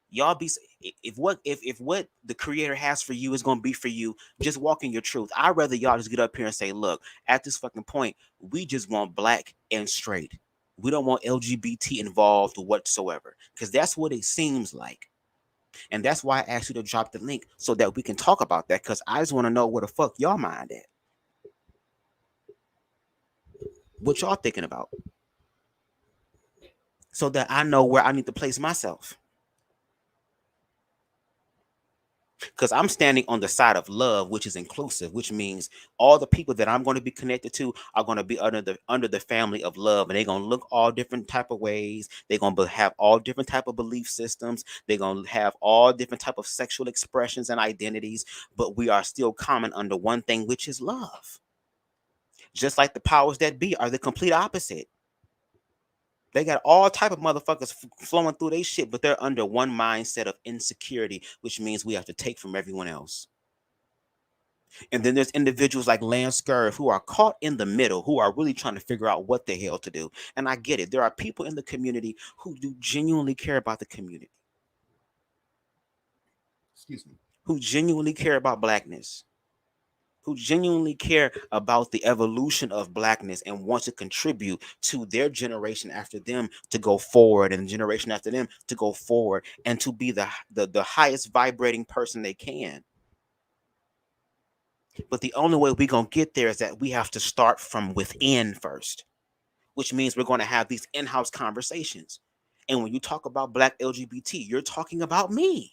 y'all be, if what the creator has for you is going to be for you, just walk in your truth. I'd rather y'all just get up here and say, look, at this fucking point, we just want black and straight. We don't want LGBT involved whatsoever, because that's what it seems like. And that's why I asked you to drop the link so that we can talk about that, because I just want to know where the fuck y'all mind at. What y'all thinking about, so that I know where I need to place myself. Because I'm standing on the side of love, which is inclusive, which means all the people that I'm going to be connected to are going to be under the family of love, and they're going to look all different type of ways. They're going to have all different type of belief systems. They're going to have all different type of sexual expressions and identities, but we are still common under one thing, which is love. Just like the powers that be are the complete opposite. They got all type of motherfuckers flowing through their shit, but they're under one mindset of insecurity, which means we have to take from everyone else. And then there's individuals like Scurv who are caught in the middle, who are really trying to figure out what the hell to do. And I get it. There are people in the community who do genuinely care about the community. Excuse me. Who genuinely care about blackness. Who genuinely care about the evolution of blackness and want to contribute to their generation after them to go forward, and the generation after them to go forward, and to be the highest vibrating person they can. But the only way we're going to get there is that we have to start from within first, which means we're going to have these in-house conversations. And when you talk about Black LGBT, you're talking about me.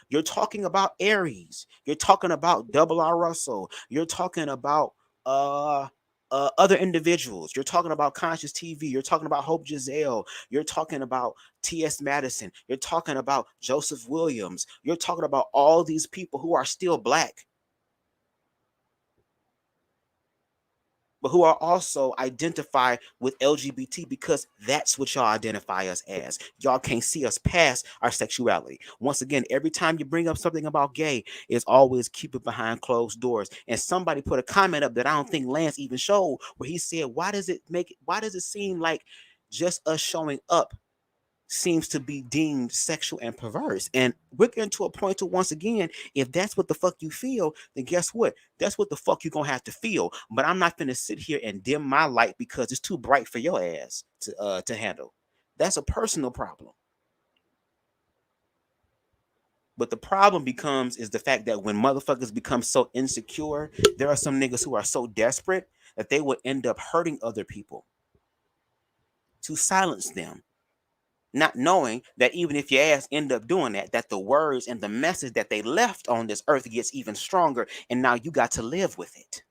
You're talking about Aries. You're talking about Double R Russell. You're talking about other individuals. You're talking about Conscious TV. You're talking about Hope Giselle. You're talking about T.S. Madison. You're talking about Joseph Williams. You're talking about all these people who are still Black, but who are also identify with LGBT, because that's what y'all identify us as. Y'all can't see us past our sexuality. Once again, every time you bring up something about gay, it's always keep it behind closed doors. And somebody put a comment up that I don't think Lance even showed, where he said, why does it seem like just us showing up seems to be deemed sexual and perverse? And we're getting to a point to, once again, if that's what the fuck you feel, then guess what? That's what the fuck you're gonna have to feel. But I'm not gonna sit here and dim my light because it's too bright for your ass to handle. That's a personal problem. But the problem is the fact that when motherfuckers become so insecure, there are some niggas who are so desperate that they will end up hurting other people to silence them. Not knowing that even if your ass end up doing that the words and the message that they left on this earth gets even stronger, and now you got to live with it.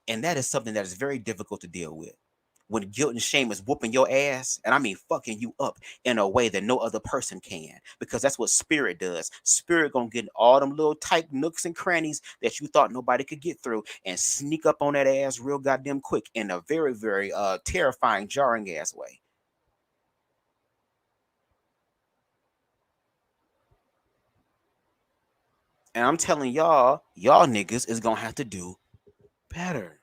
And that is something that is very difficult to deal with. When guilt and shame is whooping your ass, and I mean fucking you up in a way that no other person can, because that's what spirit does. Spirit gonna get in all them little tight nooks and crannies that you thought nobody could get through, and sneak up on that ass real goddamn quick in a very, very terrifying, jarring ass way. And I'm telling y'all niggas is gonna have to do better.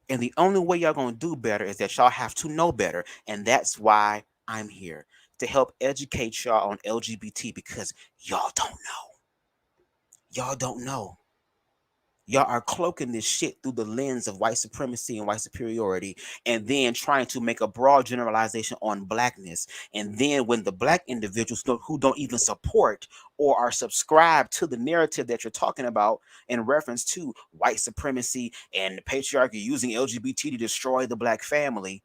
And the only way y'all gonna do better is that y'all have to know better. And that's why I'm here, to help educate y'all on LGBT, because y'all don't know. Y'all don't know. Y'all are cloaking this shit through the lens of white supremacy and white superiority, and then trying to make a broad generalization on blackness. And then when the Black individuals who don't even support or are subscribed to the narrative that you're talking about in reference to white supremacy and the patriarchy using LGBT to destroy the Black family,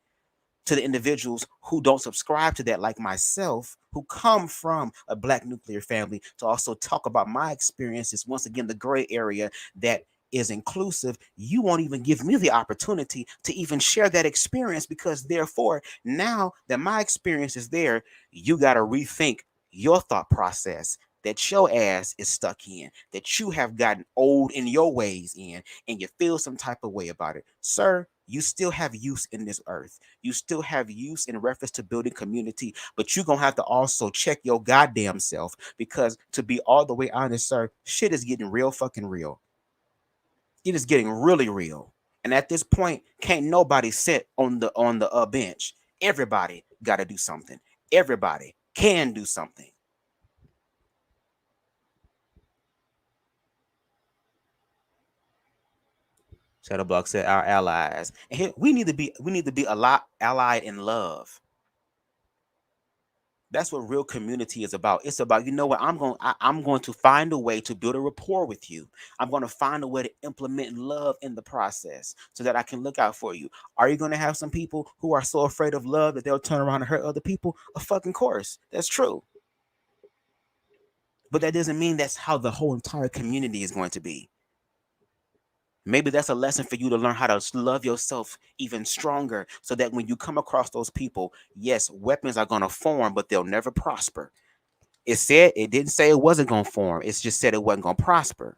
to the individuals who don't subscribe to that, like myself, who come from a Black nuclear family, to also talk about my experiences, once again, the gray area that is inclusive, you won't even give me the opportunity to even share that experience, because therefore, now that my experience is there, you got to rethink your thought process that your ass is stuck in, that you have gotten old in your ways in, and you feel some type of way about it, sir, you still have use in this earth. You still have use in reference to building community, but you're going to have to also check your goddamn self, because to be all the way honest, sir, shit is getting real fucking real. It is getting really real. And at this point, can't nobody sit on the bench. Everybody got to do something. Everybody can do something. Shadowblock said our allies. And here, we need to be a lot allied in love. That's what real community is about. It's about, you know what, I'm going to find a way to build a rapport with you. I'm going to find a way to implement love in the process so that I can look out for you. Are you going to have some people who are so afraid of love that they'll turn around and hurt other people? Of fucking course. That's true. But that doesn't mean that's how the whole entire community is going to be. Maybe that's a lesson for you to learn how to love yourself even stronger, so that when you come across those people, yes, weapons are going to form, but they'll never prosper. It didn't say it wasn't going to form. It's just said it wasn't going to prosper.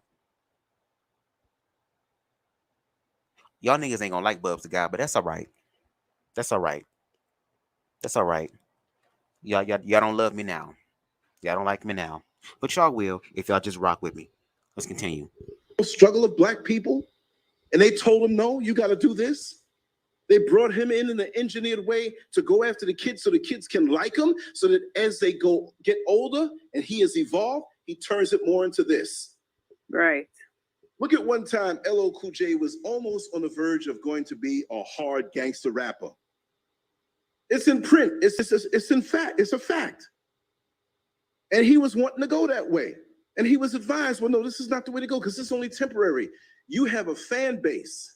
Y'all niggas ain't going to like BubzDaGawd, but that's all right. That's all right. That's all right. Y'all don't love me now. Y'all don't like me now. But y'all will if y'all just rock with me. Let's continue. Struggle of black people, and they told him, no, you got to do this. They brought him in an engineered way to go after the kids so the kids can like him, so that as they get older and he has evolved, he turns it more into this. Right. Look at one time, LL Cool J was almost on the verge of going to be a hard gangster rapper. It's in print. It's in fact. It's a fact. And he was wanting to go that way. And he was advised, well, no, this is not the way to go, because this is only temporary. You have a fan base,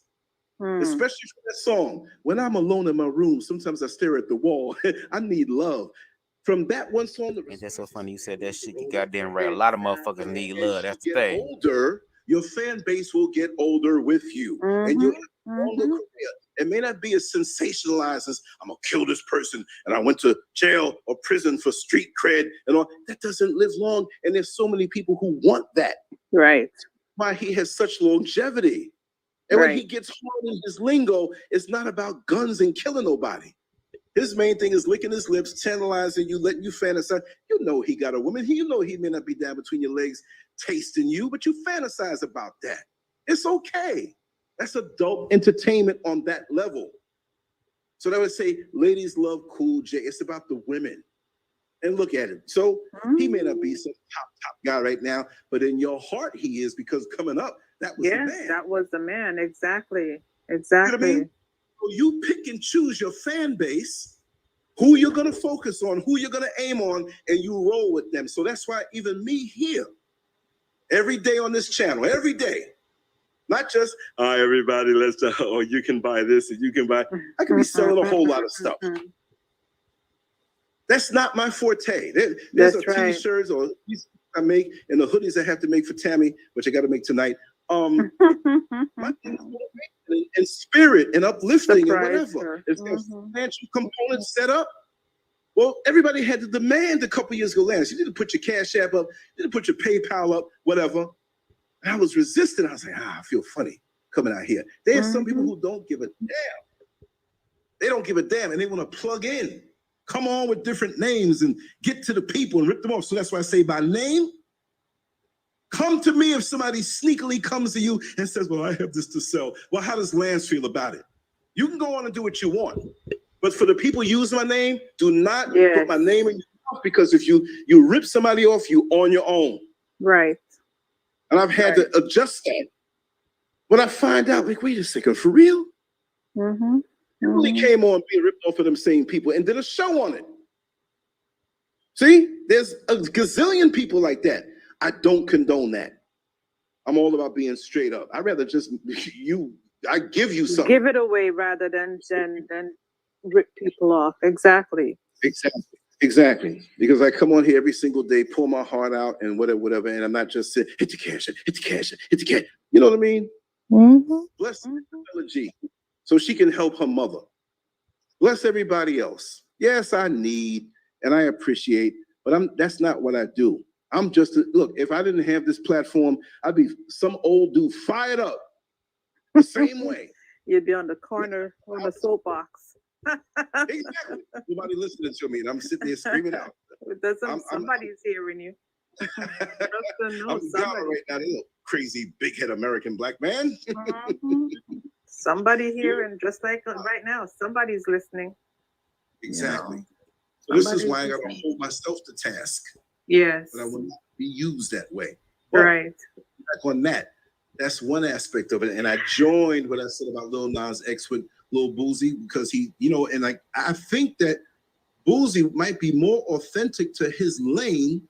especially for that song. When I'm alone in my room, sometimes I stare at the wall. I need love. From that one song. And that's so funny you said that shit. You goddamn right. A lot of motherfuckers need love. That's the thing. Older, your fan base will get older with you. And you'll have a longer career. It may not be as sensationalized as I'm gonna kill this person and I went to jail or prison for street cred and all. That doesn't live long. And there's so many people who want that. Right. Why he has such longevity. And when he gets hard in his lingo, it's not about guns and killing nobody. His main thing is licking his lips, tantalizing you, letting you fantasize. You know he got a woman. You know he may not be down between your legs tasting you, but you fantasize about that. It's okay. That's adult entertainment on that level. So that would say, ladies love Cool J. It's about the women. And look at him. So he may not be some top guy right now, but in your heart he is, because coming up, that was the man. That was the man. Exactly. Exactly. You know what I mean? So you pick and choose your fan base, who you're going to focus on, who you're going to aim on, and you roll with them. So that's why even me here, every day on this channel, every day, not just, everybody, let's, oh, you can buy this and you can buy. I could be selling a whole lot of stuff. That's not my forte. There's a t-shirts or I make, and the hoodies I have to make for Tammy, which I got to make tonight. My thing is in spirit and uplifting and whatever. It's got financial components set up. Well, everybody had to demand a couple years ago last. You need to put your Cash App up, you need to put your PayPal up, whatever. And I was resistant. I was like, I feel funny coming out here. There's some people who don't give a damn. They don't give a damn, and they want to plug in. Come on with different names and get to the people and rip them off. So that's why I say by name. Come to me if somebody sneakily comes to you and says, well, I have this to sell. Well, how does Lance feel about it? You can go on and do what you want. But for the people using my name, do not put my name in your mouth, because if you rip somebody off, you on your own. Right. And I've had to adjust that. When I find out, like, wait a second, for real? It really came on being ripped off of them same people and did a show on it. See, there's a gazillion people like that. I don't condone that. I'm all about being straight up. I'd rather just I give you something. Give it away rather than rip people off. Exactly. Exactly. Because I come on here every single day, pull my heart out and whatever, and I'm not just saying, hit the cash, hit the cash, hit the cash. You know what I mean? Bless G, so she can help her mother. Bless everybody else. Yes, I need and I appreciate, but that's not what I do. I'm just look. If I didn't have this platform, I'd be some old dude fired up the same way. You'd be on the corner on the soapbox. Exactly. Nobody listening to me, and I'm sitting there screaming out. Somebody's hearing you. I'm in Ghana right now. They look crazy, big-head American black man. Somebody hearing, just like right now, somebody's listening. Exactly. You know, so this is why I got to hold myself to task. Yes. But I will not be used that way. But right. Back on that, that's one aspect of it. And I joined what I said about Lil Nas X with Lil Boosie because he, you know, and like I think that Boosie might be more authentic to his lane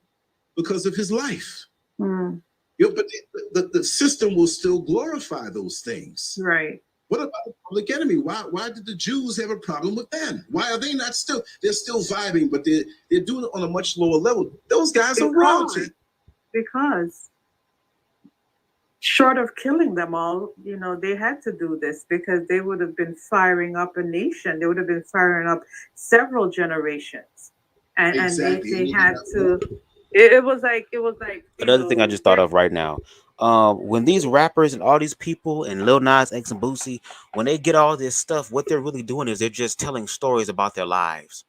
because of his life. You know, but the system will still glorify those things. Right. What about the Public Enemy? Why did the Jews have a problem with them? Why are they not still? They're still vibing, but they're doing it on a much lower level. Those guys are royalty. Because short of killing them all, you know, they had to do this because they would have been firing up a nation. They would have been firing up several generations, and Exactly. they had to. It was like another thing I just thought of right now. When these rappers and all these people and Lil Nas X and Boosie, when they get all this stuff, what they're really doing is they're just telling stories about their lives.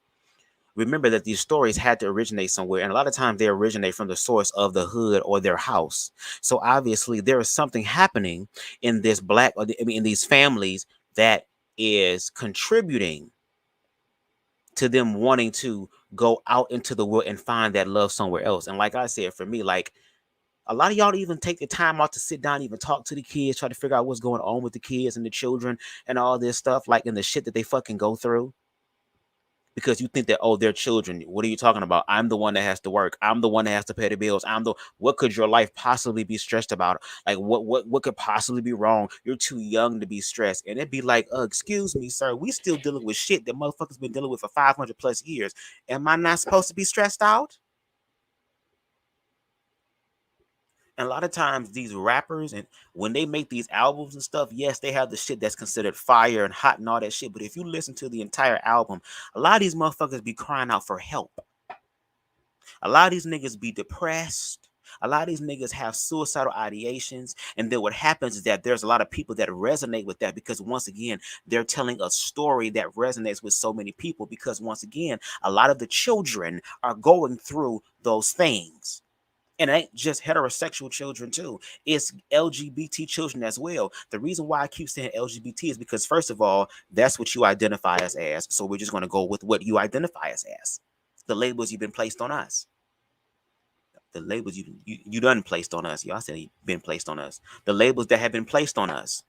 Remember that these stories had to originate somewhere, and a lot of times they originate from the source of the hood or their house. So obviously there is something happening in this in these families that is contributing to them wanting to go out into the world and find that love somewhere else. And like I said, for me, like a lot of y'all even take the time out to sit down, even talk to the kids, try to figure out what's going on with the kids and the children and all this stuff, like in the shit that they fucking go through. Because you think that, oh, they're children. What are you talking about? I'm the one that has to work. I'm the one that has to pay the bills. What could your life possibly be stressed about? Like what could possibly be wrong? You're too young to be stressed. And it'd be like, excuse me, sir, we still dealing with shit that motherfuckers been dealing with for 500 plus years. Am I not supposed to be stressed out? And a lot of times these rappers, and when they make these albums and stuff, yes, they have the shit that's considered fire and hot and all that shit. But if you listen to the entire album, a lot of these motherfuckers be crying out for help. A lot of these niggas be depressed. A lot of these niggas have suicidal ideations. And then what happens is that there's a lot of people that resonate with that because once again, they're telling a story that resonates with so many people because once again, a lot of the children are going through those things. And it ain't just heterosexual children too. It's LGBT children as well. The reason why I keep saying LGBT is because first of all, that's what you identify as. So we're just going to go with what you identify as. The labels you've been placed on us. The labels you done placed on us. Y'all said you've been placed on us. The labels that have been placed on us.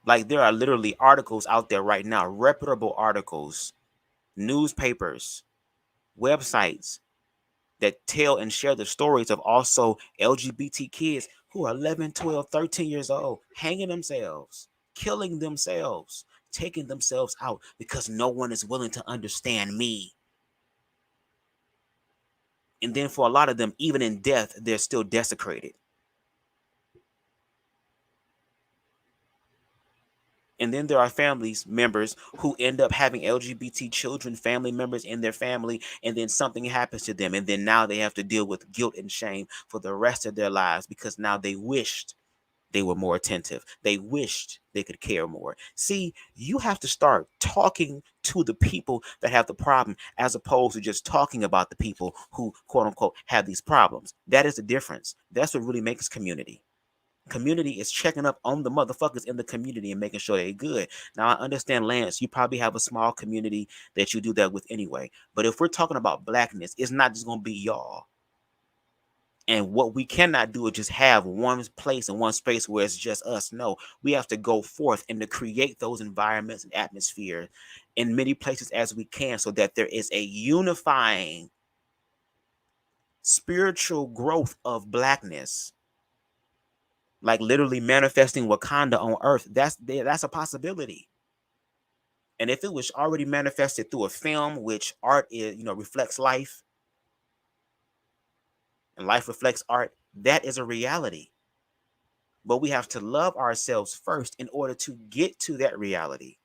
Like there are literally articles out there right now, reputable articles, newspapers, websites that tell and share the stories of also LGBT kids who are 11, 12, 13 years old, hanging themselves, killing themselves, taking themselves out because no one is willing to understand me. And then for a lot of them, even in death, they're still desecrated. And then there are families members who end up having LGBT children, family members in their family, and then something happens to them. And then now they have to deal with guilt and shame for the rest of their lives because now they wished they were more attentive. They wished they could care more. See, you have to start talking to the people that have the problem as opposed to just talking about the people who, quote unquote, have these problems. That is the difference. That's what really makes community. Community is checking up on the motherfuckers in the community and making sure they're good. Now, I understand, Lance, you probably have a small community that you do that with anyway. But if we're talking about blackness, it's not just going to be y'all. And what we cannot do is just have one place and one space where it's just us. No, we have to go forth and to create those environments and atmosphere in many places as we can so that there is a unifying spiritual growth of blackness. Like literally manifesting Wakanda on earth. That's a possibility. And if it was already manifested through a film, which art is, reflects life, and life reflects art, that is a reality. But we have to love ourselves first in order to get to that reality.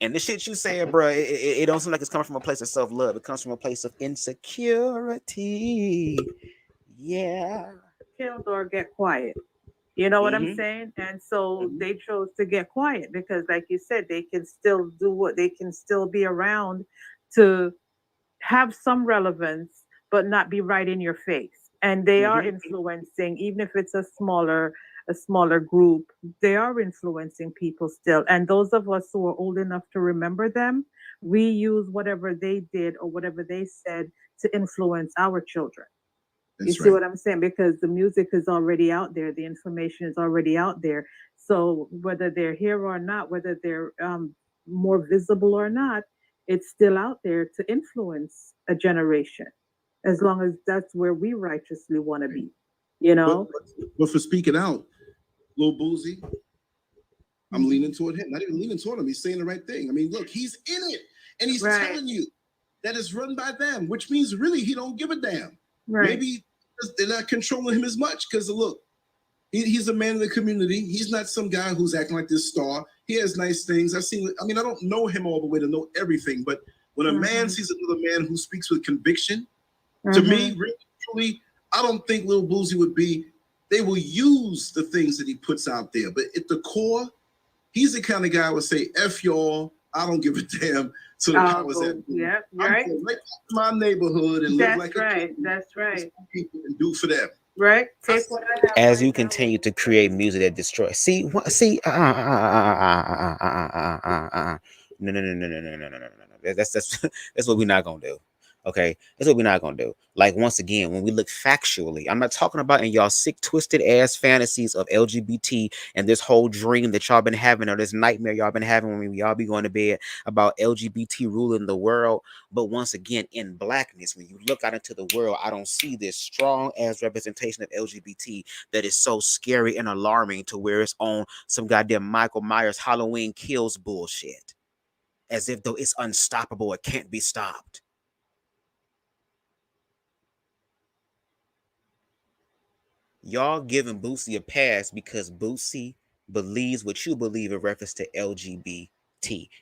And the shit you saying, bro, it don't seem like it's coming from a place of self-love. It comes from a place of insecurity. Yeah. Killed or get quiet. You know what I'm Mhm. saying? And so Mhm. they chose to get quiet because, like you said, they can still do what they can still be around to have some relevance, but not be right in your face. And they are Mhm. influencing, even if it's a smaller group, they are influencing people still. And those of us who are old enough to remember them, we use whatever they did or whatever they said to influence our children. You That's see right. what I'm saying? Because the music is already out there, the information is already out there. So whether they're here or not, whether they're more visible or not, it's still out there to influence a generation. As long as that's where we righteously want to be, you But, know. but for speaking out, Lil Boosie, I'm Mhm. leaning toward him. Not even leaning toward him. He's saying the right thing. I mean, look, he's in it, and he's Right, telling you that it's run by them, which means really he don't give a damn. right. Maybe they're not controlling him as much because look, he's a man of the community. He's not some guy who's acting like this star. He has nice things. I've seen. I mean, I don't know him all the way to know everything, but when a man Mhm. sees another man who speaks with conviction, to me, Mhm. really, truly, I don't think Lil Boosie would be. They will use the things that he puts out there, but at the core, he's the kind of guy who would say, F y'all, I don't give a damn to the I'll powers go. that be. Yeah, I'm right. going right back to my neighborhood and live That's like a right. king That's right. for people and do for them. Right. Take what I have As right you now. continue to create music that destroys. See, no, no, no, no, no, no, no, no, no, no, no. That's that's what we're not gonna do. Okay, that's what we're not gonna do. Like once again, when we look factually, I'm not talking about in y'all sick, twisted ass fantasies of LGBT and this whole dream that y'all been having or this nightmare y'all been having when y'all be going to bed about LGBT ruling the world. But once again, in blackness, when you look out into the world, I don't see this strong as representation of LGBT that is so scary and alarming to where it's on some goddamn Michael Myers Halloween Kills bullshit. As if though it's unstoppable, it can't be stopped. Y'all giving Boosie a pass because Boosie believes what you believe in reference to LGBT.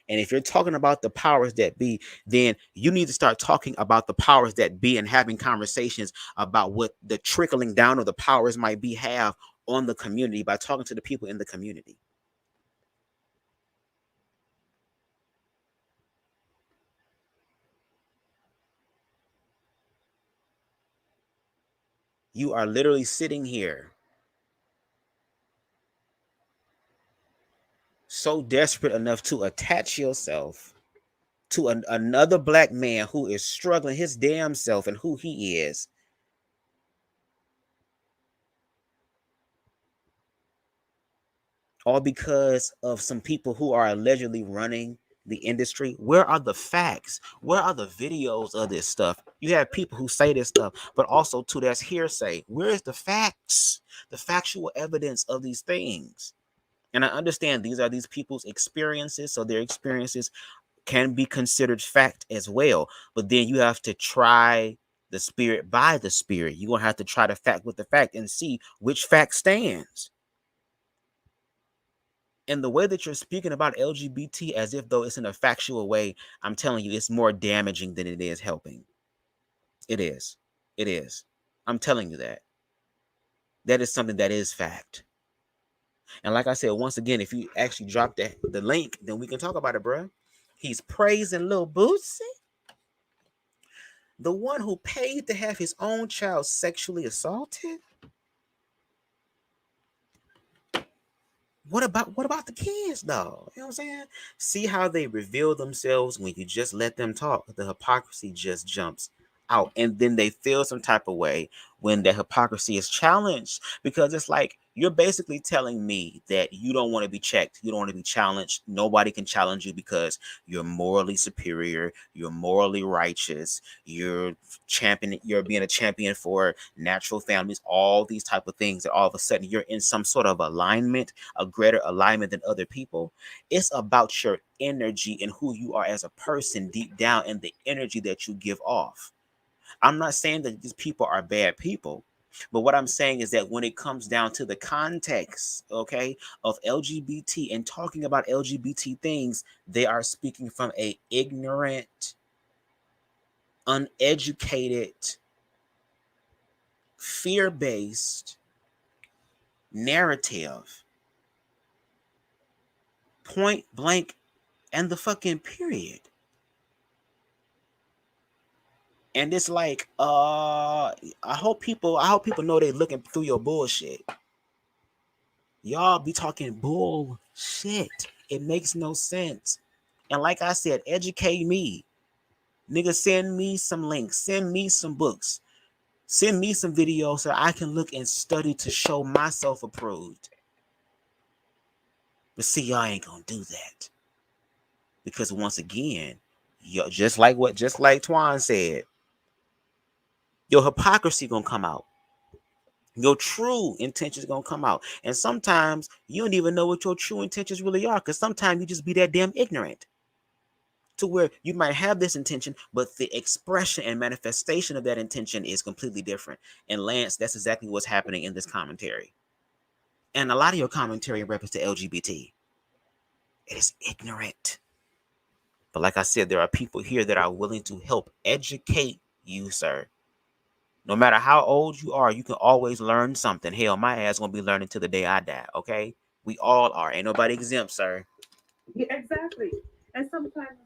And if you're talking about the powers that be, then you need to start talking about the powers that be and having conversations about what the trickling down of the powers might be have on the community by talking to the people in the community. You are literally sitting here so desperate enough to attach yourself to another black man who is struggling his damn self and who he is, all because of some people who are allegedly running the industry. Where are the facts? Where are the videos of this stuff? You have people who say this stuff, but also too, there's hearsay. Where is the facts? The factual evidence of these things. And I understand these are these people's experiences, so their experiences can be considered fact as well. But then you have to try the spirit by the spirit. You're gonna have to try the fact with the fact and see which fact stands. And the way that you're speaking about LGBT as if though it's in a factual way, I'm telling you, it's more damaging than it is helping. It is. It is. I'm telling you that. That is something that is fact. And like I said, once again, if you actually drop the link, then we can talk about it, bro. He's praising Lil Boosie, the one who paid to have his own child sexually assaulted. What about the kids though? You know what I'm saying? See how they reveal themselves when you just let them talk. The hypocrisy just jumps out. And then they feel some type of way when the hypocrisy is challenged. Because it's like you're basically telling me that you don't want to be checked, you don't want to be challenged. Nobody can challenge you because you're morally superior, you're morally righteous, you're being a champion for natural families, all these type of things that all of a sudden you're in some sort of alignment, a greater alignment than other people. It's about your energy and who you are as a person deep down and the energy that you give off. I'm not saying that these people are bad people. But what I'm saying is that when it comes down to the context, okay, of LGBT and talking about LGBT things, they are speaking from a ignorant, uneducated, fear-based narrative. Point blank and the fucking period. And it's like, I hope people know they looking through your bullshit. Y'all be talking bullshit. It makes no sense. And like I said, educate me. Nigga, send me some links. Send me some books. Send me some videos so I can look and study to show myself approved. But see, y'all ain't gonna do that. Because once again, just like Twan said, your hypocrisy gonna come out. Your true intentions gonna come out. And sometimes you don't even know what your true intentions really are, because sometimes you just be that damn ignorant. To where you might have this intention, but the expression and manifestation of that intention is completely different. And Lance, that's exactly what's happening in this commentary. And a lot of your commentary in reference to LGBT, it is ignorant. But like I said, there are people here that are willing to help educate you, sir. No matter how old you are, you can always learn something. Hell, my ass gonna be learning till the day I die, okay? We all are. Ain't nobody exempt, sir. Yeah, exactly. And sometimes,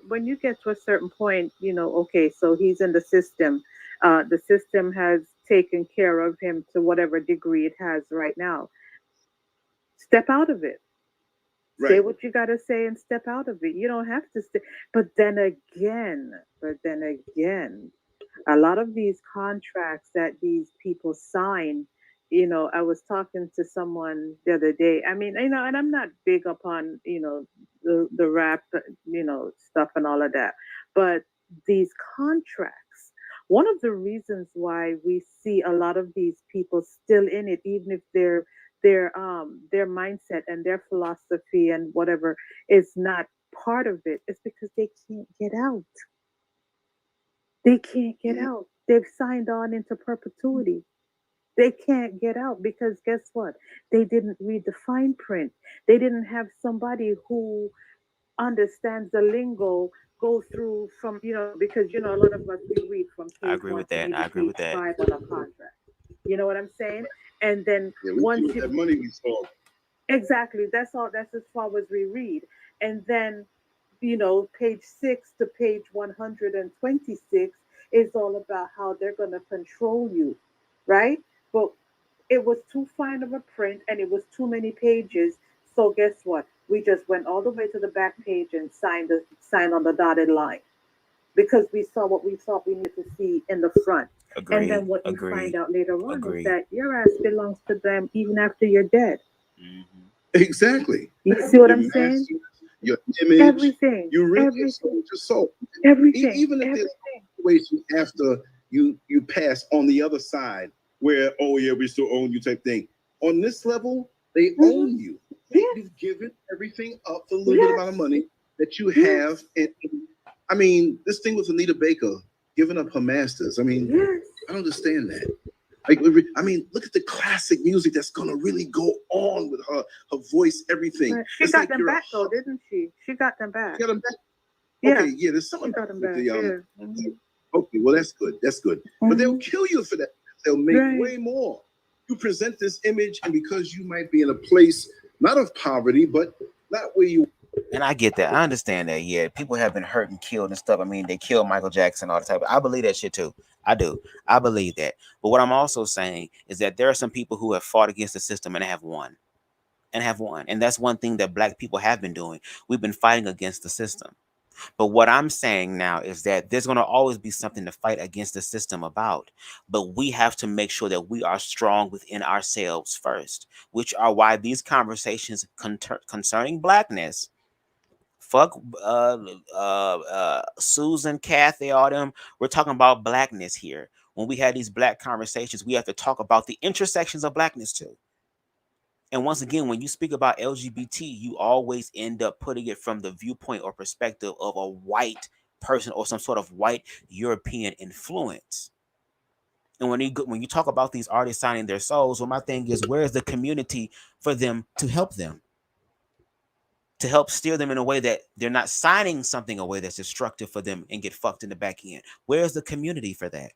when you get to a certain point, okay, so he's in the system. The system has taken care of him to whatever degree it has right now. Step out of it. Say what you got to say and step out of it. You don't have to stay. But then again, a lot of these contracts that these people sign, I was talking to someone the other day. I mean, and I'm not big upon, the rap, stuff and all of that. But these contracts, one of the reasons why we see a lot of these people still in it, even if their mindset and their philosophy and whatever is not part of it, is because they can't get out. They can't get out. They've signed on into perpetuity. They can't get out because guess what? They didn't read the fine print. They didn't have somebody who understands the lingo, go through from, because, a lot of us, we read from I page agree one with to that. maybe I agree with page that. five on a contract. You know what I'm saying? And then We once see what that money we saw. exactly, that's all, that's as far as we read. And then, page 6 to page 126 is all about how they're going to control you, right? But it was too fine of a print and it was too many pages. So guess what? We just went all the way to the back page and signed on the dotted line because we saw what we thought we needed to see in the front. And then what you find out later on is that your ass belongs to them even after you're dead. Mm-hmm. Exactly. You see what I'm Your saying? masters, your image, Everything. you really Everything. sold your soul. Everything. Even if there's a situation after you pass on the other side where, oh yeah, we still own you type thing. On this level, they own you. You've given everything up for a little bit amount of money that you have. And I mean, this thing with Anita Baker giving up her masters. I mean, I don't understand that. Like, I mean, look at the classic music that's gonna really go on with her voice, everything. Right. She got them back though, didn't she? She got them back. She got them back. Yeah. Okay, yeah, there's something got them with back. the Okay, well that's good. That's good. But they'll kill you for that. They'll make way more. You present this image, and because you might be in a place not of poverty, but not where you. And I get that. I understand that. Yeah, people have been hurt and killed and stuff. I mean, they killed Michael Jackson, all the time. I believe that shit too. I do. I believe that. But what I'm also saying is that there are some people who have fought against the system and have won. And that's one thing that Black people have been doing. We've been fighting against the system. But what I'm saying now is that there's going to always be something to fight against the system about. But we have to make sure that we are strong within ourselves first, which are why these conversations concerning Blackness, fuck Susan, Kathy, all them, we're talking about Blackness here. When we have these Black conversations, we have to talk about the intersections of Blackness too. And once again, when you speak about LGBT, you always end up putting it from the viewpoint or perspective of a white person or some sort of white European influence. And when you talk about these artists signing their souls, well, my thing is, where is the community for them to help them? To help steer them in a way that they're not signing something away that's destructive for them and get fucked in the back end. Where's the community for that?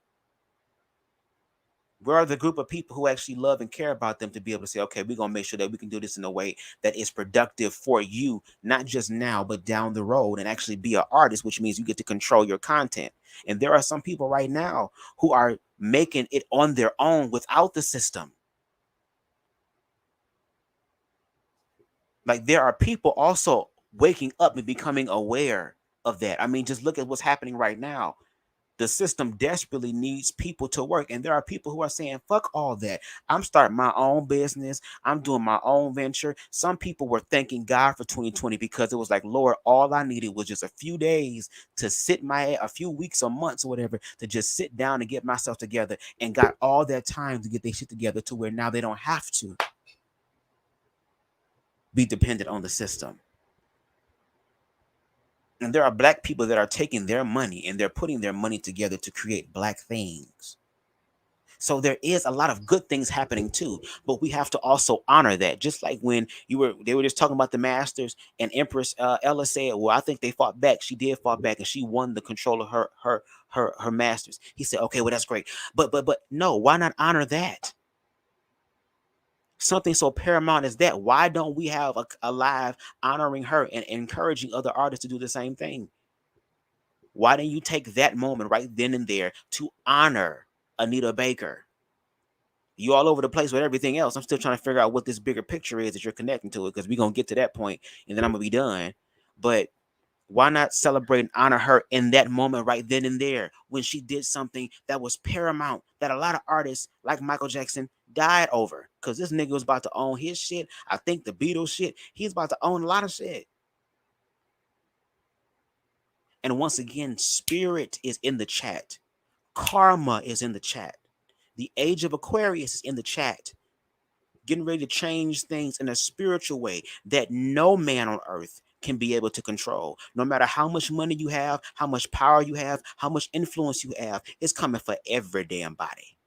Where are the group of people who actually love and care about them to be able to say, okay, we're going to make sure that we can do this in a way that is productive for you, not just now, but down the road, and actually be an artist, which means you get to control your content. And there are some people right now who are making it on their own without the system. Like, there are people also waking up and becoming aware of that. I mean, just look at what's happening right now. The system desperately needs people to work. And there are people who are saying, fuck all that. I'm starting my own business. I'm doing my own venture. Some people were thanking God for 2020 because it was like, Lord, all I needed was just a few days to a few weeks or months or whatever, to just sit down and get myself together, and got all that time to get their shit together to where now they don't have to be dependent on the system. And there are Black people that are taking their money and they're putting their money together to create Black things. So there is a lot of good things happening too, but we have to also honor that. Just like when they were just talking about the Masters, and Empress Ella said, well, I think they fought back. She did fight back, and she won the control of her Masters. He said, okay, well, that's great. But no, why not honor that? Something so paramount as that. Why don't we have a live honoring her and encouraging other artists to do the same thing? Why didn't you take that moment right then and there to honor Anita Baker? You all over the place with everything else. I'm still trying to figure out what this bigger picture is that you're connecting to it, because we're going to get to that point and then I'm going to be done. But why not celebrate and honor her in that moment right then and there, when she did something that was paramount, that a lot of artists like Michael Jackson died over? Because this nigga was about to own his shit. I think the Beatles shit. He's about to own a lot of shit. And once again, Spirit is in the chat. Karma is in the chat. The Age of Aquarius is in the chat. Getting ready to change things in a spiritual way that no man on earth can be able to control. No matter how much money you have, how much power you have, how much influence you have, it's coming for every damn body.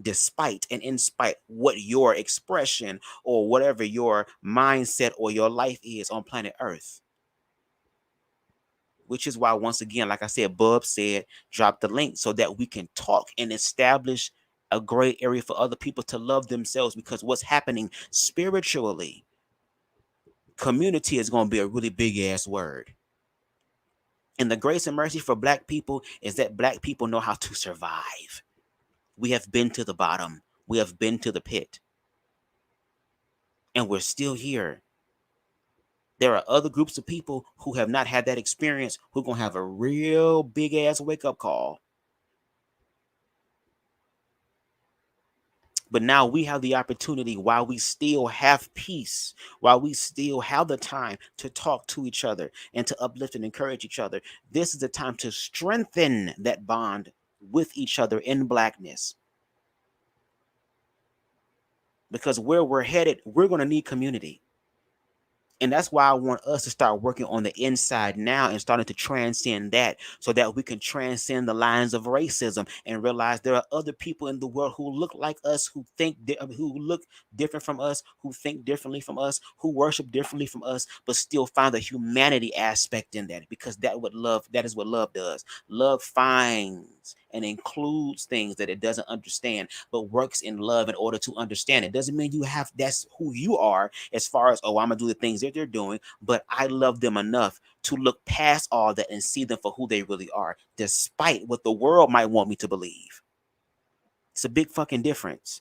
Despite and in spite what your expression or whatever your mindset or your life is on planet Earth. Which is why, once again, like I said, Bub said, drop the link so that we can talk and establish a great area for other people to love themselves. Because what's happening spiritually, community is going to be a really big ass word. And the grace and mercy for Black people is that Black people know how to survive. We have been to the bottom. We have been to the pit. And we're still here. There are other groups of people who have not had that experience who are going to have a real big ass wake up call. But now we have the opportunity, while we still have peace, while we still have the time to talk to each other and to uplift and encourage each other. This is the time to strengthen that bond with each other in Blackness. Because where we're headed, we're going to need community. And that's why I want us to start working on the inside now and starting to transcend that, so that we can transcend the lines of racism and realize there are other people in the world who look like us, who look different from us, who think differently from us, who worship differently from us, but still find the humanity aspect in that, because that is what love does. Love finds and includes things that it doesn't understand, but works in love in order to understand it. Doesn't mean that's who you are as far as, oh, I'm gonna do the things that they're doing, but I love them enough to look past all that and see them for who they really are, despite what the world might want me to believe. It's a big fucking difference.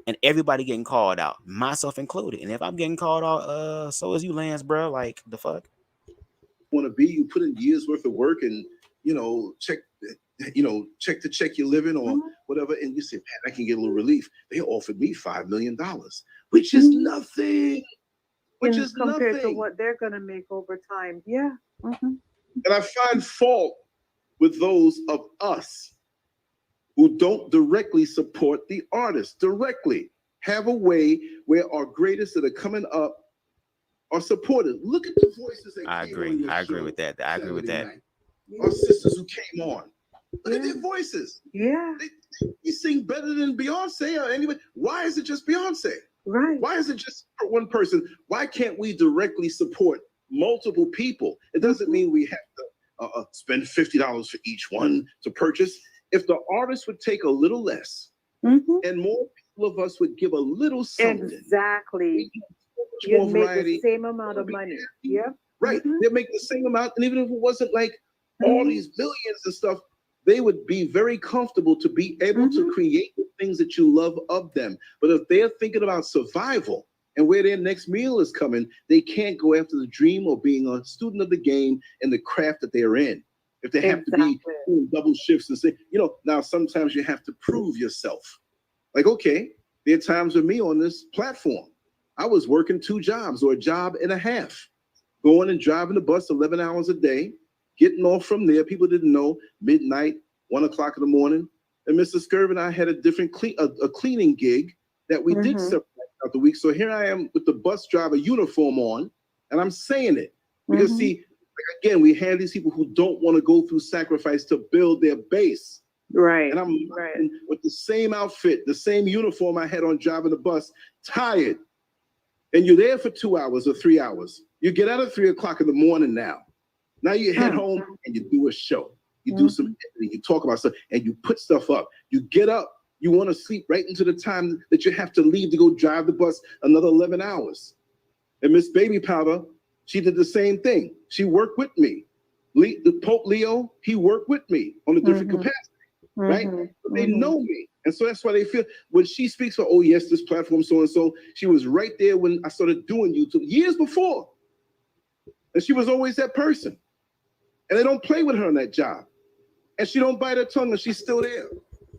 And everybody getting called out, myself included. And if I'm getting called out, so is you, Lance, bro. Like, the fuck? Want to be, you put in years worth of work and, check to check your living or whatever, and you say, man, I can get a little relief. They offered me $5 million, which is nothing. Which is compared nothing to what they're gonna make over time. Yeah. And I find fault with those of us who don't directly support the artists. Directly have a way where our greatest that are coming up are supported. Look at the voices that I agree. I agree with that. I agree with that. Our sisters who came on. Look at their voices. Yeah. he sing better than Beyonce or anybody. Why is it just Beyonce? Right. Why is it just one person? Why can't we directly support multiple people? It doesn't mean we have to spend $50 for each one to purchase. If the artist would take a little less and more people of us would give a little something. Exactly. You'd make the same amount of money. Yeah. Right. They'd make the same amount. And even if it wasn't like all these billions and stuff, they would be very comfortable to be able to create the things that you love of them. But if they're thinking about survival and where their next meal is coming, they can't go after the dream or being a student of the game and the craft that they're in. If they have to be doing double shifts and say, you know, now sometimes you have to prove yourself. Like, okay, there are times with me on this platform, I was working 2 jobs or a job and a half, going and driving the bus 11 hours a day, getting off from there. People didn't know, midnight, 1 o'clock in the morning. And Mr. Scurv and I had a different cleaning gig that we did separate out the week. So here I am with the bus driver uniform on, and I'm saying it. Because see, like, again, we have these people who don't want to go through sacrifice to build their base. Right. And I'm with the same outfit, the same uniform I had on driving the bus, tired. And you're there for 2 hours or 3 hours. You get out at 3 o'clock in the morning now. Now you head home and you do a show. You do some editing, you talk about stuff, and you put stuff up. You get up, you want to sleep right into the time that you have to leave to go drive the bus another 11 hours. And Miss Baby Powder, she did the same thing. She worked with me. The Pope Leo, he worked with me on a different capacity, right? But they know me. And so that's why they feel, when she speaks for, oh yes, this platform, so-and-so, she was right there when I started doing YouTube years before. And she was always that person. And they don't play with her on that job. And she don't bite her tongue, and she's still there.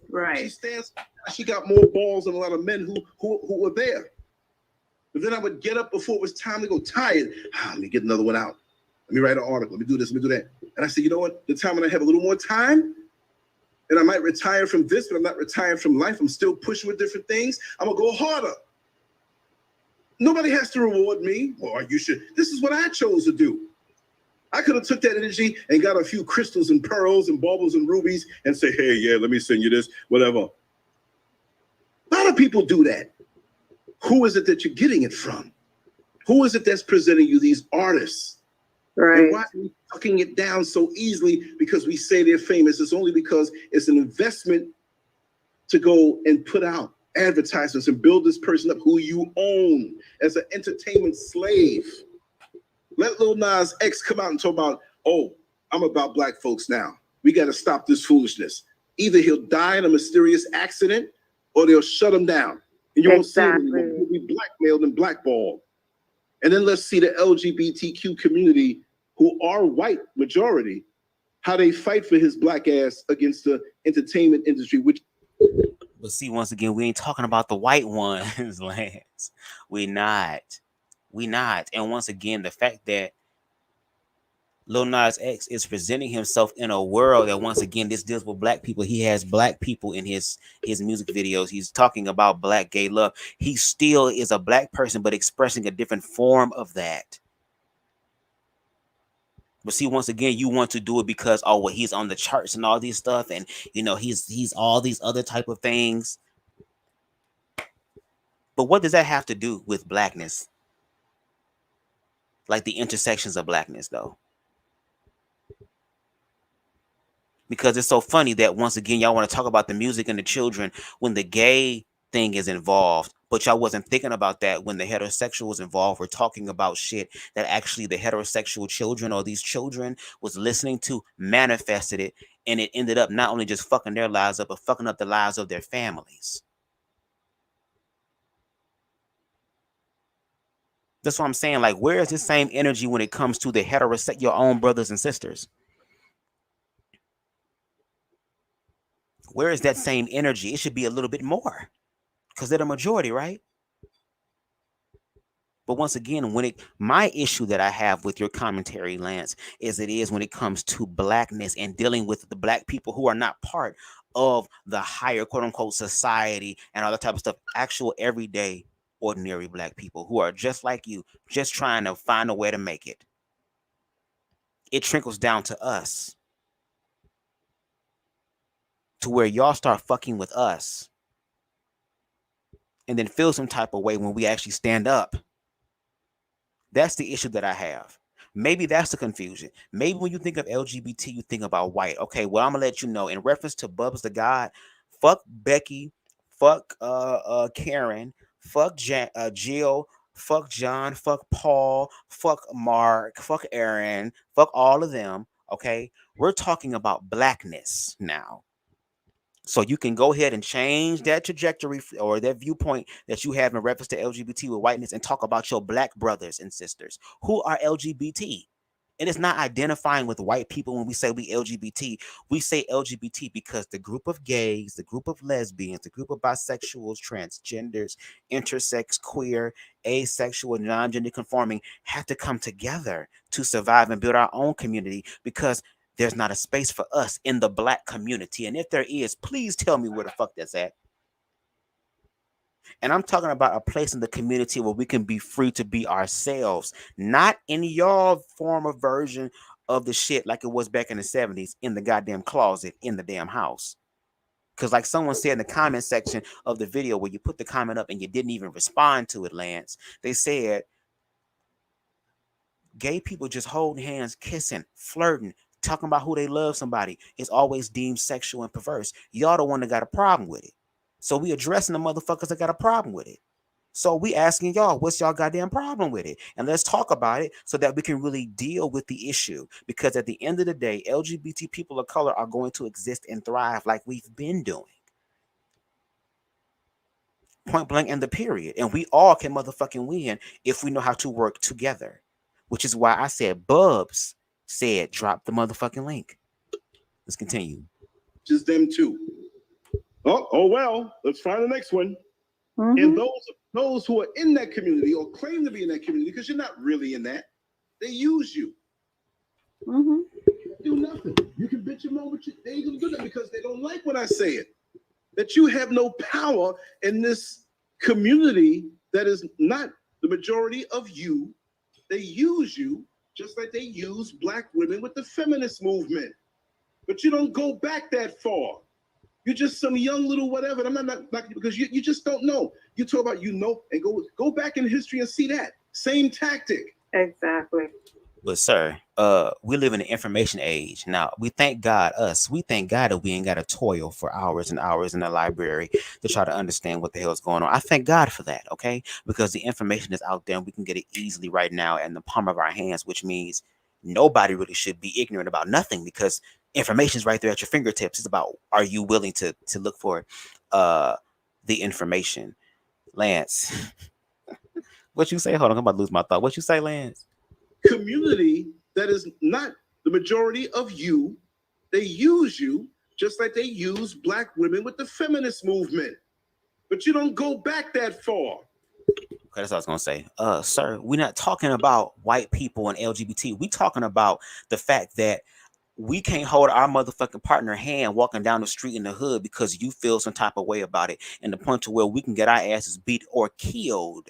Right. She stands, she got more balls than a lot of men who were there. But then I would get up before it was time to go, tired. Let me get another one out. Let me write an article. Let me do this, let me do that. And I said, you know what? The time when I have a little more time, and I might retire from this, but I'm not retiring from life. I'm still pushing with different things. I'm going to go harder. Nobody has to reward me. Or you should. This is what I chose to do. I could have took that energy and got a few crystals and pearls and baubles and rubies and say, hey, yeah, let me send you this, whatever. A lot of people do that. Who is it that you're getting it from? Who is it that's presenting you these artists? Right. And why are we tucking it down so easily because we say they're famous? It's only because it's an investment to go and put out advertisements and build this person up who you own as an entertainment slave. Let Lil Nas X come out and talk about, oh, I'm about black folks now. We got to stop this foolishness. Either he'll die in a mysterious accident or they'll shut him down. And you won't see him anymore. He'll be blackmailed and blackballed. And then let's see the LGBTQ community, who are white majority, how they fight for his black ass against the entertainment industry, which. But see, once again, we ain't talking about the white ones, Lance. We not. And once again, the fact that Lil Nas X is presenting himself in a world that, once again, this deals with black people. He has black people in his music videos. He's talking about black gay love. He still is a black person, but expressing a different form of that. But see, once again, you want to do it because, oh, well, he's on the charts and all these stuff, and you know, he's all these other type of things. But what does that have to do with blackness? Like the intersections of blackness, though. Because it's so funny that, once again, y'all want to talk about the music and the children when the gay thing is involved, but y'all wasn't thinking about that when the heterosexual was involved. We're talking about shit that actually the heterosexual children or these children was listening to, manifested it, and it ended up not only just fucking their lives up, but fucking up the lives of their families. That's what I'm saying. Like, where is the same energy when it comes to the heterosexual, your own brothers and sisters? Where is that same energy? It should be a little bit more because they're the majority, right? But once again, my issue that I have with your commentary, Lance, is when it comes to blackness and dealing with the black people who are not part of the higher, quote unquote, society and all that type of stuff. Actual everyday, ordinary black people who are just like you, just trying to find a way to make it. It trickles down to us to where y'all start fucking with us and then feel some type of way when we actually stand up. That's the issue that I have. Maybe that's the confusion. Maybe when you think of LGBT, you think about white. Okay, well, I'm gonna let you know in reference to BubzDaGawd, fuck Becky, fuck Karen, fuck Jill, fuck John, fuck Paul, fuck Mark, fuck Aaron, fuck all of them. Okay, we're talking about blackness now. So you can go ahead and change that trajectory or that viewpoint that you have in reference to LGBT with whiteness and talk about your black brothers and sisters who are LGBT. And it's not identifying with white people when we say we LGBT. We say LGBT because the group of gays, the group of lesbians, the group of bisexuals, transgenders, intersex, queer, asexual, non-gender conforming have to come together to survive and build our own community because there's not a space for us in the black community. And if there is, please tell me where the fuck that's at. And I'm talking about a place in the community where we can be free to be ourselves, not in your form or version of the shit like it was back in the 70s in the goddamn closet in the damn house. Because like someone said in the comment section of the video where you put the comment up and you didn't even respond to it, Lance, they said, gay people just holding hands, kissing, flirting, talking about who they love somebody is always deemed sexual and perverse. Y'all the one that got a problem with it. So we addressing the motherfuckers that got a problem with it. So we asking y'all, what's y'all goddamn problem with it? And let's talk about it so that we can really deal with the issue. Because at the end of the day, LGBT people of color are going to exist and thrive like we've been doing. Point blank and the period. And we all can motherfucking win if we know how to work together. Which is why I said Bubs said drop the motherfucking link. Let's continue. Just them two. Oh well, let's find the next one. Mhm. And those who are in that community or claim to be in that community, because you're not really in that, they use you. Mhm. Do nothing. You can bitch them over, but they ain't gonna do that because they don't like when I say it. That you have no power in this community that is not the majority of you. They use you just like they use black women with the feminist movement. But you don't go back that far. You're just some young little whatever. And I'm not because you just don't know. You talk about and go back in history and see that. Same tactic. Exactly. But sir, we live in an information age. Now, we thank God that we ain't got to toil for hours and hours in the library to try to understand what the hell is going on. I thank God for that, okay? Because the information is out there and we can get it easily right now in the palm of our hands, which means nobody really should be ignorant about nothing because information is right there at your fingertips. It's about, are you willing to look for the information? Lance, what you say? Hold on, I'm about to lose my thought. What you say, Lance? Community that is not the majority of you. They use you just like they use black women with the feminist movement. But you don't go back that far. Okay, that's what I was gonna say. Sir, we're not talking about white people and LGBT. We talking about the fact that we can't hold our motherfucking partner hand walking down the street in the hood because you feel some type of way about it, and the point to where we can get our asses beat or killed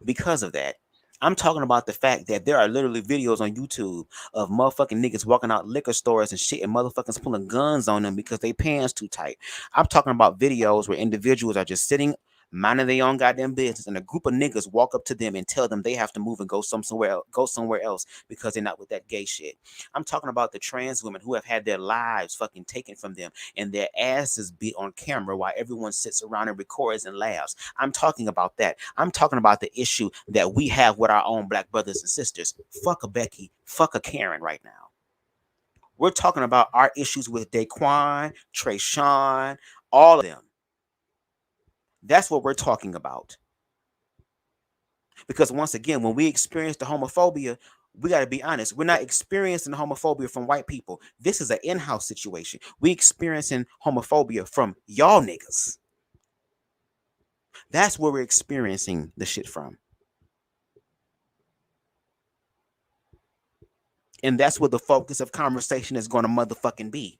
because of that. I'm talking about the fact that there are literally videos on YouTube of motherfucking niggas walking out liquor stores and shit and motherfuckers pulling guns on them because they pants too tight. I'm talking about videos where individuals are just sitting minding their own goddamn business and a group of niggas walk up to them and tell them they have to move and go somewhere else because they're not with that gay shit. I'm talking about the trans women who have had their lives fucking taken from them and their asses beat on camera while everyone sits around and records and laughs. I'm talking about that. I'm talking about the issue that we have with our own black brothers and sisters. Fuck a Becky, fuck a Karen right now. We're talking about our issues with Daquan, Trayshawn, all of them. That's what we're talking about. Because once again, when we experience the homophobia, we got to be honest. We're not experiencing the homophobia from white people. This is an in-house situation. We experiencing homophobia from y'all niggas. That's where we're experiencing the shit from. And that's where the focus of conversation is going to motherfucking be.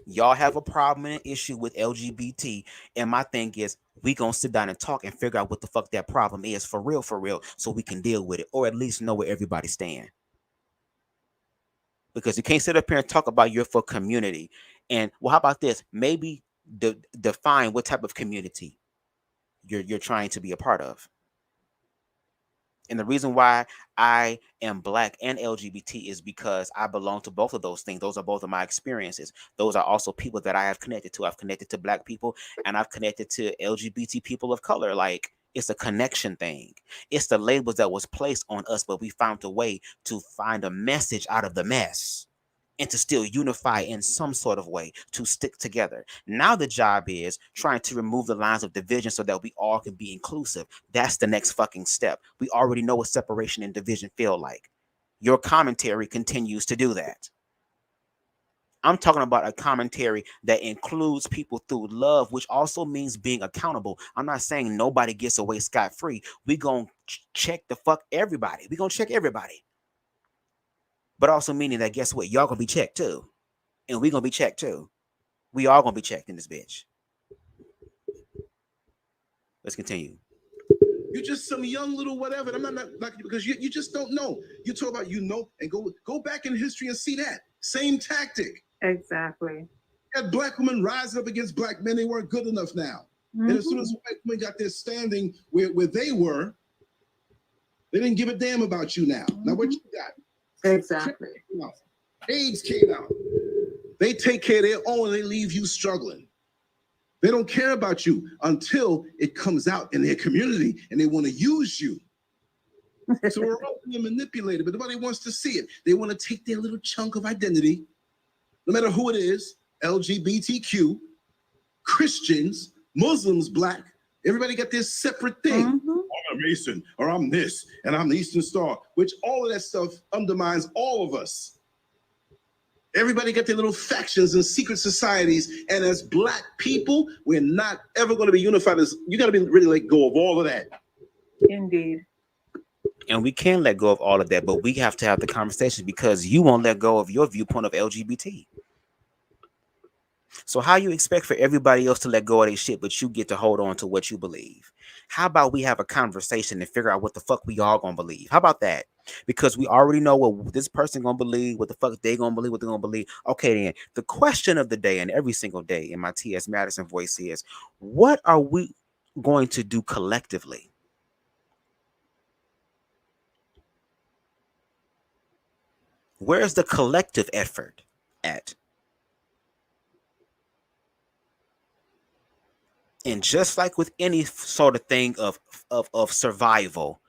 Y'all have a problem and an issue with LGBT, and my thing is we gonna sit down and talk and figure out what the fuck that problem is for real, so we can deal with it, or at least know where everybody stand. because you can't sit up here and talk about you're for community. And well, how about this? Maybe define what type of community you're trying to be a part of. And the reason why I am Black and LGBT is because I belong to both of those things. Those are both of my experiences. Those are also people that I have connected to. I've connected to Black people and I've connected to LGBT people of color. Like, it's a connection thing. It's the labels that was placed on us, but we found a way to find a message out of the mess and to still unify in some sort of way, to stick together. Now the job is trying to remove the lines of division so that we all can be inclusive. That's the next fucking step. We already know what separation and division feel like. Your commentary continues to do that. I'm talking about a commentary that includes people through love, which also means being accountable. I'm not saying nobody gets away scot-free. We gonna check the fuck everybody. We gonna check everybody. But also meaning that, guess what? Y'all gonna be checked too. And we gonna be checked too. We all gonna be checked in this bitch. Let's continue. You're just some young little whatever. And I'm not like, because you just don't know. You talk about, and go back in history and see that. Same tactic. Exactly. Had Black women rising up against Black men, they weren't good enough now. And as soon as white women got their standing where they were, they didn't give a damn about you now. Now what you got? Exactly. AIDS came out. They take care of their own and they leave you struggling. They don't care about you until it comes out in their community and they want to use you. So we're all being manipulated, but nobody wants to see it. They want to take their little chunk of identity, no matter who it is, LGBTQ, Christians, Muslims, Black, everybody got their separate thing. I'm a Mason, or I'm this, and I'm the Eastern Star, which all of that stuff undermines all of us. Everybody got their little factions and secret societies, and as Black people, we're not ever going to be unified. You got to be really let go of all of that. Indeed. And we can let go of all of that, but we have to have the conversation because you won't let go of your viewpoint of LGBT. So how you expect for everybody else to let go of their shit, but you get to hold on to what you believe? How about we have a conversation and figure out what the fuck we all gonna believe? How about that? Because we already know what this person gonna believe, what the fuck they gonna believe, what they're gonna believe. Okay, then the question of the day and every single day in my T.S. Madison voice is, what are we going to do collectively? Where's the collective effort at? And just like with any sort of thing of survival,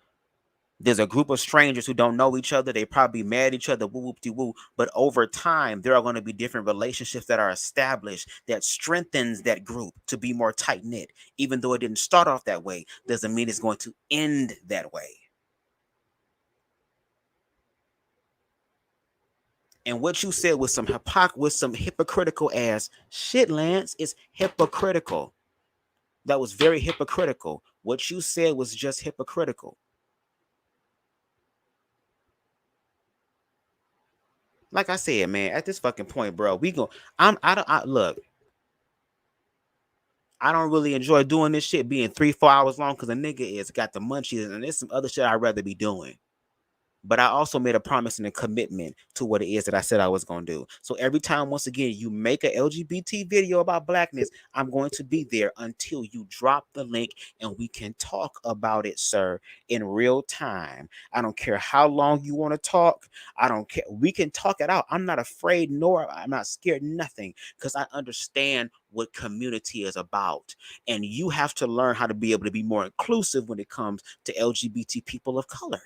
there's a group of strangers who don't know each other. They probably mad at each other, woo whoop de woo. But over time, there are going to be different relationships that are established that strengthens that group to be more tight knit. Even though it didn't start off that way, doesn't mean it's going to end that way. And what you said was some hypocritical ass shit, Lance. It's hypocritical. That was very hypocritical. What you said was just hypocritical. Like I said, man, at this fucking point, bro, look, I don't really enjoy doing this shit being 3-4 hours long because a nigga is got the munchies and there's some other shit I'd rather be doing. But I also made a promise and a commitment to what it is that I said I was going to do. So every time, once again, you make an LGBT video about Blackness, I'm going to be there until you drop the link and we can talk about it, sir, in real time. I don't care how long you want to talk. I don't care. We can talk it out. I'm not afraid, nor I'm not scared, nothing, because I understand what community is about. And you have to learn how to be able to be more inclusive when it comes to LGBT people of color.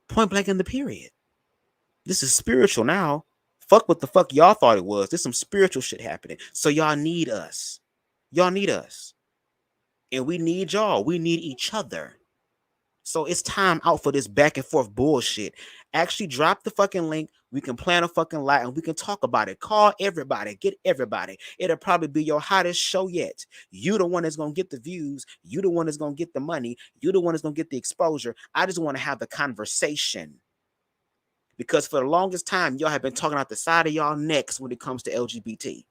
Point blank in the period. This is spiritual now. Fuck what the fuck y'all thought it was. There's some spiritual shit happening. So y'all need us. Y'all need us. And we need y'all. We need each other. So it's time out for this back and forth bullshit. Actually drop the fucking link. We can plan a fucking live and we can talk about it. Call everybody. Get everybody. It'll probably be your hottest show yet. You the one that's going to get the views. You the one that's going to get the money. You the one that's going to get the exposure. I just want to have the conversation. Because for the longest time, y'all have been talking out the side of y'all necks when it comes to LGBT.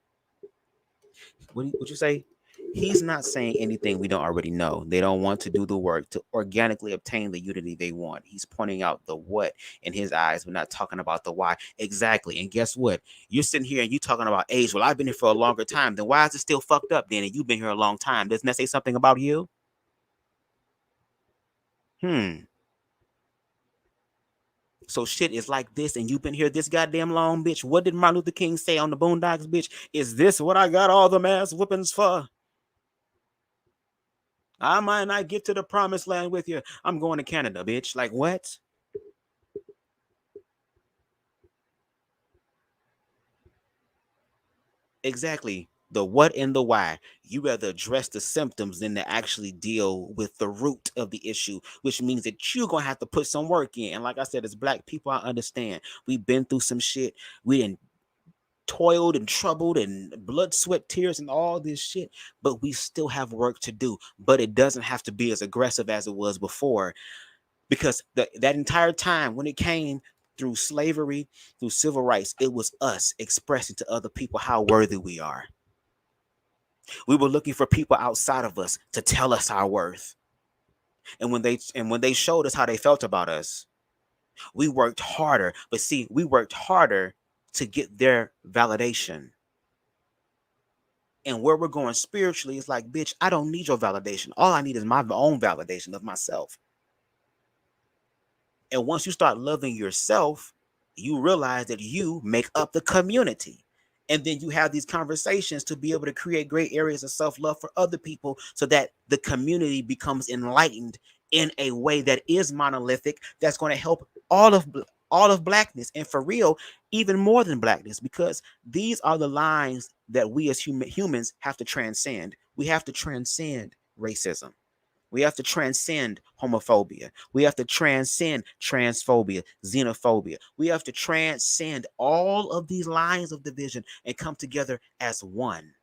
What you say? He's not saying anything we don't already know. They don't want to do the work to organically obtain the unity they want. He's pointing out the what in his eyes, but not talking about the why. Exactly. And guess what? You're sitting here and you talking about age. Well, I've been here for a longer time. Then why is it still fucked up then? And you've been here a long time. Doesn't that say something about you? So shit is like this, and you've been here this goddamn long, bitch. What did Martin Luther King say on the Boondocks, bitch? Is this what I got all the mass whippings for? I might not get to the promised land with you. I'm going to Canada, bitch. Like what? Exactly. The what and the why. You rather address the symptoms than to actually deal with the root of the issue, which means that you're going to have to put some work in. And like I said, as Black people, I understand. We've been through some shit. We didn't toiled and troubled and blood, sweat, tears, and all this shit, but we still have work to do. But it doesn't have to be as aggressive as it was before, because that entire time when it came through slavery, through civil rights, it was us expressing to other people how worthy we are. We were looking for people outside of us to tell us our worth. And when they showed us how they felt about us, we worked harder. But see, we worked harder to get their validation. And where we're going spiritually is like, bitch, I don't need your validation. All I need is my own validation of myself. And once you start loving yourself, you realize that you make up the community. And then you have these conversations to be able to create great areas of self-love for other people so that the community becomes enlightened in a way that is monolithic, that's going to help all of Blackness, and for real, even more than Blackness, because these are the lines that we as humans have to transcend. We have to transcend racism. We have to transcend homophobia. We have to transcend transphobia, xenophobia. We have to transcend all of these lines of division and come together as one.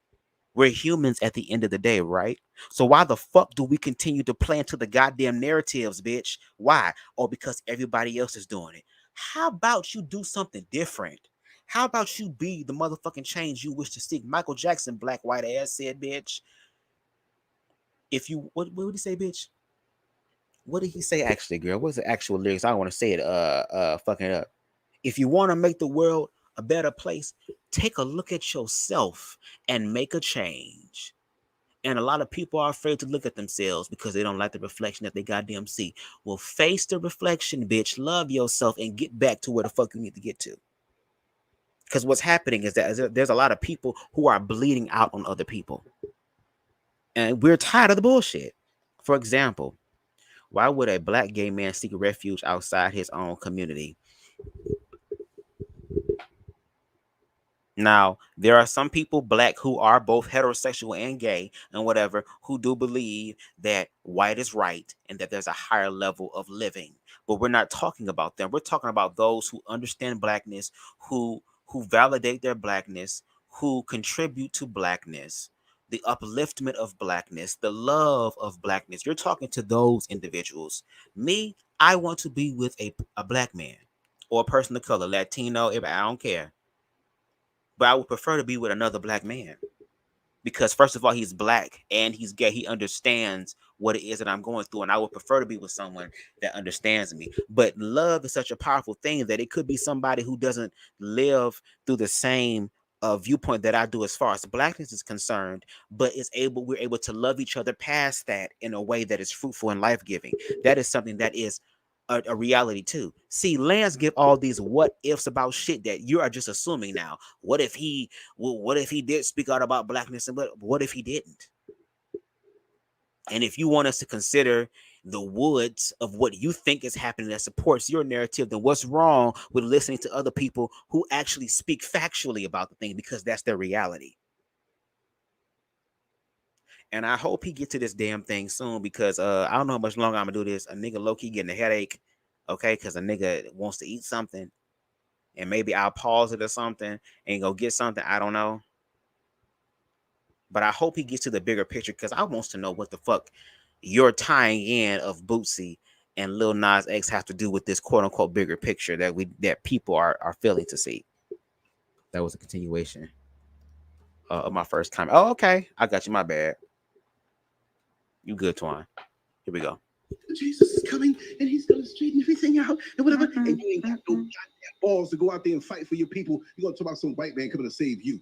We're humans at the end of the day, right? So why the fuck do we continue to play into the goddamn narratives, bitch? Why? Oh, because everybody else is doing it. How about you do something different? How about you be the motherfucking change you wish to see? Michael Jackson, black white ass, said, bitch, if you, what did he say, bitch? What did he say actually, girl? What's the actual lyrics? I don't want to say it fucking up. If you want to make the world a better place, take a look at yourself and make a change. And a lot of people are afraid to look at themselves because they don't like the reflection that they goddamn see. Well, face the reflection, bitch. Love yourself and get back to where the fuck you need to get to. Because what's happening is that there's a lot of people who are bleeding out on other people. And we're tired of the bullshit. For example, why would a black gay man seek refuge outside his own community? Now, there are some people, black, who are both heterosexual and gay and whatever, who do believe that white is right and that there's a higher level of living. But we're not talking about them. We're talking about those who understand Blackness, who validate their Blackness, who contribute to Blackness, the upliftment of Blackness, the love of Blackness. You're talking to those individuals. Me, I want to be with a black man or a person of color, Latino, I don't care. But I would prefer to be with another black man because, first of all, he's black and he's gay. He understands what it is that I'm going through, and I would prefer to be with someone that understands me. But love is such a powerful thing that it could be somebody who doesn't live through the same viewpoint that I do as far as Blackness is concerned, but we're able to love each other past that in a way that is fruitful and life-giving. That is something that is a reality too. See, Lance give all these what ifs about shit that you are just assuming now. What if he did speak out about Blackness, and what if he didn't? And if you want us to consider the woods of what you think is happening that supports your narrative, then what's wrong with listening to other people who actually speak factually about the thing, because that's their reality? And I hope he gets to this damn thing soon, because I don't know how much longer I'm gonna do this. A nigga low-key getting a headache, okay, because a nigga wants to eat something, and maybe I'll pause it or something and go get something. I don't know. But I hope he gets to the bigger picture, because I wants to know what the fuck your tying in of Boosie and Lil Nas X have to do with this quote unquote bigger picture that people are failing to see. That was a continuation of my first comment. Oh, okay. I got you. My bad. You good, Twine? Here we go. Jesus is coming and he's gonna straighten everything out and whatever. And you ain't got no goddamn balls to go out there and fight for your people. You're gonna talk about some white man coming to save you.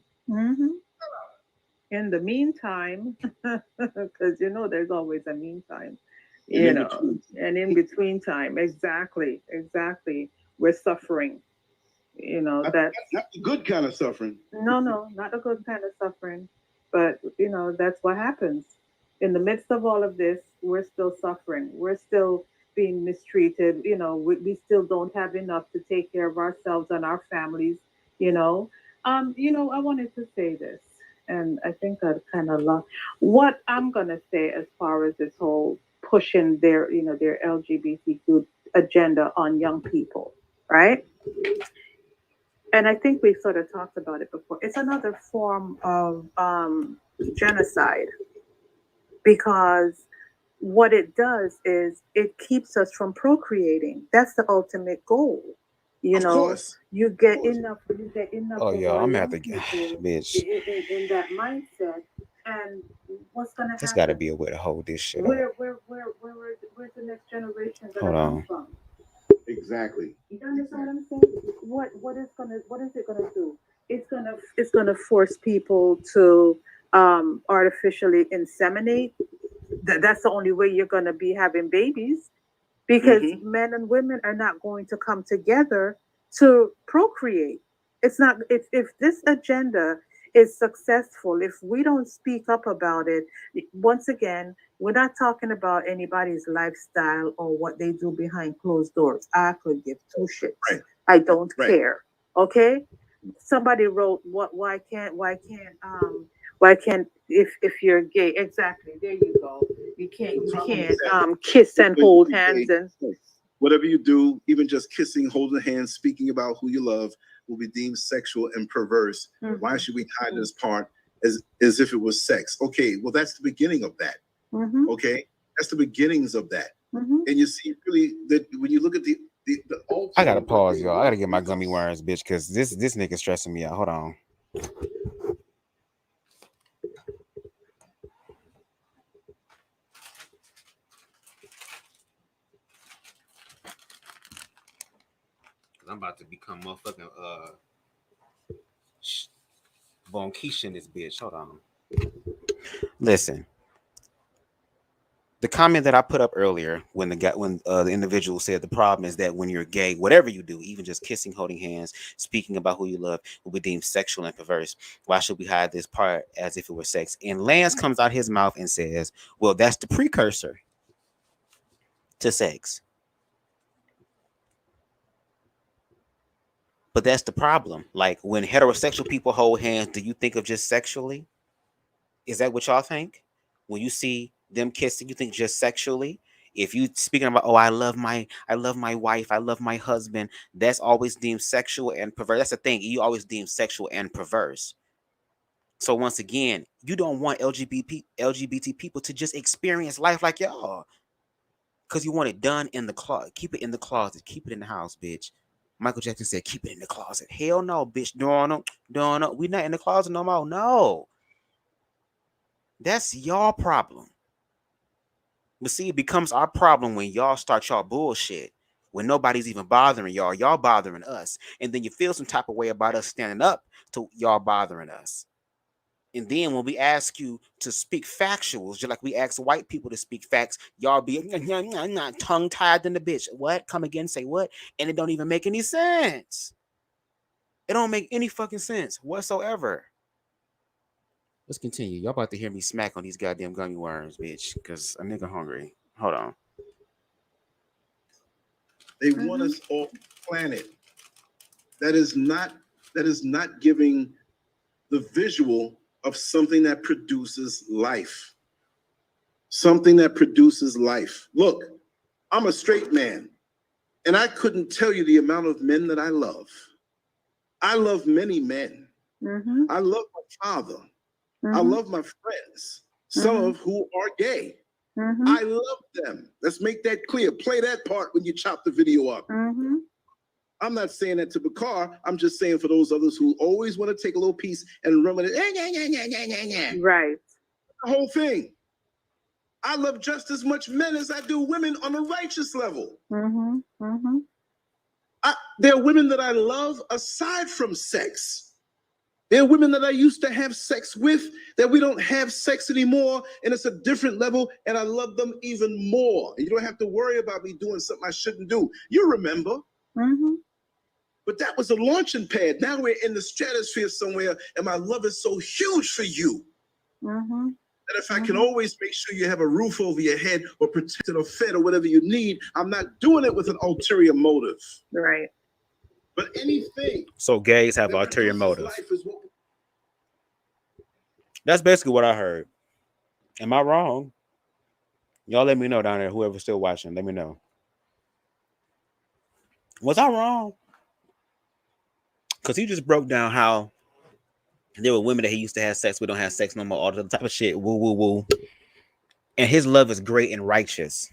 In the meantime, because you know there's always a meantime, and in between time, exactly. We're suffering. That's not the good kind of suffering. No, not the good kind of suffering. But that's what happens. In the midst of all of this, we're still suffering. We're still being mistreated. We still don't have enough to take care of ourselves and our families. I wanted to say this, and I think I kind of lost what I'm gonna say as far as this whole pushing their LGBTQ agenda on young people, right? And I think we've sort of talked about it before. It's another form of genocide, because what it does is it keeps us from procreating. That's the ultimate goal. You get enough. Oh yeah, I'm gonna have to bitch. In that mindset, and what's gonna happen? There's got to be a way to hold this shit. Where's the next generation gonna come from? Exactly. You understand what I'm saying? What is it gonna do? It's gonna force people to artificially inseminate. That's the only way you're gonna be having babies, because men and women are not going to come together to procreate. It's not. If this agenda is successful, if we don't speak up about it, once again, we're not talking about anybody's lifestyle or what they do behind closed doors. I could give two shits. Right. I don't care. Okay. Somebody wrote, why can't if you're gay? Exactly. There you go. You can't kiss and hold hands and whatever you do, even just kissing, holding hands, speaking about who you love will be deemed sexual and perverse. Why should we hide this part as if it was sex? Okay, well, that's the beginning of that. Okay, that's the beginnings of that. And you see, really, that when you look at the I gotta pause, y'all. I gotta get my gummy worms, bitch, because this nigga stressing me out. Hold on. I'm about to become motherfucking Bonkeisha in this bitch. Hold on. Listen. The comment that I put up earlier when the individual said the problem is that when you're gay, whatever you do, even just kissing, holding hands, speaking about who you love, will be deemed sexual and perverse. Why should we hide this part as if it were sex? And Lance comes out his mouth and says, well, that's the precursor to sex. But that's the problem. Like, when heterosexual people hold hands, do you think of just sexually? Is that what y'all think? When you see them kissing, you think just sexually? If you speaking about, oh, I love my wife, I love my husband, that's always deemed sexual and perverse. That's the thing. You always deem sexual and perverse. So once again, you don't want LGBT people to just experience life like y'all, because you want it done in the closet. Keep it in the closet. Keep it in the house, bitch. Michael Jackson said, keep it in the closet. Hell no, bitch. No. We not in the closet no more. No. That's y'all problem. But see, it becomes our problem when y'all start y'all bullshit. When nobody's even bothering y'all. Y'all bothering us. And then you feel some type of way about us standing up to y'all bothering us. And then when we ask you to speak factuals, just like we ask white people to speak facts, y'all be not tongue-tied in the bitch. What? Come again, say what? And it don't even make any sense. It don't make any fucking sense whatsoever. Let's continue. Y'all about to hear me smack on these goddamn gummy worms, bitch, because a nigga hungry. Hold on. They want us off the planet. That is not giving the visual of something that produces life. Something that produces life. Look, I'm a straight man, and I couldn't tell you the amount of men that I love. I love many men. I love my father. I love my friends, some of who are gay. I love them. Let's make that clear. Play that part when you chop the video up. I'm not saying that to Bakar. I'm just saying for those others who always want to take a little piece and run with it. Right. The whole thing. I love just as much men as I do women on a righteous level. There are women that I love aside from sex. There are women that I used to have sex with that we don't have sex anymore, and it's a different level, and I love them even more. You don't have to worry about me doing something I shouldn't do. You remember. But that was a launching pad. Now we're in the stratosphere somewhere, and my love is so huge for you. That if I can always make sure you have a roof over your head or protected or fed or whatever you need, I'm not doing it with an ulterior motive. Right. But anything. So gays have ulterior motive. That's basically what I heard. Am I wrong? Y'all let me know down there, whoever's still watching, let me know. Was I wrong? Because he just broke down how there were women that he used to have sex with, don't have sex no more, all the type of shit, woo, woo, woo. And his love is great and righteous.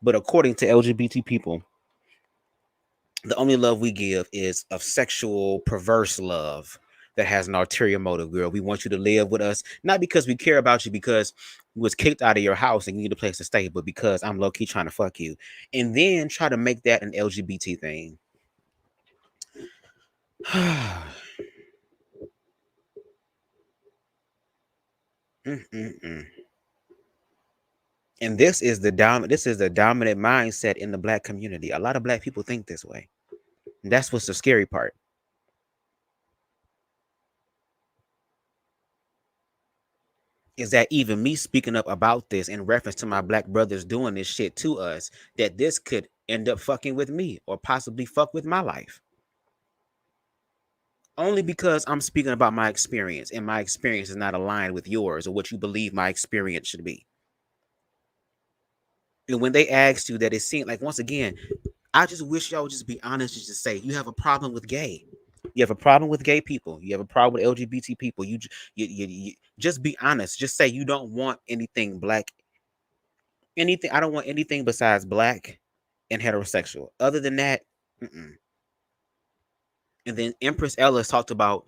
But according to LGBT people, the only love we give is of sexual, perverse love that has an ulterior motive, girl. We want you to live with us, not because we care about you, because you was kicked out of your house and you need a place to stay, but because I'm low-key trying to fuck you. And then try to make that an LGBT thing. And this is the dominant mindset in the Black community. A lot of Black people think this way. And that's what's the scary part. Is that even me speaking up about this in reference to my Black brothers doing this shit to us, that this could end up fucking with me or possibly fuck with my life. Only because I'm speaking about my experience, and my experience is not aligned with yours or what you believe my experience should be. And when they asked you that, it seemed like, once again, I just wish y'all would just be honest and just say, you have a problem with gay. You have a problem with gay people. You have a problem with LGBT people. You just be honest. Just say you don't want anything Black. Anything. I don't want anything besides Black and heterosexual. Other than that, And then Empress Ellis talked about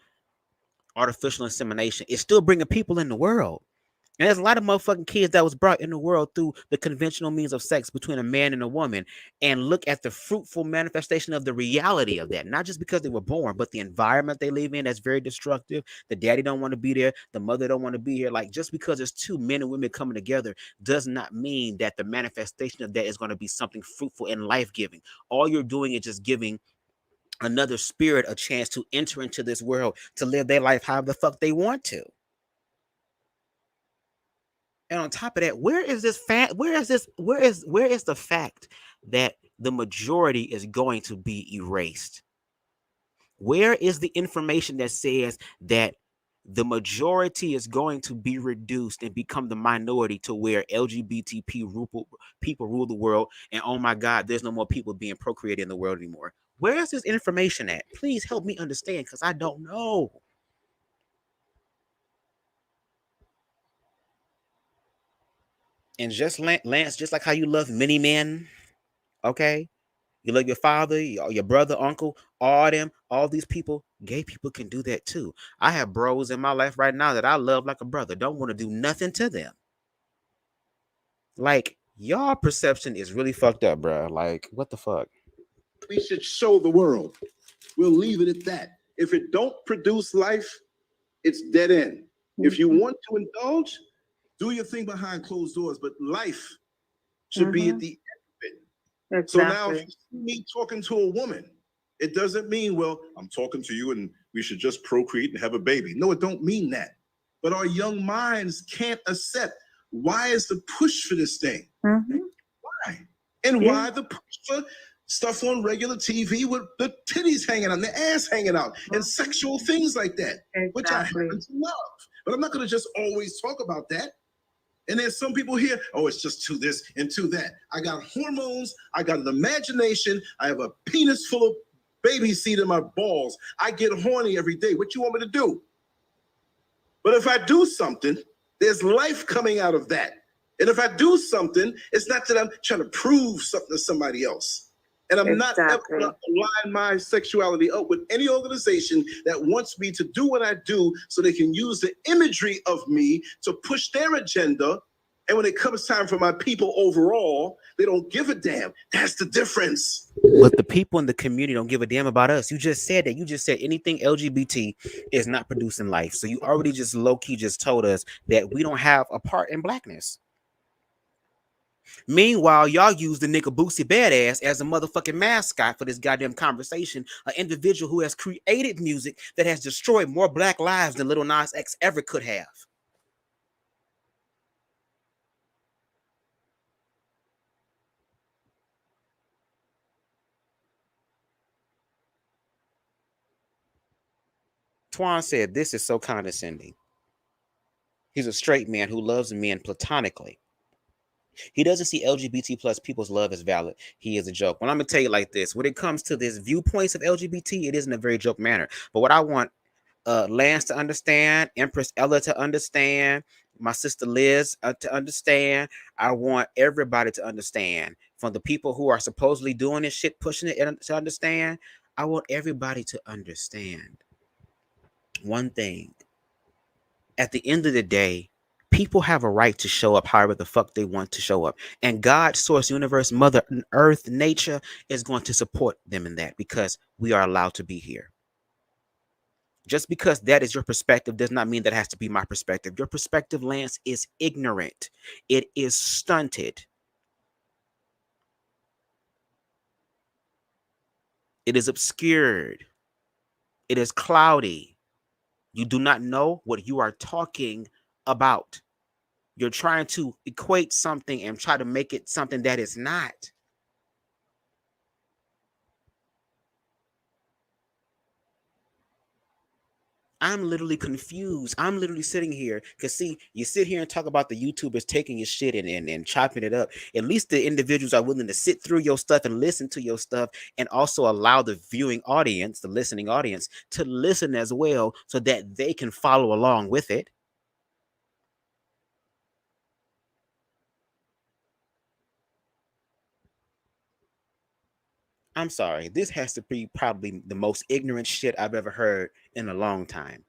artificial insemination. It's still bringing people in the world. And there's a lot of motherfucking kids that was brought in the world through the conventional means of sex between a man and a woman. And look at the fruitful manifestation of the reality of that. Not just because they were born, but the environment they live in that's very destructive. The daddy don't want to be there. The mother don't want to be here. Like, just because it's two men and women coming together does not mean that the manifestation of that is going to be something fruitful and life-giving. All you're doing is just giving another spirit a chance to enter into this world to live their life however the fuck they want to. And on top of that, where is the fact that the majority is going to be erased? Where is the information that says that the majority is going to be reduced and become the minority to where LGBT people rule the world? And oh my God, there's no more people being procreated in the world anymore. Where is this information at? Please help me understand, because I don't know. And just Lance, just like how you love many men, okay? You love your father, your brother, uncle, all these people. Gay people can do that too. I have bros in my life right now that I love like a brother. Don't want to do nothing to them. Like, y'all perception is really fucked up, bro. Like, what the fuck? We should show the world. We'll leave it at that. If it don't produce life, it's dead end. If you want to indulge, do your thing behind closed doors, but life should be at the end of it. Exactly. So now if you see me talking to a woman, it doesn't mean, well, I'm talking to you and we should just procreate and have a baby. No, it don't mean that. But our young minds can't accept, why is the push for this thing? Why? And why the push for stuff on regular TV with the titties hanging out, the ass hanging out, and sexual things like that, which I happen to love. But I'm not going to just always talk about that. And there's some people here, oh, it's just to this and to that. I got hormones. I got an imagination. I have a penis full of baby seed in my balls. I get horny every day. What you want me to do? But if I do something, there's life coming out of that. And if I do something, it's not that I'm trying to prove something to somebody else. And I'm not ever going to align my sexuality up with any organization that wants me to do what I do so they can use the imagery of me to push their agenda And when it comes time for my people overall, they don't give a damn. That's the difference. But the people in the community don't give a damn about us. You just said that. You just said anything LGBT is not producing life. So you already just low-key just told us that we don't have a part in blackness. Meanwhile, y'all use the nigga Boosie Badass as a motherfucking mascot for this goddamn conversation. An individual who has created music that has destroyed more black lives than Lil Nas X ever could have. Twan said, this is so condescending. He's a straight man who loves men platonically. He doesn't see LGBT plus people's love as valid. He is a joke. Well, I'm going to tell you like this. When it comes to this viewpoints of LGBT, it isn't a very joke manner. But what I want Lance to understand, Empress Ella to understand, my sister Liz to understand, I want everybody to understand. From the people who are supposedly doing this shit, pushing it to understand, I want everybody to understand one thing. At the end of the day, people have a right to show up however the fuck they want to show up. And God, source, universe, mother, earth, nature is going to support them in that because we are allowed to be here. Just because that is your perspective does not mean that has to be my perspective. Your perspective, Lance, is ignorant. It is stunted. It is obscured. It is cloudy. You do not know what you are talking about. You're trying to equate something and try to make it something that is not. I'm literally confused. I'm literally sitting here because see, you sit here and talk about the YouTubers taking your shit and chopping it up. At least the individuals are willing to sit through your stuff and listen to your stuff and also allow the viewing audience, the listening audience, to listen as well so that they can follow along with it. I'm sorry. This has to be probably the most ignorant shit I've ever heard in a long time.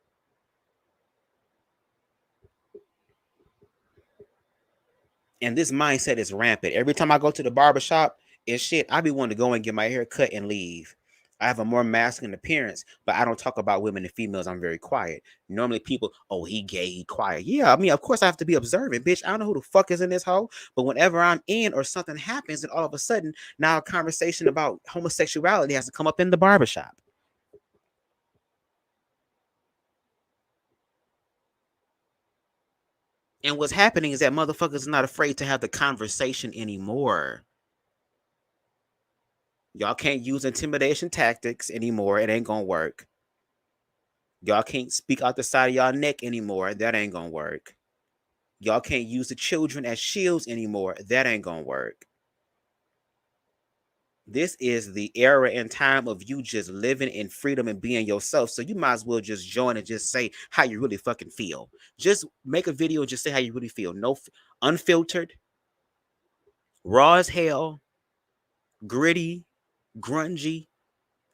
And this mindset is rampant. Every time I go to the barbershop and shit, I be wanting to go and get my hair cut and leave. I have a more masculine appearance, but I don't talk about women and females. I'm very quiet. Normally people, oh, he gay, he quiet. Yeah, I mean, of course I have to be observant, bitch. I don't know who the fuck is in this hole, but whenever I'm in or something happens, and all of a sudden, now a conversation about homosexuality has to come up in the barbershop. And what's happening is that motherfuckers are not afraid to have the conversation anymore. Y'all can't use intimidation tactics anymore. It ain't gonna work. Y'all can't speak out the side of y'all neck anymore. That ain't gonna work. Y'all can't use the children as shields anymore. That ain't gonna work. This is the era and time of you just living in freedom and being yourself. So you might as well just join and just say how you really fucking feel. Just make a video and just say how you really feel. No, unfiltered, raw as hell, gritty, grungy,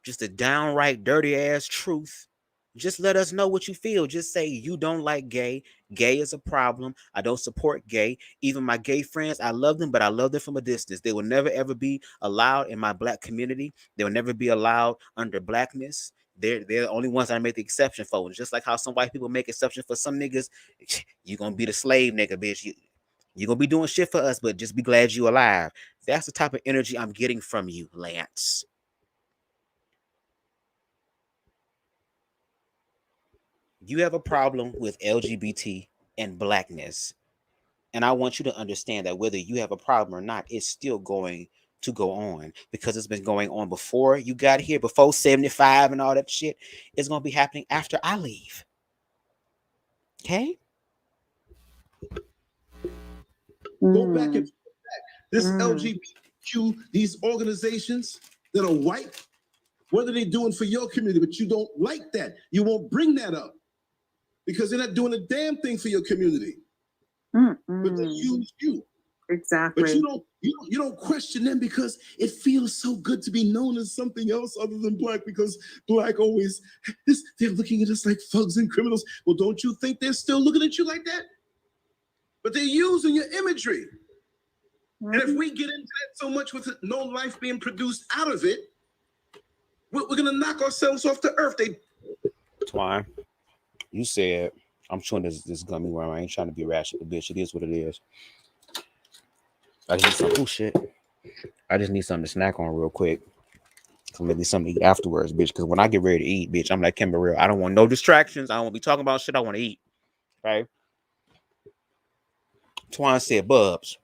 just a downright dirty ass truth. Just let us know what you feel. Just say you don't like gay. Gay is a problem. I don't support gay. Even my gay friends, I love them, but I love them from a distance. They will never ever be allowed in my black community. They will never be allowed under blackness. They're the only ones I make the exception for. Just like how some white people make exception for some niggas, you gonna be the slave nigga, bitch. You gonna be doing shit for us, but just be glad you alive. That's the type of energy I'm getting from you, Lance. You have a problem with LGBT and blackness. And I want you to understand that whether you have a problem or not, it's still going to go on because it's been going on before you got here, before 75 and all that shit. It's going to be happening after I leave. Okay? Go back and this LGBTQ, these organizations that are white, what are they doing for your community? But you don't like that. You won't bring that up because they're not doing a damn thing for your community. But they use you. Exactly. But you don't question them because it feels so good to be known as something else other than black, because black always they're looking at us like thugs and criminals. Well, don't you think they're still looking at you like that? but they're using your imagery. Mhm. And if we get into that so much with no life being produced out of it, we're going to knock ourselves off the earth. Twine, you said, I'm chewing this gummy worm. I ain't trying to be rash, but bitch, it is what it is. I just need some, oh shit. I just need something to snack on real quick. Maybe something to eat afterwards, bitch. Because when I get ready to eat, bitch, I'm like Kimber real. I don't want no distractions. I don't want to be talking about shit. I want to eat. Right? Twine said, Bubs,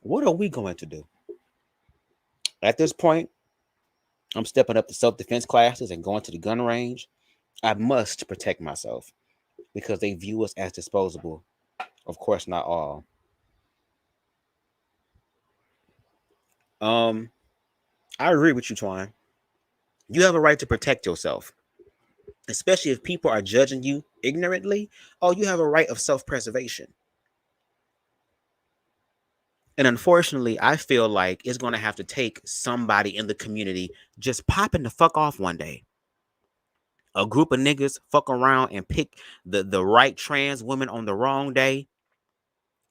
what are we going to do? At this point, I'm stepping up to self-defense classes and going to the gun range. I must protect myself because they view us as disposable. Of course, not all. I agree with you, Twine. You have a right to protect yourself, especially if people are judging you ignorantly. Oh, you have a right of self-preservation. And unfortunately, I feel like it's going to have to take somebody in the community just popping the fuck off one day. A group of niggas fuck around and pick the right trans woman on the wrong day.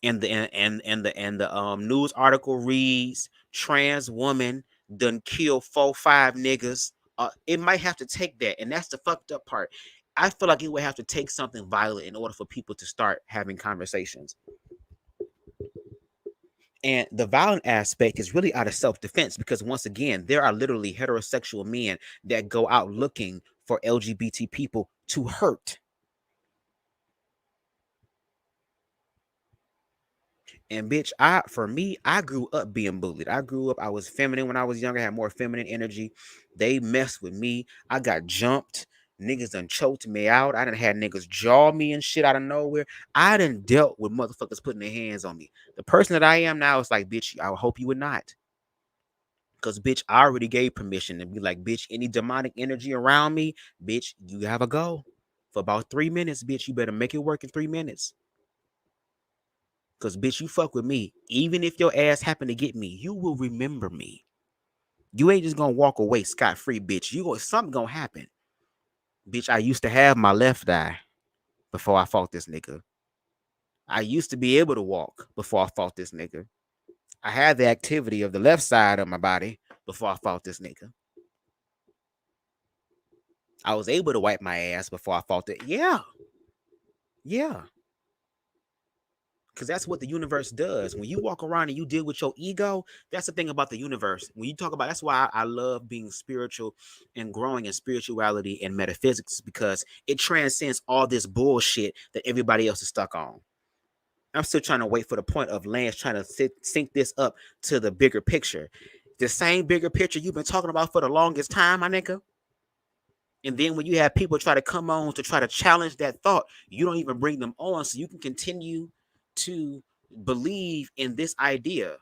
And the news article reads, trans woman done kill 4-5 niggas. It might have to take that. And that's the fucked up part. I feel like it would have to take something violent in order for people to start having conversations. And the violent aspect is really out of self-defense because, once again, there are literally heterosexual men that go out looking for LGBT people to hurt. And bitch, for me, I grew up being bullied. I was feminine when I was younger, had more feminine energy. They messed with me. I got jumped. Niggas done choked me out. I done had niggas jaw me and shit out of nowhere. I done dealt with motherfuckers putting their hands on me. The person that I am now is like, bitch, I hope you would not. Because, bitch, I already gave permission to be like, bitch, any demonic energy around me, bitch, you have a go. For about 3 minutes, bitch, you better make it work in 3 minutes. Because, bitch, you fuck with me. Even if your ass happen to get me, you will remember me. You ain't just going to walk away scot-free, bitch. Something going to happen. Bitch, I used to have my left eye before I fought this nigga. I used to be able to walk before I fought this nigga. I had the activity of the left side of my body before I fought this nigga. I was able to wipe my ass before I fought it. Yeah. Because that's what the universe does. When you walk around and you deal with your ego, that's the thing about the universe. When you talk about, that's why I love being spiritual and growing in spirituality and metaphysics, because it transcends all this bullshit that everybody else is stuck on. I'm still trying to wait for the point of Lance trying to sync this up to the bigger picture. The same bigger picture you've been talking about for the longest time, my nigga. And then when you have people try to come on to try to challenge that thought, you don't even bring them on so you can continue to believe in this idea.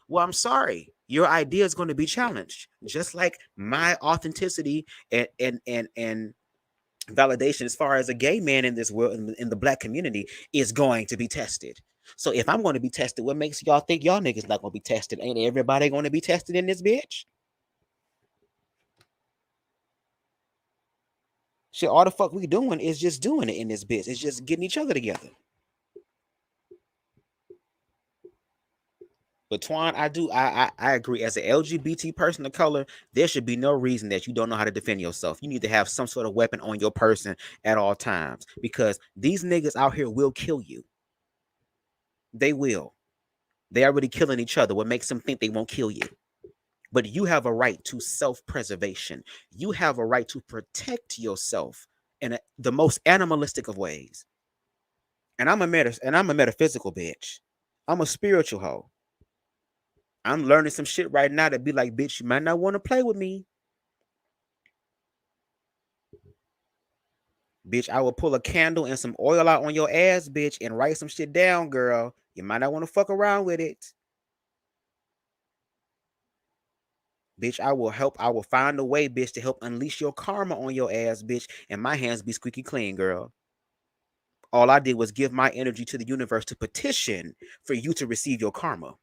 Well, I'm sorry. Your idea is going to be challenged. Just like my authenticity and validation as far as a gay man in this world, in the black community, is going to be tested. So if I'm going to be tested, what makes y'all think y'all niggas not going to be tested? Ain't everybody going to be tested in this bitch? Shit, all the fuck we doing is just doing it in this bitch. It's just getting each other together. But Twan, I agree. As an LGBT person of color, there should be no reason that you don't know how to defend yourself. You need to have some sort of weapon on your person at all times, because these niggas out here will kill you. They will. They already killing each other. What makes them think they won't kill you? But you have a right to self-preservation. You have a right to protect yourself in the most animalistic of ways. And I'm a metaphysical bitch. I'm a spiritual hoe. I'm learning some shit right now to be like, bitch, you might not want to play with me. Bitch, I will pull a candle and some oil out on your ass, bitch, and write some shit down, girl. You might not want to fuck around with it. Bitch, I will find a way, bitch, to help unleash your karma on your ass, bitch, and my hands be squeaky clean, girl. All I did was give my energy to the universe to petition for you to receive your karma.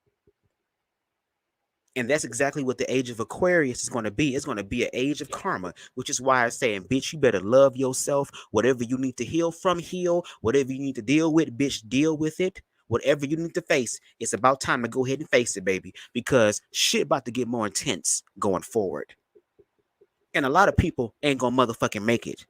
And that's exactly what the age of Aquarius is going to be. It's going to be an age of karma, which is why I'm saying, bitch, you better love yourself. Whatever you need to heal from, heal. Whatever you need to deal with, bitch, deal with it. Whatever you need to face, it's about time to go ahead and face it, baby, because shit about to get more intense going forward. And a lot of people ain't gonna motherfucking make it.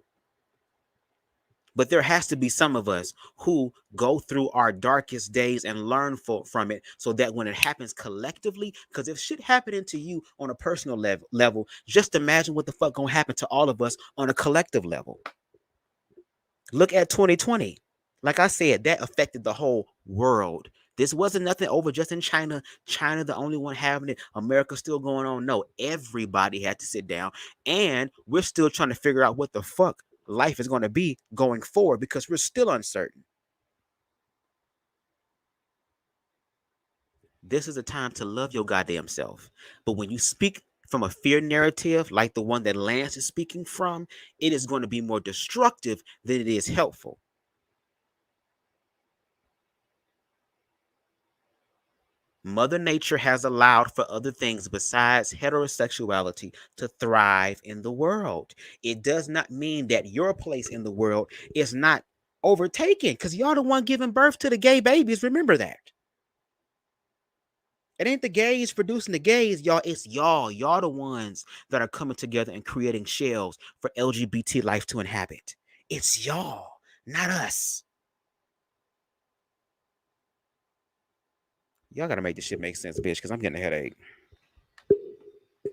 But there has to be some of us who go through our darkest days and learn from it, so that when it happens collectively, because if shit happening to you on a personal level, just imagine what the fuck gonna happen to all of us on a collective level. Look at 2020. Like I said, that affected the whole world. This wasn't nothing over just in China. China, the only one having it. America still going on. No, everybody had to sit down. And we're still trying to figure out what the fuck life is going to be going forward, because we're still uncertain. This is a time to love your goddamn self. But when you speak from a fear narrative like the one that Lance is speaking from, it is going to be more destructive than it is helpful. Mother Nature has allowed for other things besides heterosexuality to thrive in the world. It does not mean that your place in the world is not overtaken, because y'all the one giving birth to the gay babies. Remember that. It ain't the gays producing the gays, y'all. It's y'all. Y'all the ones that are coming together and creating shells for LGBT life to inhabit. It's y'all, not us. Y'all gotta make this shit make sense, bitch, because I'm getting a headache.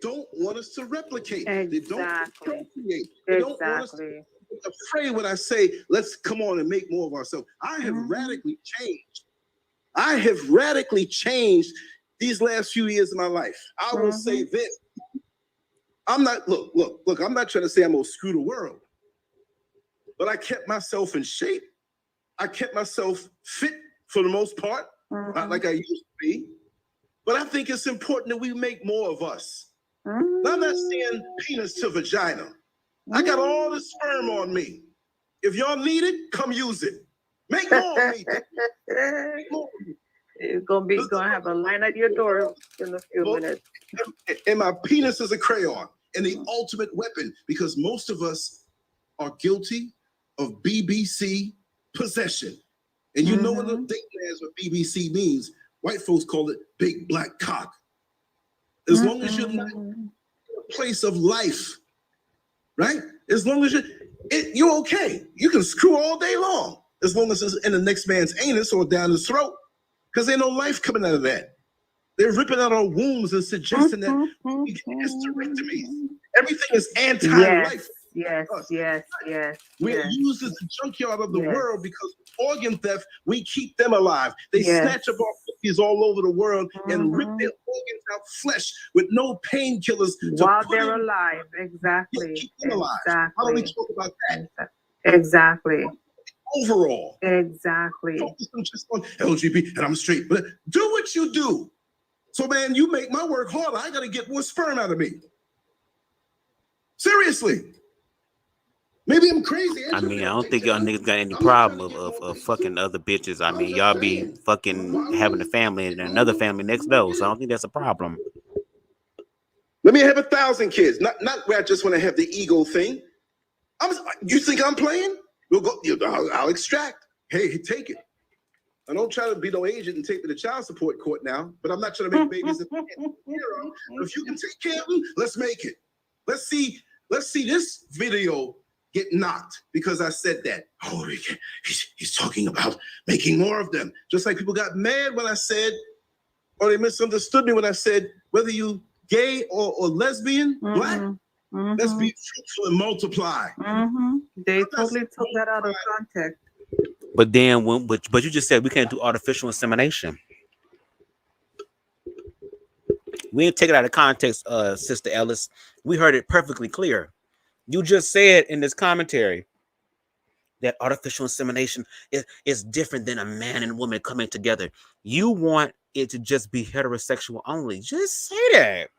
Don't want us to replicate. Exactly. They don't procreate. They don't want us to be afraid when I say, let's come on and make more of ourselves. I have radically changed. I have radically changed these last few years of my life. I will say this. I'm not, look, I'm not trying to say I'm gonna screw the world, but I kept myself in shape. I kept myself fit for the most part, not like I used to be. But I think it's important that we make more of us. Now, I'm not saying penis to vagina. I got all the sperm on me. If y'all need it, come use it. Make more of me. Make more of me. It's gonna have a line at your door in a few minutes. And my penis is a crayon and the ultimate weapon, because most of us are guilty of BBC possession. And you know what the thing is, what BBC means. White folks call it big black cock. As long as you're not in a place of life, right? As long as you're okay. You can screw all day long, as long as it's in the next man's anus or down his throat, because there's no life coming out of that. They're ripping out our wombs and suggesting that we get hysterectomies. Everything is anti-life. Yes. We're used as the junkyard of the world, because organ theft, we keep them alive. They snatch up our cookies all over the world and rip their organs out flesh with no painkillers while they're alive. Exactly. Keep them alive. Exactly. How do we talk about that? Exactly. Overall. Exactly. Focus on just on LGBT and I'm straight. But do what you do. So, man, you make my work harder. I got to get more sperm out of me. Seriously. Maybe I'm crazy. I mean, I don't think y'all niggas got any problem of fucking other bitches. I mean, y'all be fucking having a family and another family next door, so I don't think that's a problem. Let me have 1,000 kids. Not where I just want to have the ego thing. You think I'm playing? We'll go. I'll extract. Hey, take it. I don't try to be no agent and take me to child support court now, but I'm not trying to make babies. If you can take care of them, let's make it. Let's see this video get knocked because I said that. Oh, he's talking about making more of them. Just like people got mad when I said, or they misunderstood me when I said, whether you gay or lesbian, black, let's be fruitful and multiply. They totally took that out of context. But then, but you just said we can't do artificial insemination. We didn't take it out of context, Sister Ellis. We heard it perfectly clear. You just said in this commentary that artificial insemination is different than a man and woman coming together. You want it to just be heterosexual only. Just say that.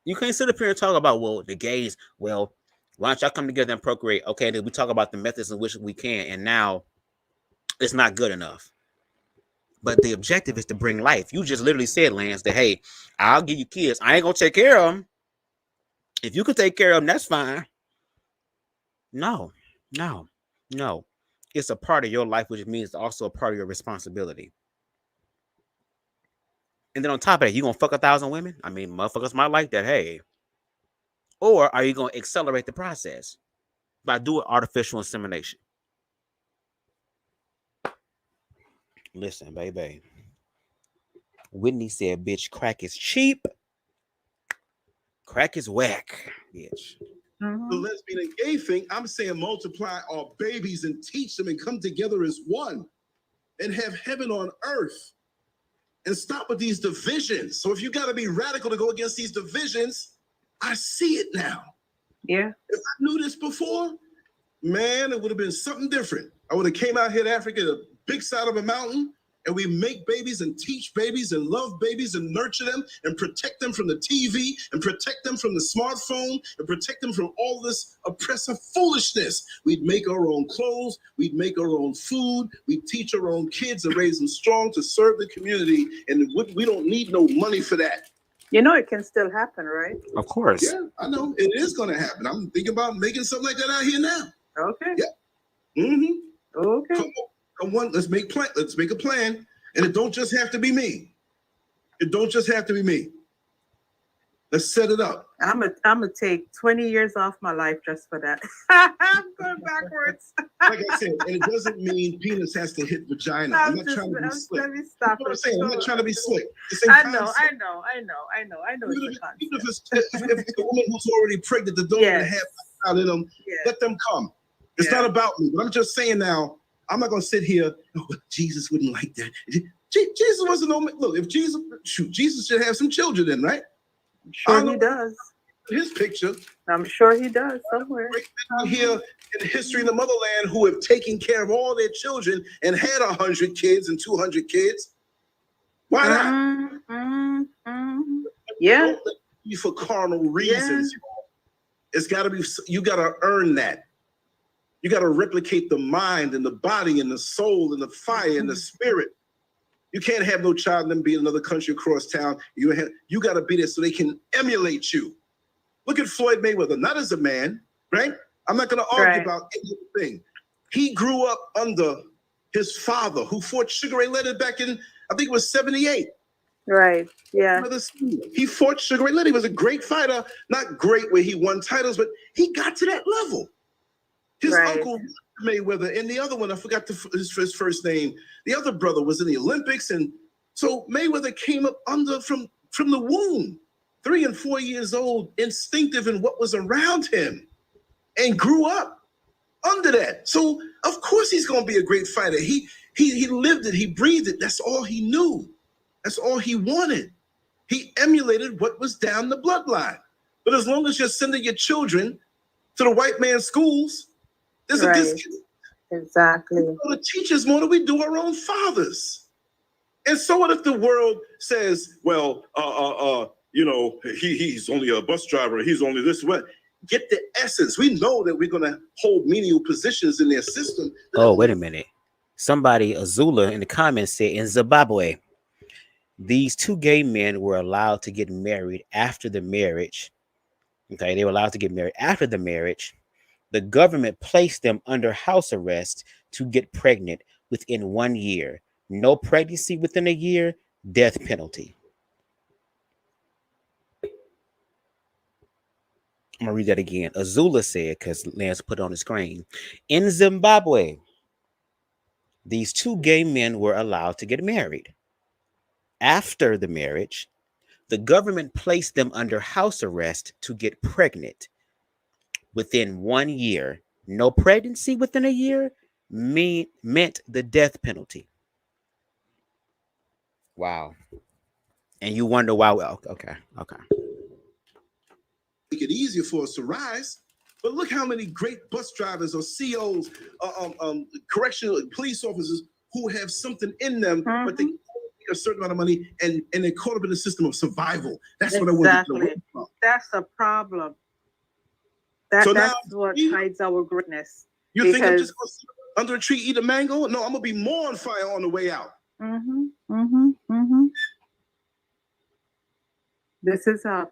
You can't sit up here and talk about, well, the gays, well, why don't y'all come together and procreate? Okay, then we talk about the methods in which we can, and now it's not good enough. But the objective is to bring life. You just literally said, Lance, that, hey, I'll give you kids. I ain't going to take care of them. If you can take care of them, that's fine. No. It's a part of your life, which means it's also a part of your responsibility. And then on top of that, you going to fuck 1,000 women? I mean, motherfuckers might like that, hey. Or are you going to accelerate the process by doing artificial insemination? Listen, baby. Whitney said, bitch, crack is cheap. Crack is whack, bitch. The lesbian and gay thing, I'm saying multiply our babies and teach them and come together as one and have heaven on earth and stop with these divisions. So if you got to be radical to go against these divisions, I see it now. Yeah. If I knew this before, man, it would have been something different. I would have came out here to Africa, the big side of a mountain, and we make babies and teach babies and love babies and nurture them and protect them from the TV and protect them from the smartphone and protect them from all this oppressive foolishness. We'd make our own clothes. We'd make our own food. We'd teach our own kids and raise them strong to serve the community. And we don't need no money for that. You know, it can still happen, right? Of course. Yeah, I know. It is going to happen. I'm thinking about making something like that out here now. Okay. Yeah. Mm-hmm. Okay. Come on, let's make a plan. And it don't just have to be me. It don't just have to be me. Let's set it up. I'm gonna take 20 years off my life just for that. I'm going backwards. Like I said, and it doesn't mean penis has to hit vagina. I'm not trying to be slick. Let me stop. You know what I'm saying? I'm not trying to be slick. I know. Even if the woman who's already pregnant that don't even have out in them, let them come. It's not about me. But I'm just saying now, I'm not going to sit here, oh, Jesus wouldn't like that. Jesus wasn't no, look, if Jesus, Jesus should have some children then, right? I'm sure he does. His picture. I'm sure he does somewhere. Here in the history of the motherland who have taken care of all their children and had 100 kids and 200 kids. Why not? Yeah. For carnal reasons. Yeah. It's got to be, you got to earn that. You got to replicate the mind and the body and the soul and the fire and the spirit. You can't have no child and then be in another country across town. You got to be there so they can emulate you. Look at Floyd Mayweather, not as a man, right? I'm not going to argue about anything. He grew up under his father who fought Sugar Ray Leonard back in, I think it was 78. Right, yeah. He fought Sugar Ray Leonard. He was a great fighter, not great where he won titles, but he got to that level. His uncle Mayweather and the other one, I forgot his first name. The other brother was in the Olympics, and so Mayweather came up from the womb, 3 and 4 years old, instinctive in what was around him, and grew up under that. So of course he's going to be a great fighter. He lived it. He breathed it. That's all he knew. That's all he wanted. He emulated what was down the bloodline. But as long as you're sending your children to the white man's schools, there's a disconnect. Exactly. We go to teachers more than we do our own fathers. And so what if the world says, well, he's only a bus driver, he's only this way. Get the essence. We know that we're going to hold menial positions in their system. Oh, wait a minute. Somebody, Azula, in the comments said, in Zimbabwe, these 2 gay men were allowed to get married after the marriage. Okay, they were allowed to get married after the marriage. The government placed them under house arrest to get pregnant within 1 year. No pregnancy within a year, death penalty. I'm going to read that again. Azula said, because Lance put it on the screen. In Zimbabwe, these 2 gay men were allowed to get married. After the marriage, the government placed them under house arrest to get pregnant within 1 year. No pregnancy within a year meant the death penalty. Wow. And you wonder why. Okay. Make it easier for us to rise. But look how many great bus drivers or COs, correctional police officers who have something in them, but they make a certain amount of money and they're caught up in the system of survival. That's what I want to know. That's a problem. That's what hides our greatness. You think I'm just going to sit under a tree, eat a mango? No, I'm going to be more on fire on the way out. This is how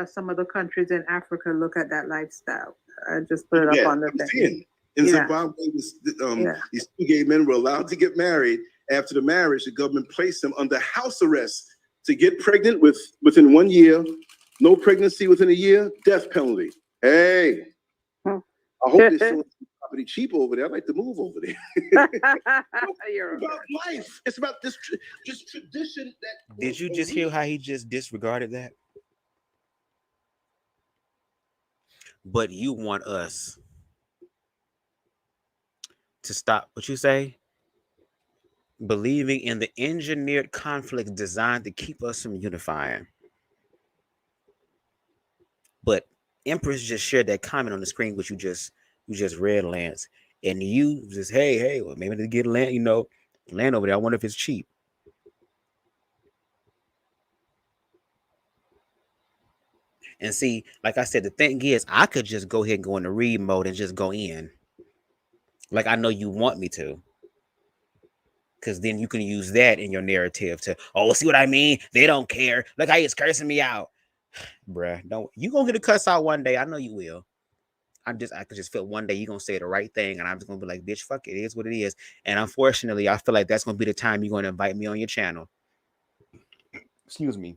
some of the countries in Africa look at that lifestyle. I just put it up on the thing. In Zimbabwe, these two gay men were allowed to get married. After the marriage, the government placed them under house arrest to get pregnant within 1 year. No pregnancy within a year, death penalty. Hey, I hope they're selling property cheap over there. I'd like to move over there. It's about life. It's about this tradition that. Did you just hear how he just disregarded that? But you want us to stop, what you say? Believing in the engineered conflict designed to keep us from unifying. But Empress just shared that comment on the screen, which you just read, Lance. And you just, hey, well, maybe to get land, land over there. I wonder if it's cheap. And see, like I said, the thing is, I could just go ahead and go into read mode and just go in. Like I know you want me to. Because then you can use that in your narrative to, see what I mean? They don't care. Look how he's cursing me out. Bruh, you gonna get a cuss out one day. I know you will. I could just feel one day you're gonna say the right thing, and I'm just gonna be like, bitch, fuck it, it is what it is. And unfortunately, I feel like that's gonna be the time you're gonna invite me on your channel. Excuse me.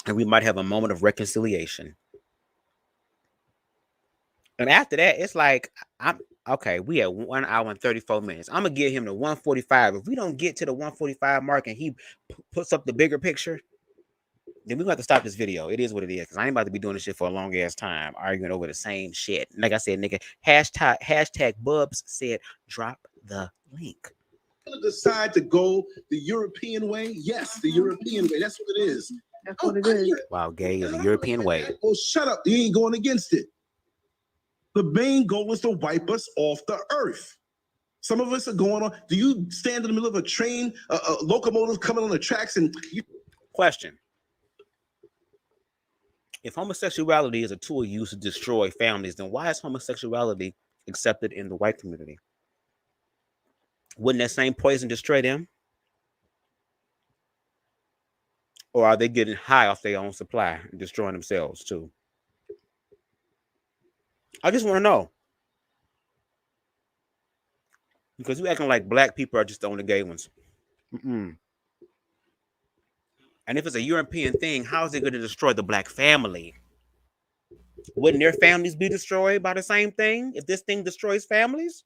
And we might have a moment of reconciliation. And after that, it's like, we at 1 hour and 34 minutes. I'm gonna give him the 145. If we don't get to the 145 mark and he puts up the bigger picture, then we're gonna have to stop this video. It is what it is, because I ain't about to be doing this shit for a long ass time, arguing over the same shit. Like I said, nigga, hashtag Bubs said drop the link. Gonna decide to go the European way? Yes, the European way. That's what it is. That's what it is. Wow, gay is a European way. Oh, shut up. You ain't going against it. The main goal is to wipe us off the earth. Some of us are going on. Do you stand in the middle of a train, a locomotive coming on the tracks, and Question. If homosexuality is a tool used to destroy families, then why is homosexuality accepted in the white community? Wouldn't that same poison destroy them? Or are they getting high off their own supply and destroying themselves too? I just want to know. Because you acting like black people are just the only gay ones. And if it's a European thing, how is it going to destroy the black family? Wouldn't their families be destroyed by the same thing if this thing destroys families?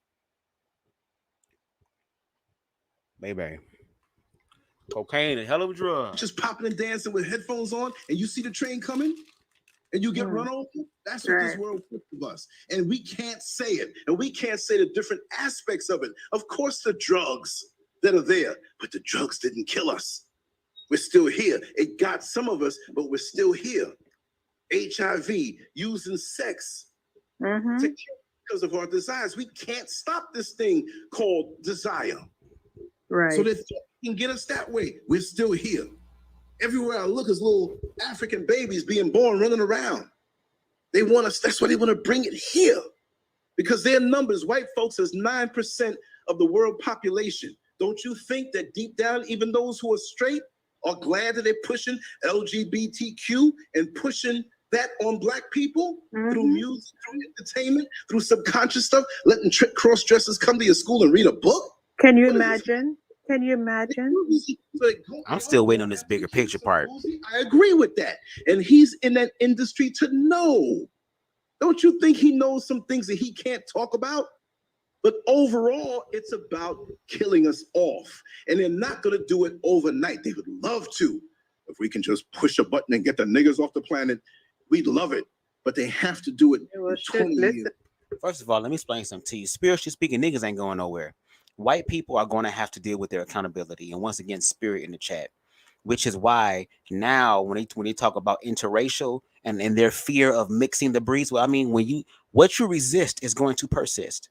Baby. Cocaine is a hell of a drug. just popping and dancing with headphones on, and you see the train coming, and you get run over? That's what this world puts of us. And we can't say it. And we can't say the different aspects of it. Of course, the drugs that are there, but the drugs didn't kill us. We're still here. It got some of us, but we're still here. HIV, using sex to kill because of our desires. We can't stop this thing called desire. Right. So that they can get us that way. We're still here. Everywhere I look is little African babies being born, running around. They want us, that's why they want to bring it here. Because their numbers, white folks, is 9% of the world population. Don't you think that deep down, even those who are straight are glad that they're pushing LGBTQ and pushing that on black people through music, through entertainment, through subconscious stuff, letting cross-dressers come to your school and read a book? Can you imagine? Can you imagine? I'm still waiting on this bigger picture part. I agree with that. And he's in that industry to know. Don't you think he knows some things that he can't talk about? But overall, it's about killing us off. And they're not going to do it overnight. They would love to. If we can just push a button and get the niggas off the planet, we'd love it. But they have to do it in 20 years. First of all, let me explain something to you. Spiritually speaking, niggas ain't going nowhere. White people are going to have to deal with their accountability. And once again, spirit in the chat, which is why now when they talk about interracial and their fear of mixing the breeds, well, I mean, what you resist is going to persist.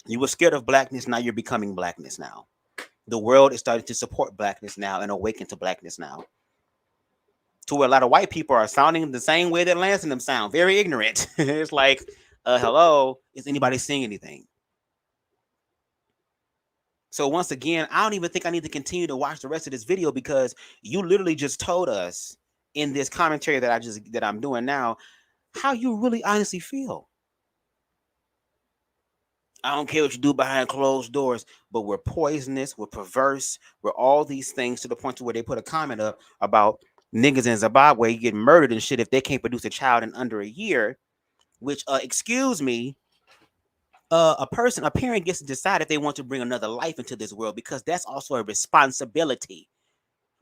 You were scared of blackness. Now you're becoming blackness now. The world is starting to support blackness now and awaken to blackness now. To where a lot of white people are sounding the same way that Lance and them sound, very ignorant. It's like, hello, is anybody seeing anything? So once again, I don't even think I need to continue to watch the rest of this video because you literally just told us in this commentary that I'm doing now how you really honestly feel. I don't care what you do behind closed doors, but we're poisonous, we're perverse, we're all these things to the point to where they put a comment up about niggas in Zimbabwe getting murdered and shit if they can't produce a child in under a year, which, excuse me, a parent gets to decide if they want to bring another life into this world because that's also a responsibility.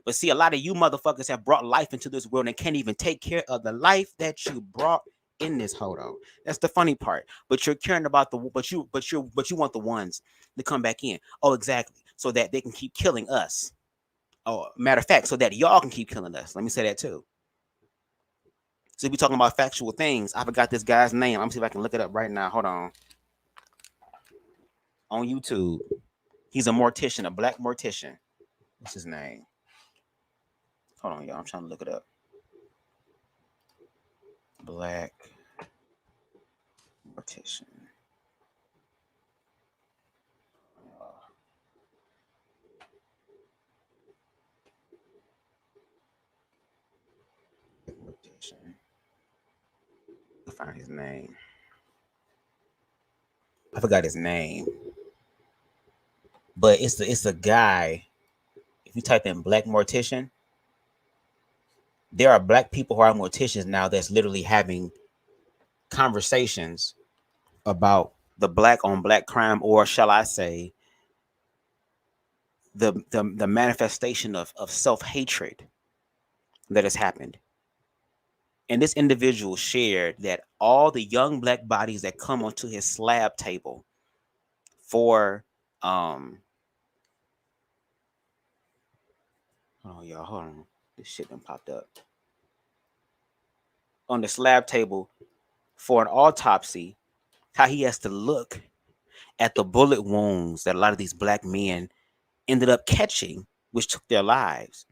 But see, a lot of you motherfuckers have brought life into this world and can't even take care of the life that you brought in this. Hold on, that's the funny part. But you're caring about but you want the ones to come back in. Oh, exactly, so that they can keep killing us. Oh, matter of fact, so that y'all can keep killing us. Let me say that too. So we talking about factual things. I forgot this guy's name. I'm gonna see if I can look it up right now. Hold on. On YouTube, he's a mortician, a black mortician. What's his name? Hold on, y'all. I'm trying to look it up. Black mortician. Mortician. I found his name. I forgot his name. But it's a guy. If you type in black mortician, there are black people who are morticians now that's literally having conversations about the black on black crime, or shall I say, the manifestation of self-hatred that has happened. And this individual shared that all the young black bodies that come onto his slab table for oh y'all, hold on. This shit done popped up. On the slab table for an autopsy, how he has to look at the bullet wounds that a lot of these black men ended up catching, which took their lives.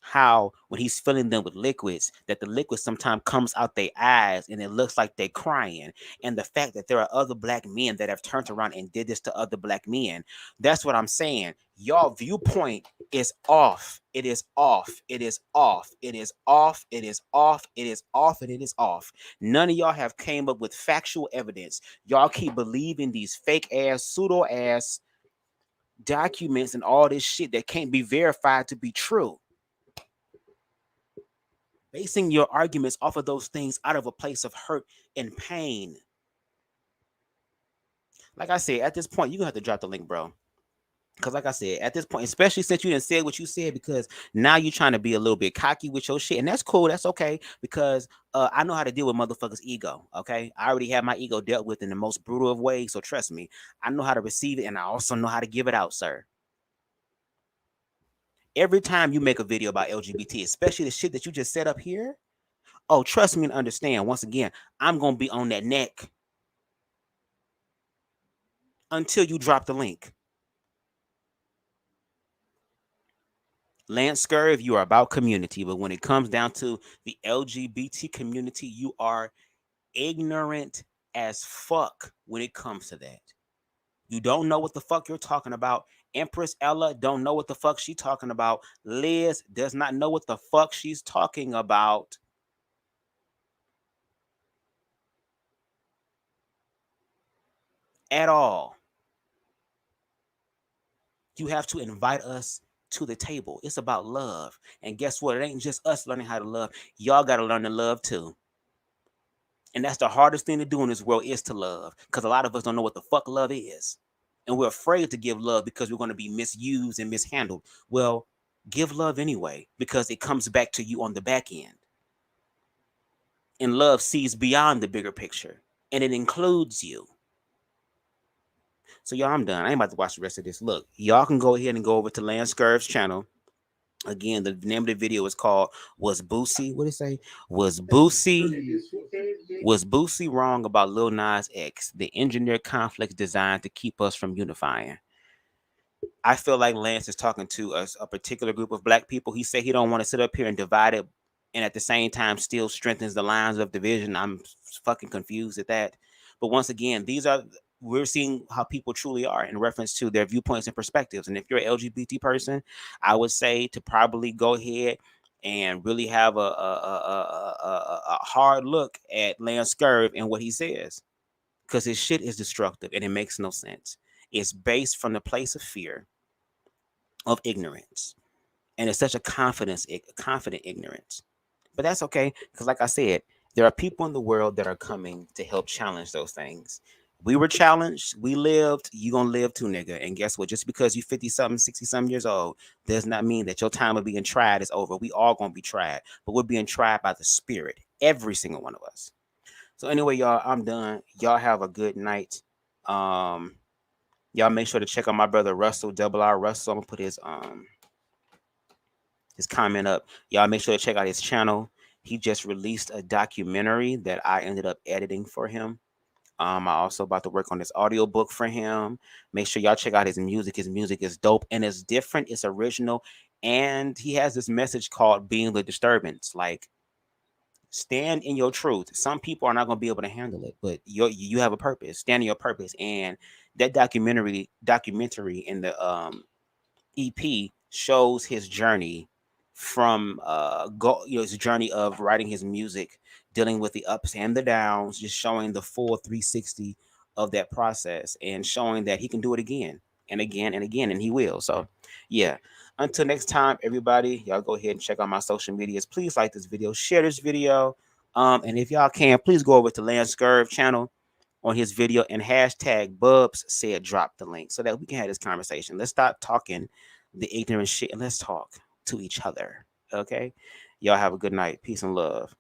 How when he's filling them with liquids, that the liquid sometimes comes out their eyes and it looks like they're crying. And the fact that there are other black men that have turned around and did this to other black men. That's what I'm saying. Y'all viewpoint is off. It is off. It is off. It is off. It is off. It is off. And it is off. None of y'all have came up with factual evidence. Y'all keep believing these fake ass, pseudo ass documents and all this shit that can't be verified to be true. Basing your arguments off of those things out of a place of hurt and pain. Like I said, at this point, you're going to have to drop the link, bro. Because like I said, at this point, especially since you didn't say what you said, because now you're trying to be a little bit cocky with your shit. And that's cool. That's okay. Because I know how to deal with motherfuckers' ego. Okay. I already have my ego dealt with in the most brutal of ways. So trust me, I know how to receive it. And I also know how to give it out, sir. Every time you make a video about LGBT, especially the shit that you just set up here, oh, trust me and understand. Once again, I'm going to be on that neck until you drop the link. Lance Scurv, you are about community, but when it comes down to the LGBT community, you are ignorant as fuck when it comes to that. You don't know what the fuck you're talking about. Empress Ella don't know what the fuck she's talking about. Liz does not know what the fuck she's talking about. At all. You have to invite us to the table. It's about love. And guess what? It ain't just us learning how to love. Y'all got to learn to love too. And that's the hardest thing to do in this world, is to love. Because a lot of us don't know what the fuck love is. And we're afraid to give love because we're going to be misused and mishandled. Well, give love anyway, because it comes back to you on the back end. And love sees beyond the bigger picture. And it includes you. So y'all, I'm done. I ain't about to watch the rest of this. Look, y'all can go ahead and go over to Lance Scurv's channel. Again, the name of the video is called "Was Boosie?" What did it say? Was Boosie wrong about Lil Nas X? The engineered conflicts designed to keep us from unifying. I feel like Lance is talking to a particular group of black people. He said he don't want to sit up here and divide it, and at the same time still strengthens the lines of division. I'm fucking confused at that. But once again, these are we're seeing how people truly are in reference to their viewpoints and perspectives. And if you're an LGBT person, I would say to probably go ahead and really have a hard look at Lance Scurv and what he says, because his shit is destructive and it makes no sense. It's based from the place of fear, of ignorance, and it's such a confident ignorance. But that's okay, because like I said, there are people in the world that are coming to help challenge those things. We were challenged, we lived, you gonna live too, nigga. And guess what? Just because you 50 something, 60 something years old does not mean that your time of being tried is over. We all gonna be tried, but we're being tried by the spirit, every single one of us. So anyway, y'all, I'm done. Y'all have a good night. Y'all make sure to check out my brother Russell, Double R Russell. I'm gonna put his comment up. Y'all make sure to check out his channel. He just released a documentary that I ended up editing for him. I also about to work on this audiobook for him. Make sure y'all check out his music. His music is dope and it's different. It's original. And he has this message called Being the Disturbance. Like, stand in your truth. Some people are not going to be able to handle it, but you have a purpose. Stand in your purpose. And that documentary in the EP shows his journey from his journey of writing his music, dealing with the ups and the downs, just showing the full 360 of that process and showing that he can do it again and again and again, and he will. So yeah, until next time, everybody, y'all go ahead and check out my social medias. Please like this video, share this video, and if y'all can, please go over to Lance Scurv channel on his video and hashtag Bubs said drop the link so that we can have this conversation. Let's stop talking the ignorant shit and let's talk to each other. Okay? Y'all have a good night. Peace and love.